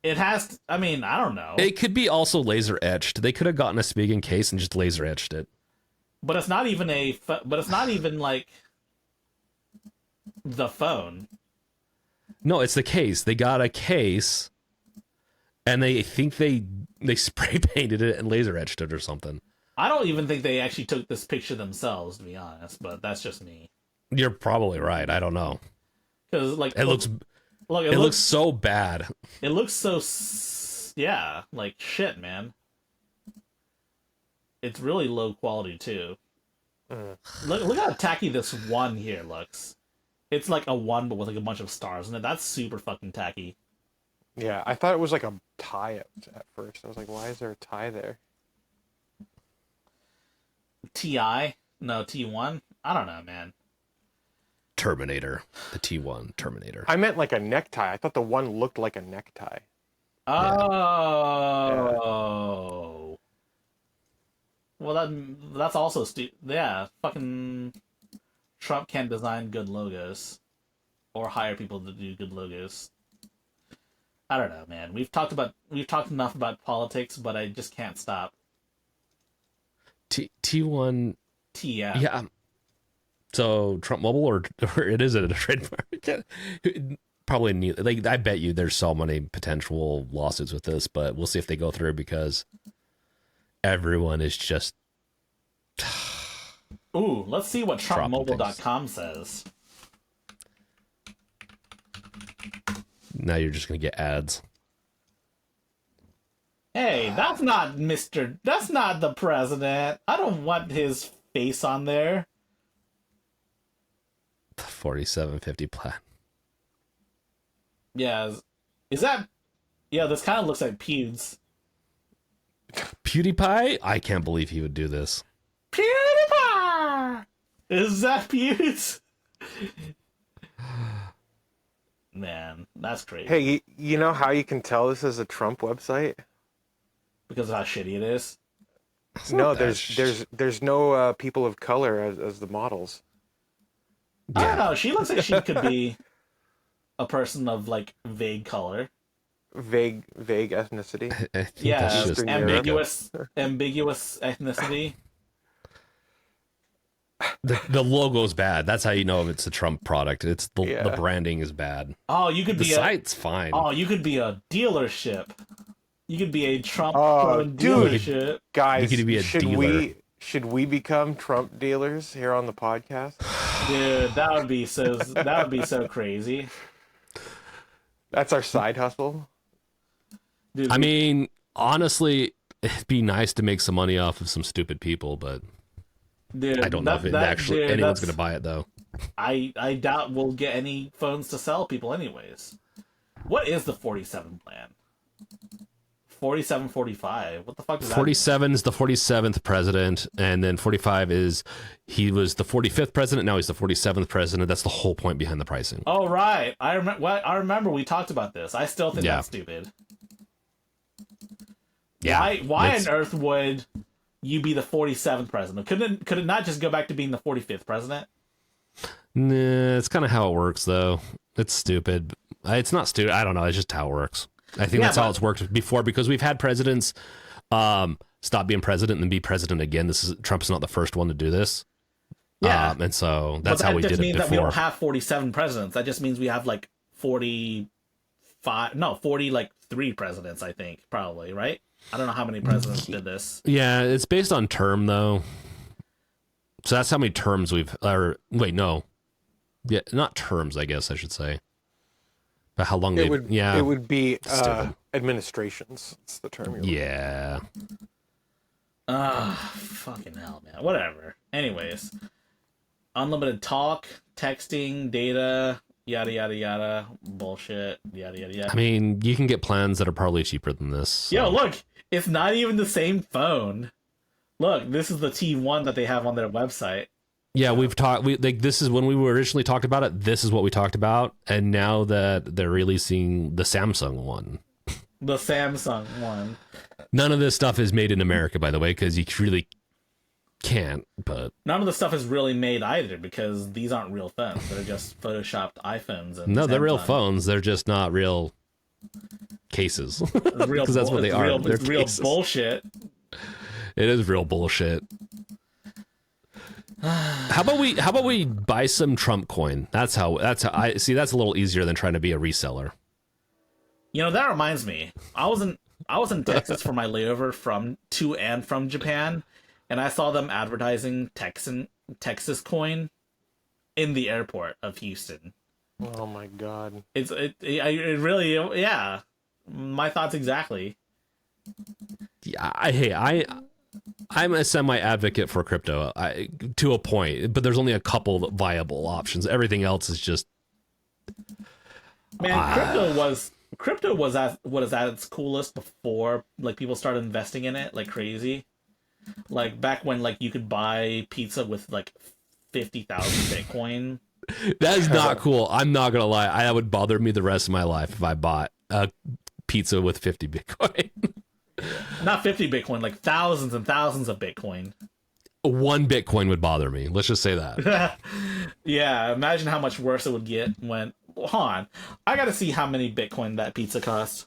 It has. I mean, I don't know. It could be also laser etched. They could have gotten a Spigen case and just laser etched it. But it's not even But it's not even like the phone. No, it's the case. They got a case, and they think they spray painted it and laser etched it or something. I don't even think they actually took this picture themselves, to be honest. But that's just me. You're probably right. I don't know. Because like It looks so bad. It looks so like shit, man. It's really low quality too. Look how tacky this one here looks. It's like a one, but with like a bunch of stars in it. That's super fucking tacky. Yeah, I thought it was like a tie at first. I was like, why is there a tie there? TI? No, T1? I don't know, man. Terminator. The T1 Terminator. I meant like a necktie. I thought the one looked like a necktie. Oh. Yeah. Well, that's also yeah, fucking Trump can't design good logos or hire people to do good logos. I don't know, man. We've talked enough about politics, but I just can't stop. T1 TM. Yeah. So Trump Mobile or it is a trademark? Probably new. Like, I bet you there's so many potential lawsuits with this, but we'll see if they go through because everyone is just. Ooh, let's see what TrumpMobile.com says. Now you're just gonna get ads. Hey, that's not That's not the president. I don't want his face on there. The 4750 plan. Yeah, is that? Yeah, this kind of looks like Pewds. PewDiePie? I can't believe he would do this. PewDiePie! Is that Pewds? Man, that's crazy. Hey, you know how you can tell this is a Trump website? Because of how shitty it is? No, there's no people of color as the models. I don't know. She looks like she could be a person of like vague color. Vague ethnicity. I think Yeah, that's just ambiguous ethnicity. The logo's bad. That's how you know if it's a Trump product. It's the branding is bad. Oh, you could the be site's fine. Oh, you could be a dealership. You could be a Trump dude, dealership. Guys, you could be a dealer. Should we become Trump dealers here on the podcast? Dude, that would be so crazy. That's our side hustle. Dude, I mean, honestly, it'd be nice to make some money off of some stupid people, but dude, I don't know if anyone's going to buy it, though. I doubt we'll get any phones to sell people anyways. What is the 47 plan? 47, 45. What the fuck is that? 47 is the 47th president, and then 45 is he was the 45th president. Now he's the 47th president. That's the whole point behind the pricing. Oh, right. I remember we talked about this. I still think that's stupid. Yeah. Why on earth would you be the 47th president? Could it not just go back to being the 45th president? Nah, it's kind of how it works, though. It's stupid. It's not stupid. I don't know. It's just how it works. I think that's how it's worked before, because we've had presidents stop being president and then be president again. Trump's not the first one to do this. Yeah. And so that's how we did it before. That just means that we don't have 47 presidents. That just means we have like 3 presidents, I think, probably, right? I don't know how many presidents did this. Yeah, it's based on term, though. So that's how many terms no. Yeah, not terms, I guess I should say. But how long it would be administrations. It's the term. Yeah. Fucking hell, man. Whatever. Anyways, unlimited talk, texting, data, yada yada yada, bullshit, yada yada yada. I mean, you can get plans that are probably cheaper than this. So. Yo, look, it's not even the same phone. Look, this is the T1 that they have on their website. Yeah, we've talked. This is when we originally talked about it. This is what we talked about, and now that they're releasing the Samsung one, the Samsung one. None of this stuff is made in America, by the way, because you really can't. But none of the stuff is really made either, because these aren't real phones. They're just photoshopped iPhones. And no, they're real phones. They're just not real cases. Because that's what they are. They're real cases. Bullshit. It is real bullshit. How about we buy some Trump coin? That's how I see. That's a little easier than trying to be a reseller. You know, that reminds me. I was in Texas for my layover from Japan, and I saw them advertising Texas coin in the airport of Houston. Oh my god! It really, yeah. My thoughts exactly. Yeah, I'm a semi-advocate for crypto to a point, but there's only a couple viable options. Everything else is just... Man, crypto was at its coolest before like people started investing in it like crazy. Like back when like you could buy pizza with like 50,000 Bitcoin. That is not cool. I'm not gonna lie. That would bother me the rest of my life if I bought a pizza with 50 Bitcoin. Not 50 Bitcoin, like thousands and thousands of Bitcoin. 1 Bitcoin would bother me. Let's just say that. Yeah, imagine how much worse it would get when... Hold on. I gotta see how many Bitcoin that pizza costs.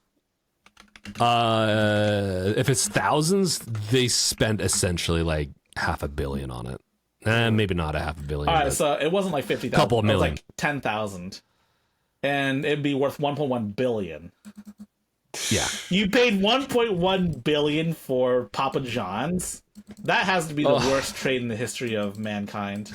If it's thousands, they spent essentially like $500 million on it. Maybe not $500 million. All right, so it wasn't like 50,000. Couple of million. It was like 10,000. And it'd be worth 1.1 billion. Yeah. You paid 1.1 billion for Papa John's? That has to be the worst trade in the history of mankind.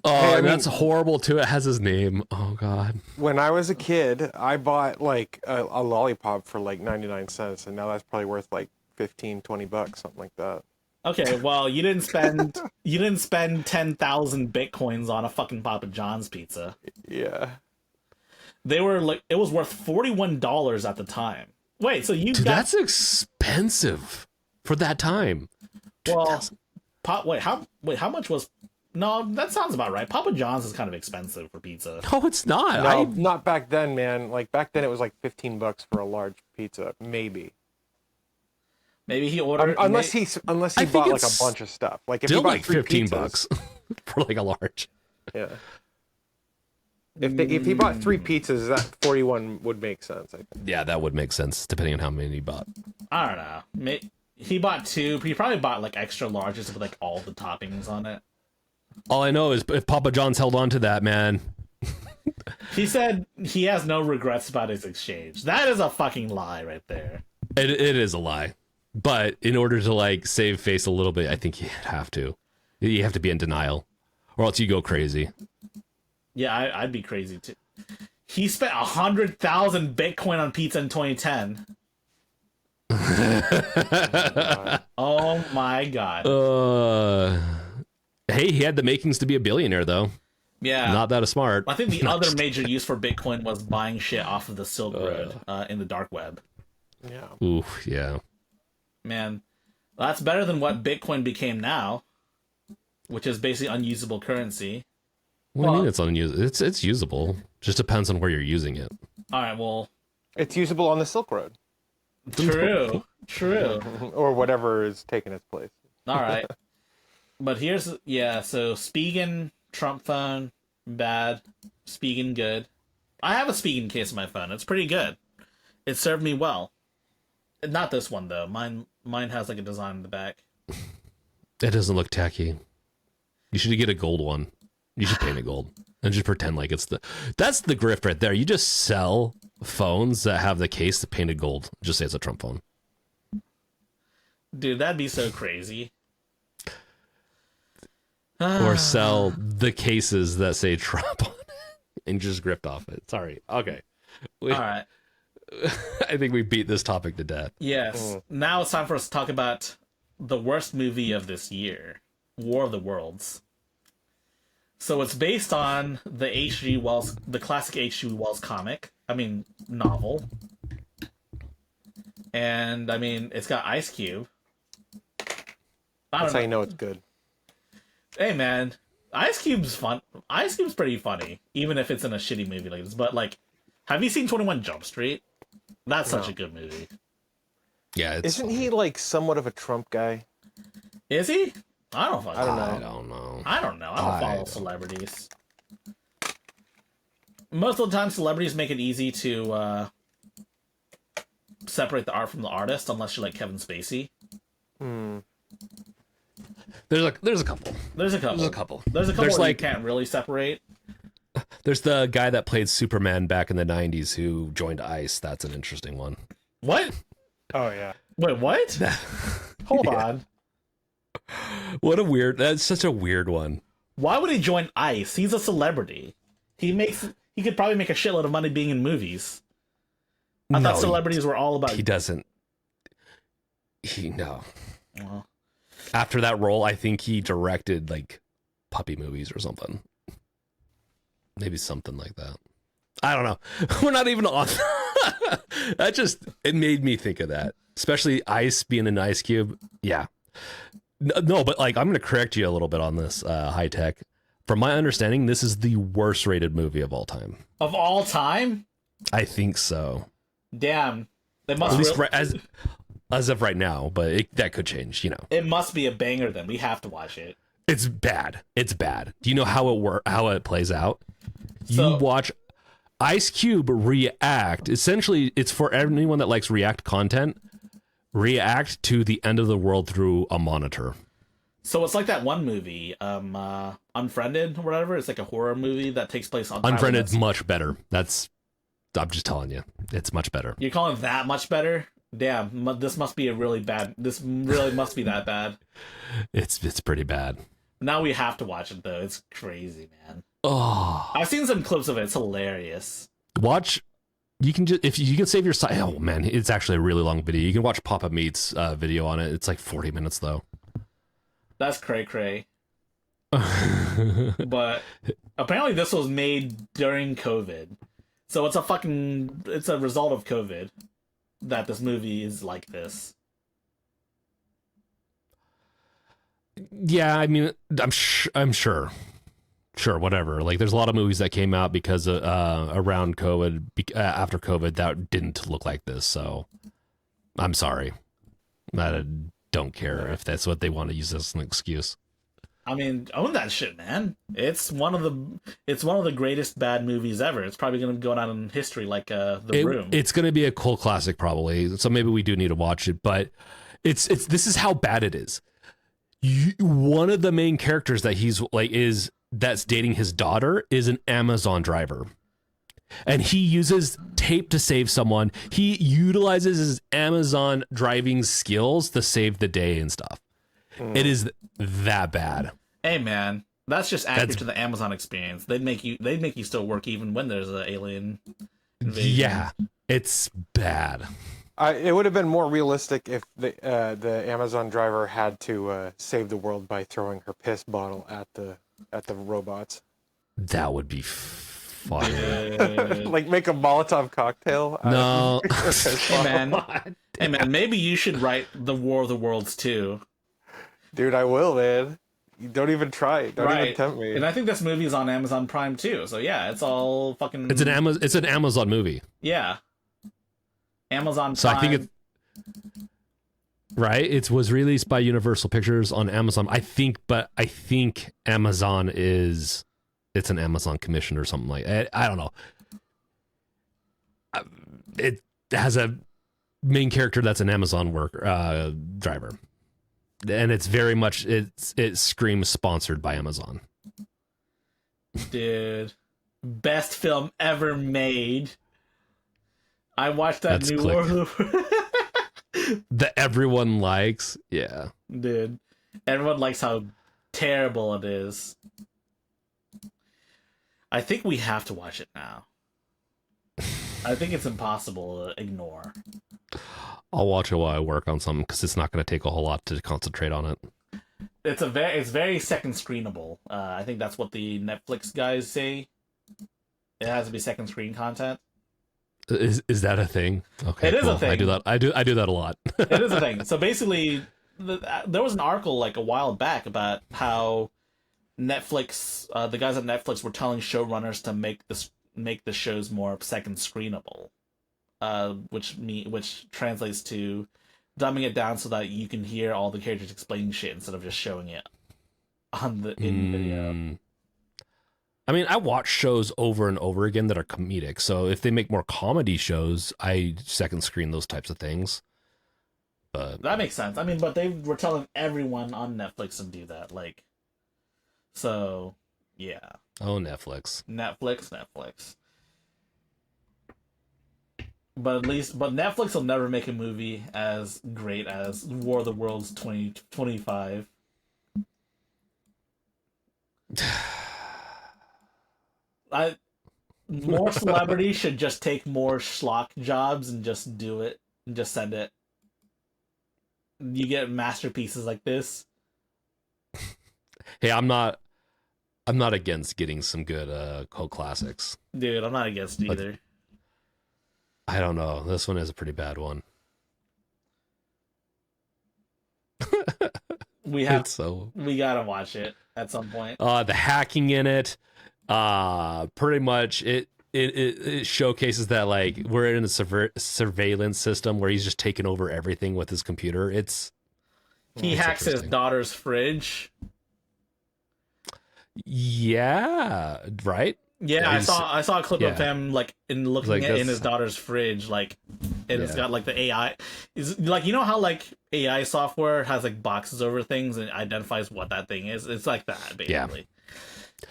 Hey, that's horrible too. It has his name. Oh god. When I was a kid, I bought like a lollipop for like 99 cents, and now that's probably worth like 15, 20 bucks, something like that. Okay, well, you didn't spend 10,000 Bitcoins on a fucking Papa John's pizza. Yeah. They were like, it was worth $41 at the time. Wait, so that's expensive for that time. Well, how much was? No, that sounds about right. Papa John's is kind of expensive for pizza. No, it's not. No, not back then, man. Like back then, it was like $15 for a large pizza, maybe. Maybe he ordered unless he bought like a bunch of stuff. Like if he bought like 15 bucks for like a large. Yeah. If he bought 3 pizzas, that 41 would make sense, I think. Yeah, that would make sense, depending on how many he bought. I don't know. He bought 2, but he probably bought like extra larges with like all the toppings on it. All I know is if Papa John's held on to that, man. He said he has no regrets about his exchange. That is a fucking lie right there. It is a lie. But in order to like save face a little bit, I think you have to. You have to be in denial, or else you go crazy. Yeah, I'd be crazy too. He spent 100,000 Bitcoin on pizza in 2010. Oh my god. Hey, he had the makings to be a billionaire, though. Yeah. Not that smart. I think the other major use for Bitcoin was buying shit off of the Silk Road in the dark web. Yeah. Ooh, yeah. Man, that's better than what Bitcoin became now, which is basically unusable currency. What do you mean it's unusable? It's usable. Just depends on where you're using it. All right, well... It's usable on the Silk Road. True. Or whatever is taking its place. All right. But here's... Yeah, so Spigen, Trump phone, bad. Spigen, good. I have a Spigen case on my phone. It's pretty good. It served me well. Not this one though. Mine has like a design in the back. That doesn't look tacky. You should get a gold one. You should paint it gold and just pretend like that's the grift right there. You just sell phones that have the case painted gold. Just say it's a Trump phone. Dude, that'd be so crazy. Or sell the cases that say Trump on it and just grift off it. Sorry. Okay. All right. I think we beat this topic to death. Yes. Now it's time for us to talk about the worst movie of this year, War of the Worlds. So it's based on the classic H.G. Wells novel. And, it's got Ice Cube. That's how you know it's good. Hey, man, Ice Cube's fun. Ice Cube's pretty funny, even if it's in a shitty movie like this. But, like, have you seen 21 Jump Street? That's such a good movie. Yeah, isn't he like somewhat of a Trump guy? Is he? I don't know. I don't know. I don't follow celebrities. Most of the time, celebrities make it easy to separate the art from the artist, unless you're like Kevin Spacey. There's a couple. There's a couple you can't really separate. There's the guy that played Superman back in the 90s who joined ICE. That's an interesting one. What? Oh, yeah. Wait, what? Hold on. That's such a weird one. Why would he join ICE? He's a celebrity. He could probably make a shitload of money being in movies. I thought celebrities were all about... No. Well, after that role, I think he directed, like, puppy movies or something. Maybe something like that. I don't know. We're not even on. It made me think of that. Especially Ice being an Ice Cube. Yeah. No, but like, I'm going to correct you a little bit on this, High Tech. From my understanding, this is the worst rated movie of all time. Of all time? I think so. Damn. They must At least as of right now, but that could change, you know. It must be a banger then. We have to watch it. It's bad. It's bad. Do you know how it plays out? You watch Ice Cube react. Essentially, it's for anyone that likes React content. React to the end of the world through a monitor. So it's like that one movie, Unfriended or whatever. It's like a horror movie that takes place on... Unfriended's much better. I'm just telling you. It's much better. You're calling that much better? Damn, this must be this really must be that bad. It's pretty bad. Now we have to watch it, though. It's crazy, man. Oh, I've seen some clips of it. It's hilarious. Watch. You can if you can save your side. Oh man, it's actually a really long video. You can watch Papa Meat's video on it. It's like 40 minutes though. That's cray. But apparently this was made during COVID, so it's a result of COVID that this movie is like this. Yeah, I mean, I'm sure. Sure, whatever. Like, there's a lot of movies that came out because around COVID, after COVID, that didn't look like this. So, I'm sorry. I don't care if that's what they want to use as an excuse. I mean, own that shit, man. It's one of the greatest bad movies ever. It's probably going to go down in history like The Room. It's going to be a cult classic probably. So maybe we do need to watch it. But this is how bad it is. One of the main characters that that's dating his daughter is an Amazon driver. And he uses tape to save someone. He utilizes his Amazon driving skills to save the day and stuff. It is that bad. Hey man, that's just accurate to the Amazon experience. They'd make you still work even when there's an alien invasion. Yeah, it's bad. It would have been more realistic if the Amazon driver had to save the world by throwing her piss bottle at the robots. That would be fun. Like make a Molotov cocktail. No. Hey man, maybe you should write the War of the Worlds too. Dude, I will, man. You don't even try it. Don't even tempt me. And I think this movie is on Amazon Prime too. So yeah, it's all fucking. It's an Amazon movie. Yeah. Amazon Prime. So I think it was released by Universal Pictures on Amazon. I think Amazon is it's an Amazon commission or something like that. I don't know. It has a main character that's an Amazon driver, and it's very much it screams sponsored by Amazon. Dude, best film ever made. I watched that That's new click. World That everyone likes. Yeah. Dude, everyone likes how terrible it is. I think we have to watch it now. I think it's impossible to ignore. I'll watch it while I work on something because it's not going to take a whole lot to concentrate on it. It's very second screenable. I think that's what the Netflix guys say. It has to be second screen content. Is that a thing? Okay, it is cool. a thing. I do that. I do that a lot. It is a thing. So basically, there was an article like a while back about how Netflix, the guys at Netflix were telling showrunners to make the shows more second screenable, which translates to dumbing it down so that you can hear all the characters explaining shit instead of just showing it on the video. I mean, I watch shows over and over again that are comedic. So if they make more comedy shows, I second screen those types of things. But that makes sense. I mean, but they were telling everyone on Netflix to do that. Like, so yeah. Oh, Netflix. But Netflix will never make a movie as great as War of the Worlds 2025. More celebrities should just take more schlock jobs and just do it and just send it. You get masterpieces like this. Hey, I'm not against getting some good cult classics. Dude, I'm not against either. I don't know. This one is a pretty bad one. We gotta watch it at some point. The hacking in it, pretty much it showcases that like we're in a surveillance system where he's just taking over everything with his computer. He hacks his daughter's fridge. Yeah, right. Yeah, I saw a clip of him like looking in his daughter's fridge, like, and it's got like the AI. Is like, you know how like AI software has like boxes over things and identifies what that thing is. It's like that basically. Yeah.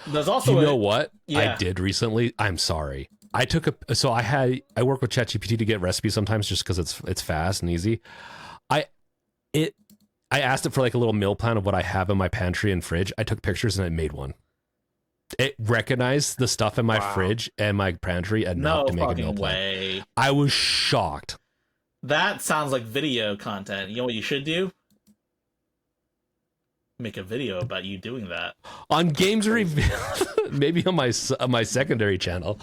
There's also what I did recently. I'm sorry. I work with ChatGPT to get recipes sometimes just because it's fast and easy. I asked it for like a little meal plan of what I have in my pantry and fridge. I took pictures and it made one. It recognized the stuff in my fridge and my pantry enough to make a meal plan. I was shocked. That sounds like video content. You know what you should do? Make a video about you doing that on Games Reveal. Maybe on my secondary channel.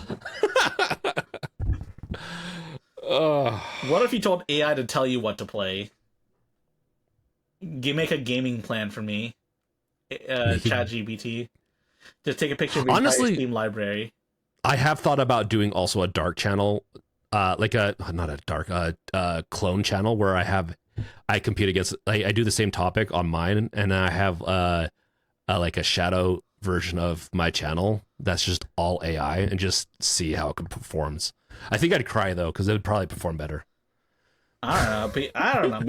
What if you told AI to tell you what to play? Make a gaming plan for me, ChatGPT. Just take a picture of your Steam library. I have thought about doing also a dark channel, like clone channel where I compete against. I do the same topic on mine, and I have like a shadow version of my channel that's just all AI, and just see how it performs. I think I'd cry though because it would probably perform better. I don't know.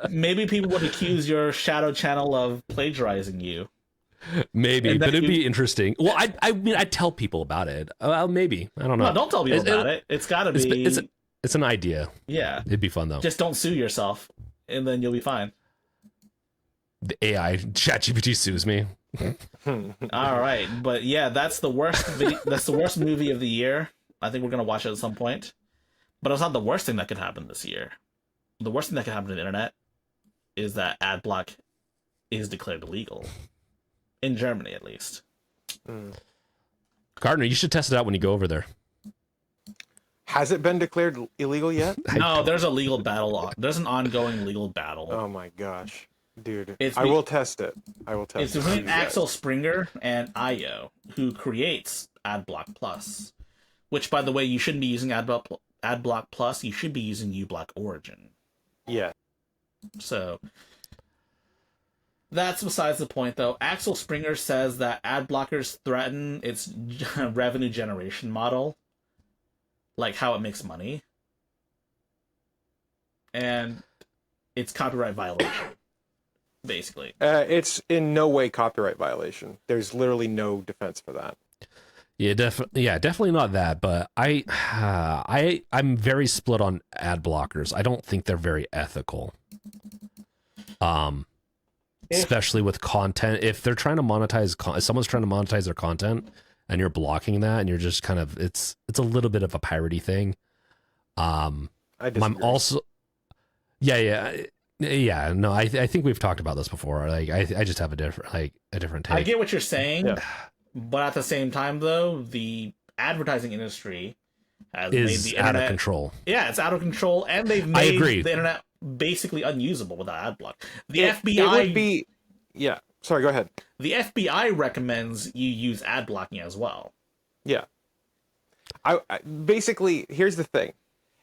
Maybe people would accuse your shadow channel of plagiarizing you. Maybe, but it'd be interesting. Well, I mean, I tell people about it. Well, maybe. I don't know. No, don't tell people about it. It's got to be. It's an idea. Yeah, it'd be fun though. Just don't sue yourself, and then you'll be fine. The AI ChatGPT sues me. All right, but yeah, that's the worst. That's the worst movie of the year. I think we're gonna watch it at some point. But it's not the worst thing that could happen this year. The worst thing that could happen to the internet is that ad block is declared illegal. In Germany, at least. Gardiner, you should test it out when you go over there. Has it been declared illegal yet? No, there's a legal battle. There's an ongoing legal battle. Oh my gosh. Dude, I will test it. It's between Axel Springer and IO, who creates AdBlock Plus. Which, by the way, you shouldn't be using AdBlock Plus. You should be using uBlock Origin. Yeah. So, That's besides the point, though. Axel Springer says that ad blockers threaten its revenue generation model, like how it makes money, and it's copyright violation, basically. It's in no way copyright violation. There's literally no defense for that. Yeah, definitely not that. But I'm very split on ad blockers. I don't think they're very ethical. Especially with content, if they're trying to monetize, if someone's trying to monetize their content, and you're blocking that, and you're just kind of, it's a little bit of a piratey thing. I'm also, yeah. No, I think we've talked about this before. Like, I just have a different take. I get what you're saying, but at the same time, though, the advertising industry has made the internet out of control. Yeah, it's out of control, and they've made the internet basically unusable without ad block. The FBI it would be, yeah. Sorry, go ahead. The FBI recommends you use ad blocking as well. Yeah. I basically, here's the thing: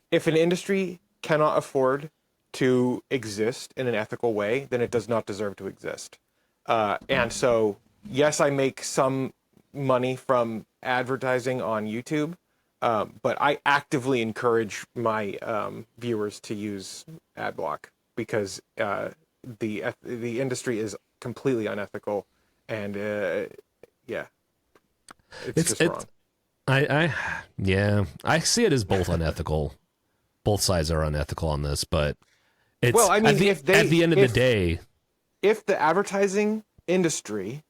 if an industry cannot afford to exist in an ethical way, then it does not deserve to exist. And so, yes, I make some money from advertising on YouTube. But I actively encourage my viewers to use AdBlock because the industry is completely unethical, and it's just wrong. I see it as both unethical. Both sides are unethical on this, but it's at the end of the day, if the advertising industry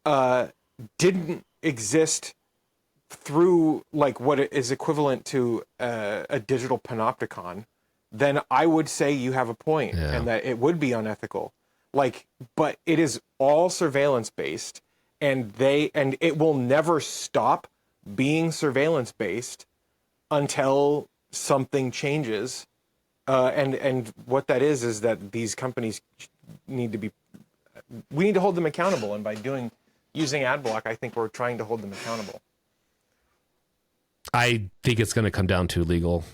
didn't exist through like what is equivalent to a digital panopticon, then I would say you have a point, and that it would be unethical. Like, but it is all surveillance based, and it will never stop being surveillance based until something changes. And what that is that these companies we need to hold them accountable, and by using AdBlock, I think we're trying to hold them accountable. I think it's going to come down to legal,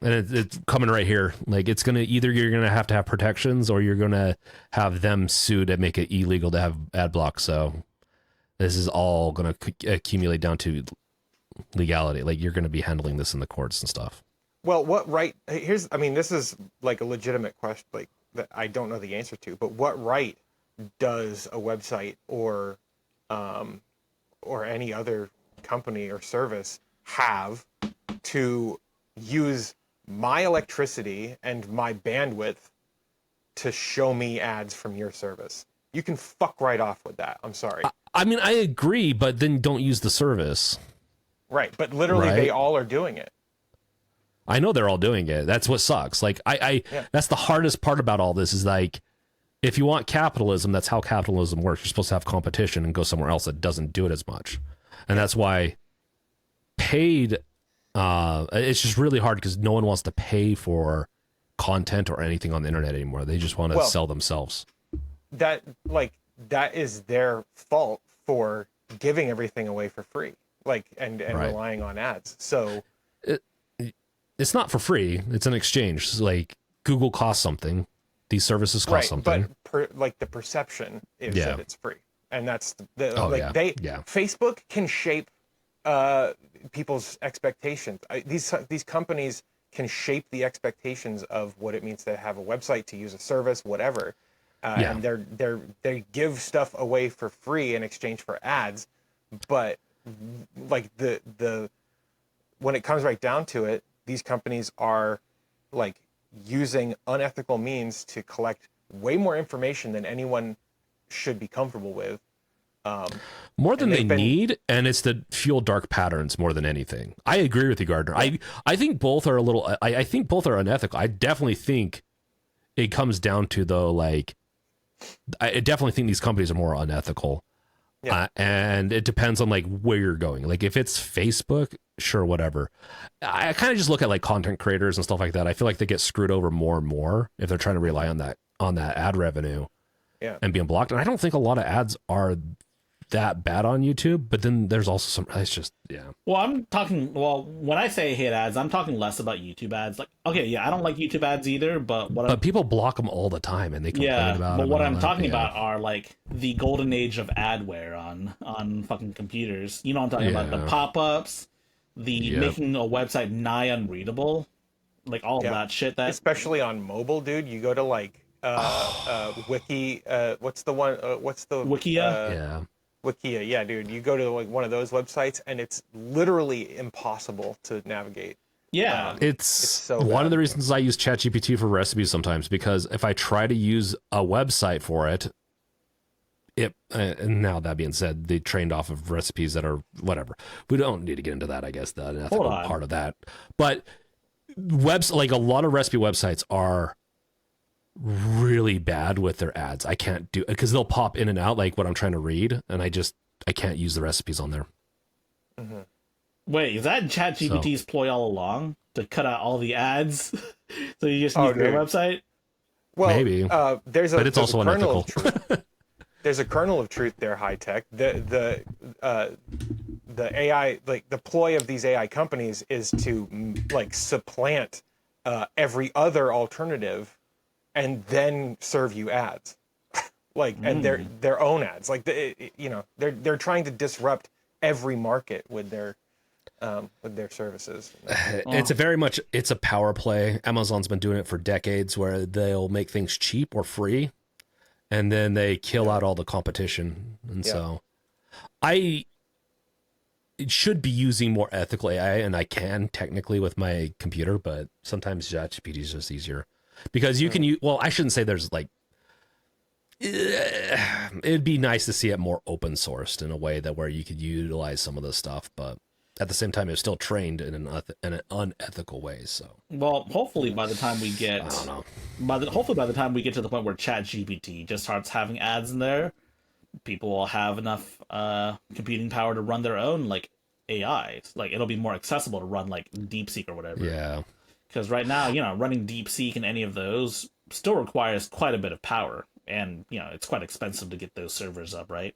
and it's coming right here. Like, it's going to you're going to have protections, or you're going to have them sued and make it illegal to have ad block. So this is all going to accumulate down to legality. Like, you're going to be handling this in the courts and stuff. Well, what right? This is like a legitimate question, like that I don't know the answer to. But what right does a website or any other company or service have to use my electricity and my bandwidth to show me ads from your service? You can fuck right off with that. I'm sorry. I agree, but then don't use the service. Right, but literally they all are doing it. I know they're all doing it. That's what sucks. Like, that's the hardest part about all this is, like, if you want capitalism, that's how capitalism works. You're supposed to have competition and go somewhere else that doesn't do it as much. And that's why paid, it's just really hard because no one wants to pay for content or anything on the internet anymore. They just want to sell themselves. That is their fault for giving everything away for free, and relying on ads. So it's not for free. It's an exchange. It's like Google costs something. These services cost something. But the perception is that it's free, and that's Facebook can shape people's expectations. These companies can shape the expectations of what it means to have a website, to use a service, whatever. And they give stuff away for free in exchange for ads, but like the when it comes right down to it, these companies are like using unethical means to collect way more information than anyone should be comfortable with. More than they need, and it's to fuel dark patterns more than anything. I agree with you, Gardiner. I think both are a little. I think both are unethical. I definitely think it comes down to, though, like, I definitely think these companies are more unethical. Yeah. And it depends on like where you're going. Like, if it's Facebook, sure, whatever. I kind of just look at like content creators and stuff like that. I feel like they get screwed over more and more if they're trying to rely on that ad revenue, and being blocked. And I don't think a lot of ads are that bad on YouTube, but then there's also some. It's just Well, I'm talking. Well, when I say hate ads, I'm talking less about YouTube ads. Like, okay, yeah, I don't like YouTube ads either, but people block them all the time, and they complain about them. But what I'm talking about are like the golden age of adware on fucking computers. You know what I'm talking about? The pop-ups, the making a website nigh unreadable, like all of that shit. That especially on mobile, dude. You go to like Wiki. What's the one? What's the Wikia? Wikia, yeah, dude. You go to like one of those websites, and it's literally impossible to navigate. Yeah, it's so one of the reasons I use ChatGPT for recipes sometimes, because if I try to use a website for it, and now that being said, they trained off of recipes that are whatever. We don't need to get into that, I guess, the ethical part of that. But like a lot of recipe websites are really bad with their ads. I can't do it because they'll pop in and out like what I'm trying to read, and I can't use the recipes on there. Mm-hmm. Wait, is that ChatGPT's ploy all along to cut out all the ads? So you just use their website? Well, maybe. But it's also unethical. There's a kernel of truth there, high tech. The AI, like the ploy of these AI companies is to like supplant every other alternative and then serve you ads, and their own ads. Like they're trying to disrupt every market with their services. It's a power play. Amazon's been doing it for decades, where they'll make things cheap or free, and then they kill out all the competition. And so, I should be using more ethical AI, and I can technically with my computer, but sometimes ChatGPT is just easier. Because you can use, well, I shouldn't say there's like, it'd be nice to see it more open sourced in a way that where you could utilize some of this stuff, but at the same time, it's still trained in an unethical way. So, well, hopefully by the time we get, I don't know. Hopefully by the time we get to the point where ChatGPT just starts having ads in there, people will have enough computing power to run their own like AI. Like it'll be more accessible to run like DeepSeek or whatever. Yeah. Because right now, running DeepSeek and any of those still requires quite a bit of power. And, it's quite expensive to get those servers up, right?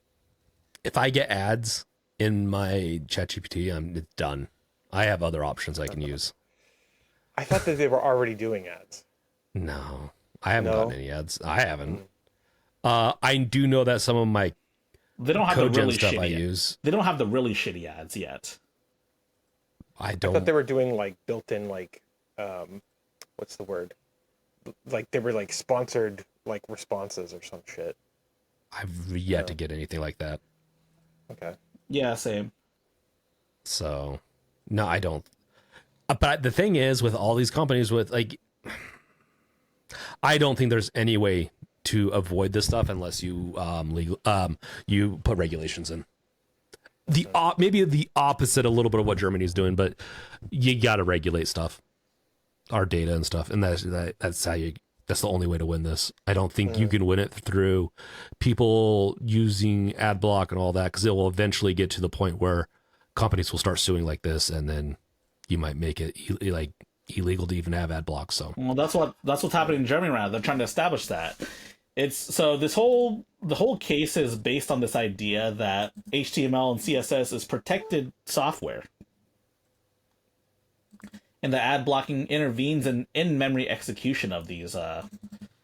If I get ads in my ChatGPT, it's done. I have other options I can use. I thought that they were already doing ads. No, I haven't gotten any ads. I haven't. I do know that some of my they don't have the really stuff shitty I use. They don't have the really shitty ads yet. I thought they were doing like built-in like what's the word? Like they were like sponsored like responses or some shit. I've yet to get anything like that. Okay. Yeah, same. So, no, I don't. But the thing is, with all these companies, with like, I don't think there's any way to avoid this stuff unless you you put regulations in. Maybe the opposite a little bit of what Germany's doing, but you got to regulate stuff, our data and stuff, and that's how you. That's the only way to win this. I don't think you can win it through people using ad block and all that, because it will eventually get to the point where companies will start suing like this, and then you might make it illegal to even have ad block. So, well, that's what's happening in Germany right now. They're trying to establish that. The whole case is based on this idea that HTML and CSS is protected software, and the ad blocking intervenes in in-memory execution of these,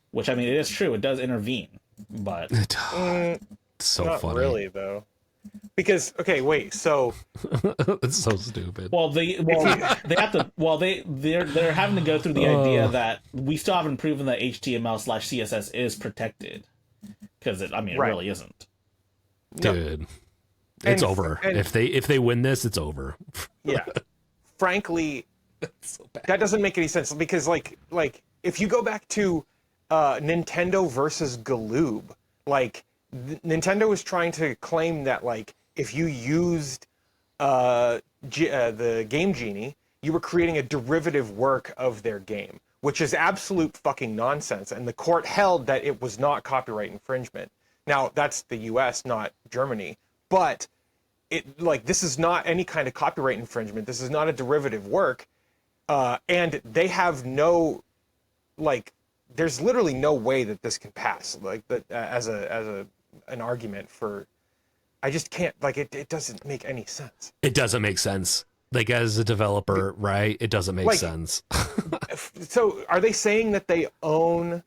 which, I mean, it is true, it does intervene, but it's so not funny. Really though, because so it's so stupid. Well, they have to. Well, they're having to go through the idea that we still haven't proven that HTML/CSS is protected, because it really isn't. Dude, it's over. If they win this, it's over. Yeah, frankly. So bad. That doesn't make any sense, because like if you go back to Nintendo versus Galoob, like Nintendo was trying to claim that like if you used the Game Genie, you were creating a derivative work of their game, which is absolute fucking nonsense, and the court held that it was not copyright infringement. Now that's the US, not Germany, but this is not any kind of copyright infringement. This is not a derivative work. And they have no, there's literally no way that this can pass, as an argument for I just can't, like, it doesn't make any sense. It doesn't make sense. Like, as a developer, right? It doesn't make sense. So are they saying that they own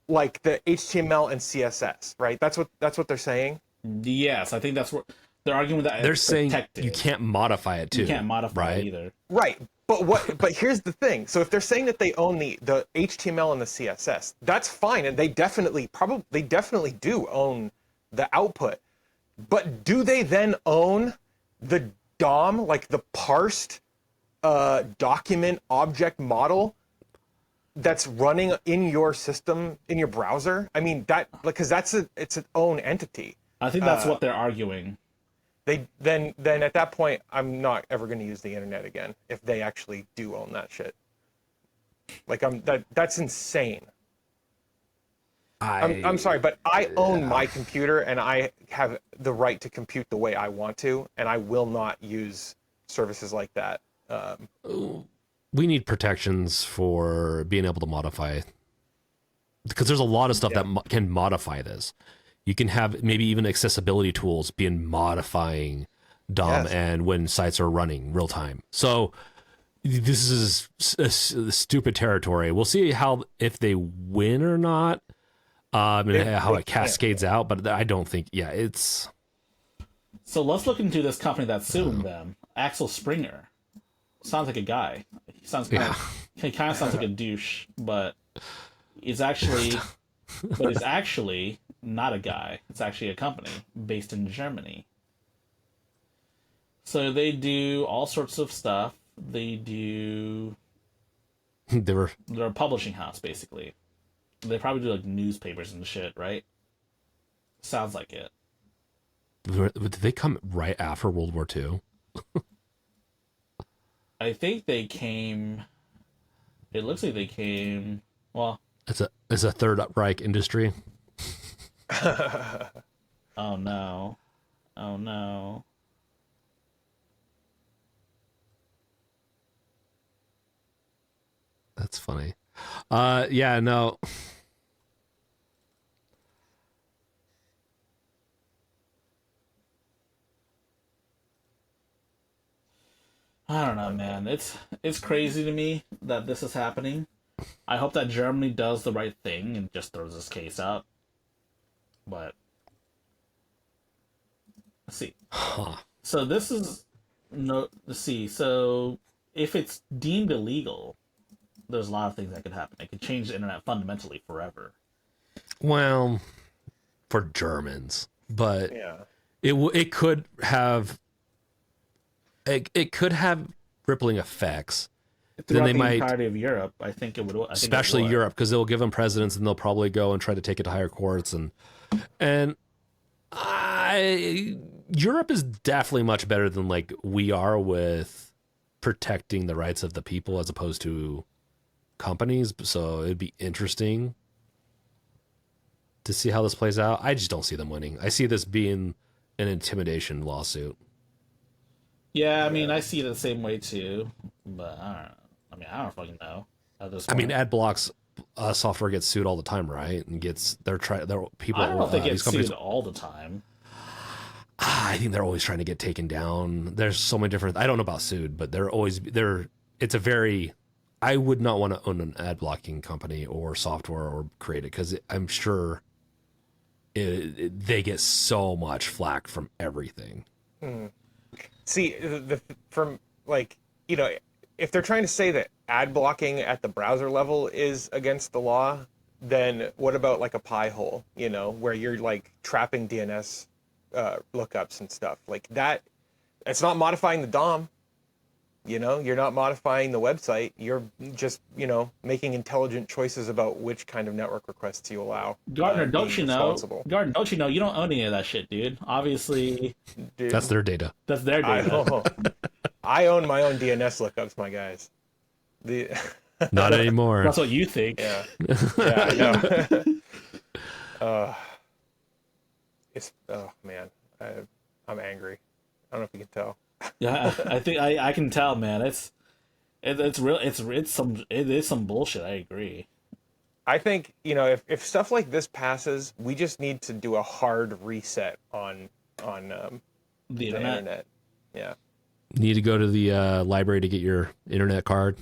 like the HTML and CSS, right? That's what they're saying. Yes, I think that's what they're arguing that They're it's saying protected. you can't modify it too. You can't modify right? it either. Right. But here's the thing. So if they're saying that they own the HTML and the CSS, that's fine, and they definitely do own the output. But do they then own the DOM, like the parsed document object model that's running in your system, in your browser? I mean, that, because it's its own entity. I think that's what they're arguing. Then at that point, I'm not ever going to use the internet again if they actually do own that shit. Like, that's insane. I'm sorry, but I own my computer, and I have the right to compute the way I want to, and I will not use services like that. We need protections for being able to modify, because there's a lot of stuff that can modify this. You can have maybe even accessibility tools being modifying DOM and when sites are running real time. So this is a stupid territory. We'll see if they win or not, and how it cascades out. But I don't think, it's. So let's look into this company that's suing them. Axel Springer sounds like a guy. He sounds kind of sounds like a douche, but he's actually not a guy. It's actually a company based in Germany. So they do all sorts of stuff. They're a publishing house, basically. They probably do like newspapers and shit, right? Sounds like it. Did they come right after World War II? I think they came. It looks like they came. Well, it's a Third Reich industry. Oh no. Oh no. That's funny. Yeah, no. I don't know, man. It's crazy to me that this is happening. I hope that Germany does the right thing and just throws this case out. But let's see. So this is let's see. So if it's deemed illegal, there's a lot of things that could happen. It could change the internet fundamentally forever. Well, for Germans, but Yeah. it could have rippling effects. Throughout Then they the might, entirety of Europe, I think it would. especially Europe, because they'll give them presidents and they'll probably go and try to take it to higher courts, and Europe is definitely much better than like we are with protecting the rights of the people as opposed to companies. So it'd be interesting to see how this plays out. I just don't see them winning. I see this being an intimidation lawsuit. Yeah, I mean, I see it the same way too, but I don't know. I don't fucking know. I mean, ad blocks software gets sued all the time, right? And their people. I don't know if they get these companies sued all the time. I think they're always trying to get taken down. There's so many different. I don't know about sued, but it's a very. I would not want to own an ad blocking company or software or create it, because I'm sure they get so much flack from everything. See, from like, if they're trying to say that ad blocking at the browser level is against the law, then what about like a pie hole, where you're like trapping DNS lookups and stuff like that? It's not modifying the DOM. You're not modifying the website. You're just, making intelligent choices about which kind of network requests you allow. Gardiner, don't you know? Gardiner, don't you know? You don't own any of that shit, dude. Obviously, Dude, That's their data. that's their data. I own my own DNS lookups, my guys. Not anymore. That's what you think. Yeah, I know. Oh man, I'm angry. I don't know if you can tell. Yeah, I think I can tell, man. It's real. It is some bullshit. I agree. I think if stuff like this passes, we just need to do a hard reset on on The the internet. internet. Yeah. Need to go to the library to get your internet card.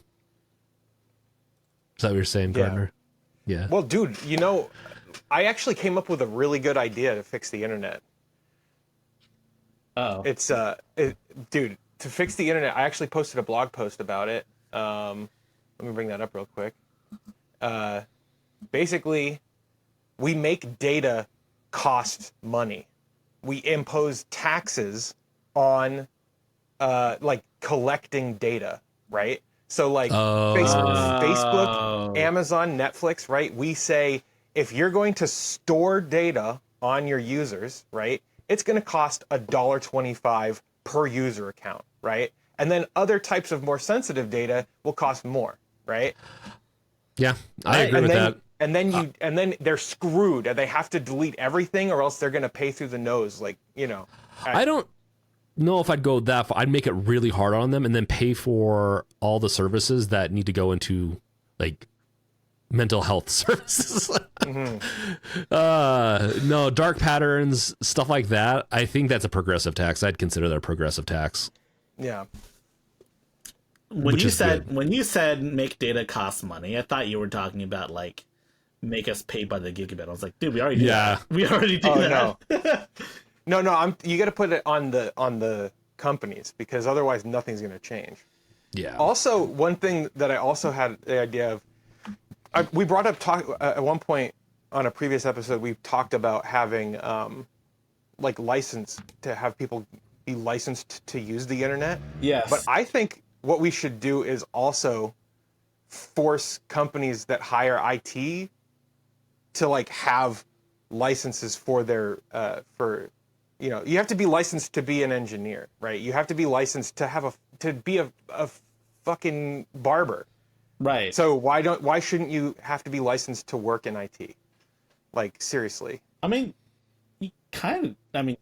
Is that what you're saying, Yeah. Gardiner? Yeah. Well, dude, I actually came up with a really good idea to fix the internet. Oh. It's dude, to fix the internet, I actually posted a blog post about it. Let me bring that up real quick. Basically, we make data cost money. We impose taxes on like collecting data, right? So like Facebook, Amazon, Netflix, right? We say if you're going to store data on your users, right, it's going to cost $1.25 per user account, right? And then other types of more sensitive data will cost more, right? Yeah, I agree with that. And then they're screwed, and they have to delete everything, or else they're going to pay through the nose, like I don't know if I'd go that far. I'd make it really hard on them and then pay for all the services that need to go into like mental health services. No, dark patterns, stuff like that. I think that's a progressive tax. I'd consider that a progressive tax. Yeah. When you said make data cost money, I thought you were talking about like make us pay by the gigabit. I was like, dude, we already do that. We already do that. No. You got to put it on the companies, because otherwise nothing's going to change. Yeah. Also, one thing that I also had the idea of, we brought up at one point on a previous episode, we talked about having like license to have people be licensed to use the internet. Yes. But I think what we should do is also force companies that hire IT to like have licenses for their you have to be licensed to be an engineer, right? You have to be licensed to be a fucking barber. Right. So why shouldn't you have to be licensed to work in IT? Like, seriously. I mean, do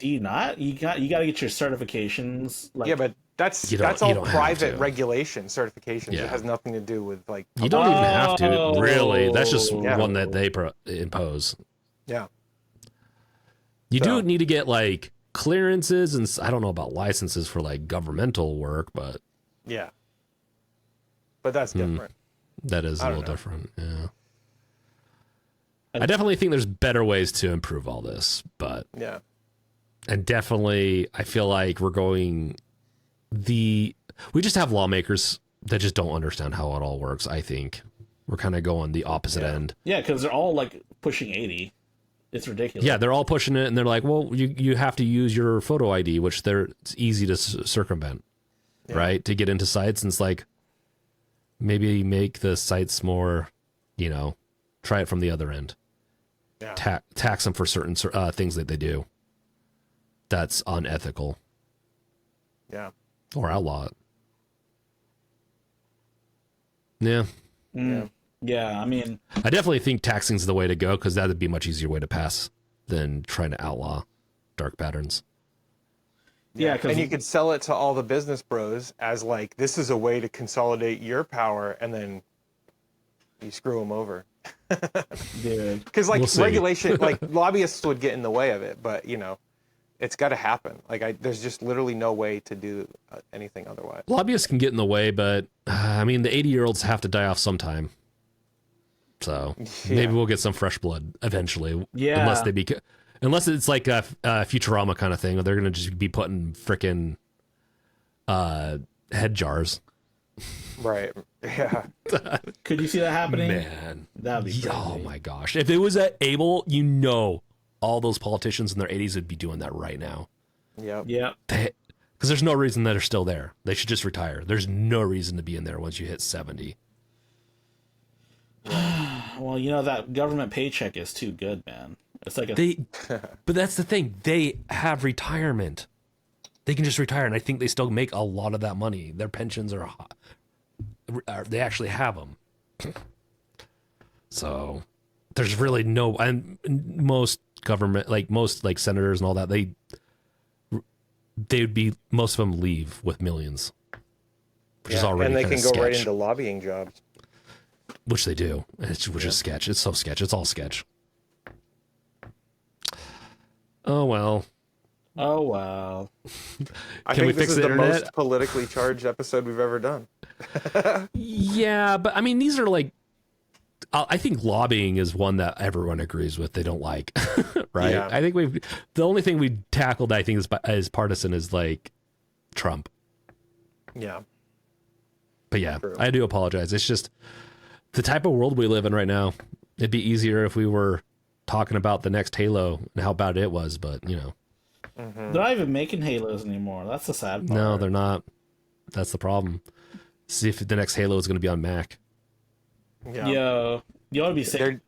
you not? You got to get your certifications. Like, Yeah, but that's all private regulation certifications. Yeah. It has nothing to do with like. You don't even have to, really. That's just one that they impose. Yeah. You do need to get like clearances, and I don't know about licenses for like governmental work, but Yeah. But that's different. that is a little different. Yeah. I definitely think there's better ways to improve all this, but Yeah. and definitely I feel like we just have lawmakers that just don't understand how it all works. I think we're kind of going the opposite end. Yeah, because they're all like pushing 80. It's ridiculous. Yeah, they're all pushing it, and they're like, well, you have to use your photo ID, which it's easy to circumvent, right? To get into sites, and it's like, maybe make the sites more, try it from the other end. Yeah. Tax them for certain things that they do. That's unethical. Yeah. Or outlaw it. Yeah. Yeah, I mean, I definitely think taxing's the way to go, because that would be a much easier way to pass than trying to outlaw dark patterns. Yeah, and you could sell it to all the business bros as like, this is a way to consolidate your power, and then you screw them over. dude. Because like We'll regulation, like lobbyists would get in the way of it, but it's got to happen. Like there's just literally no way to do anything otherwise. Lobbyists can get in the way, but I mean, the 80-year-olds have to die off sometime. So maybe we'll get some fresh blood eventually. Yeah. Unless it's like a Futurama kind of thing, where they're going to just be putting frickin' head jars. Right. Yeah. Could you see that happening? Man. That'd be crazy. Oh my gosh. If it was able, all those politicians in their 80s would be doing that right now. Yep. Yeah. Because there's no reason that they're still there. They should just retire. There's no reason to be in there once you hit 70. Well, that government paycheck is too good, man. It's like But that's the thing. They have retirement. They can just retire, and I think they still make a lot of that money. Their pensions they actually have them. So there's really no, and most government, like most like senators and all that, they'd be, most of them leave with millions, which is already, and they can go sketch. right into lobbying jobs, which they do, which is sketch. It's so sketch. It's all sketch. Oh well. Oh wow. I Can we think this fix is the the internet? most politically charged episode we've ever done. Yeah, but I mean, these are like, I think lobbying is one that everyone agrees with. They don't like, right? Yeah. I think the only thing we tackled, I think, is partisan is like Trump. Yeah. But yeah, True. I do apologize. It's just the type of world we live in right now. It'd be easier if we were talking about the next Halo and how bad it was, but you know. They're not even making Halos anymore. That's the sad part. No, they're not. That's the problem. See if the next Halo is going to be on Mac. Yeah. Yo, you ought to be saying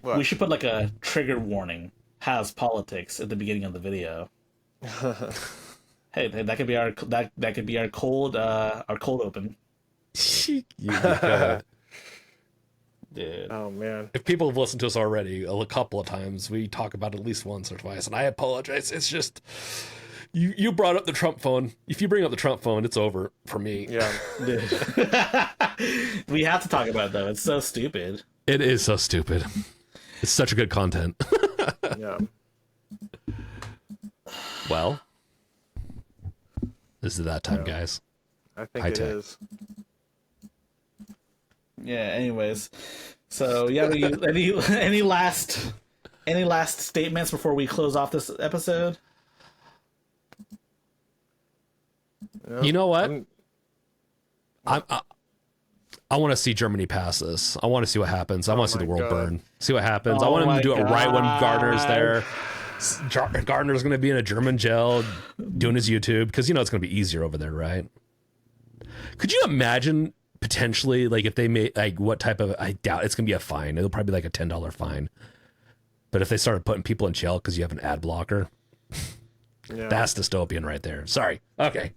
What? we should put like a trigger warning, has politics at the beginning of the video. Hey, that could be our that could be our cold open. Yeah. Dude. Oh man. If people have listened to us already a couple of times, we talk about it at least once or twice, and I apologize. It's just you brought up the Trump phone. If you bring up the Trump phone, it's over for me. Yeah. Dude. We have to talk about it though. It's so stupid. It is so stupid. It's such a good content. Yeah. Well, this is that time, guys. I think High it tech. is. Yeah. Anyways, so yeah. Any last statements before we close off this episode? You know what? I want to see Germany pass this. I want to see what happens. I want to see the my world God. burn. See what happens. I Oh want him my to do it right when Gardner's God. there. Gardner's going to be in a German jail doing his YouTube because you know it's going to be easier over there, right? Could you imagine potentially like if they made like what type of? I doubt it's going to be a fine. It'll probably be like a $10 fine. But if they started putting people in jail because you have an ad blocker, Yeah. that's dystopian right there. Sorry. Okay.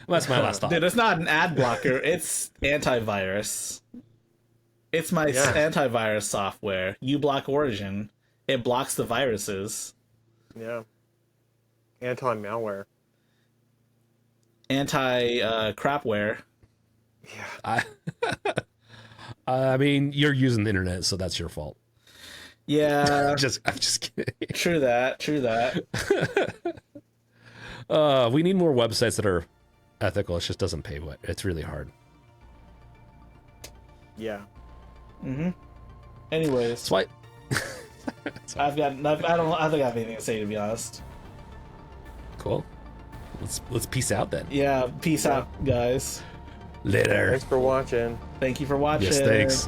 That's my last thought. Dude, it's not an ad blocker. It's antivirus. It's my Yeah. antivirus software. uBlock Origin. It blocks the viruses. Yeah. Anti-malware. Crapware. Yeah. I mean, you're using the internet, so that's your fault. Yeah, I'm just kidding. true that. We need more websites that are ethical. It just doesn't pay. It's really hard. Yeah. Anyways, That's why. I think I have anything to say, to be honest. Cool. Let's peace out then. Yeah, peace out, guys. Later. Thanks for watching. Thank you for watching. Yes, thanks.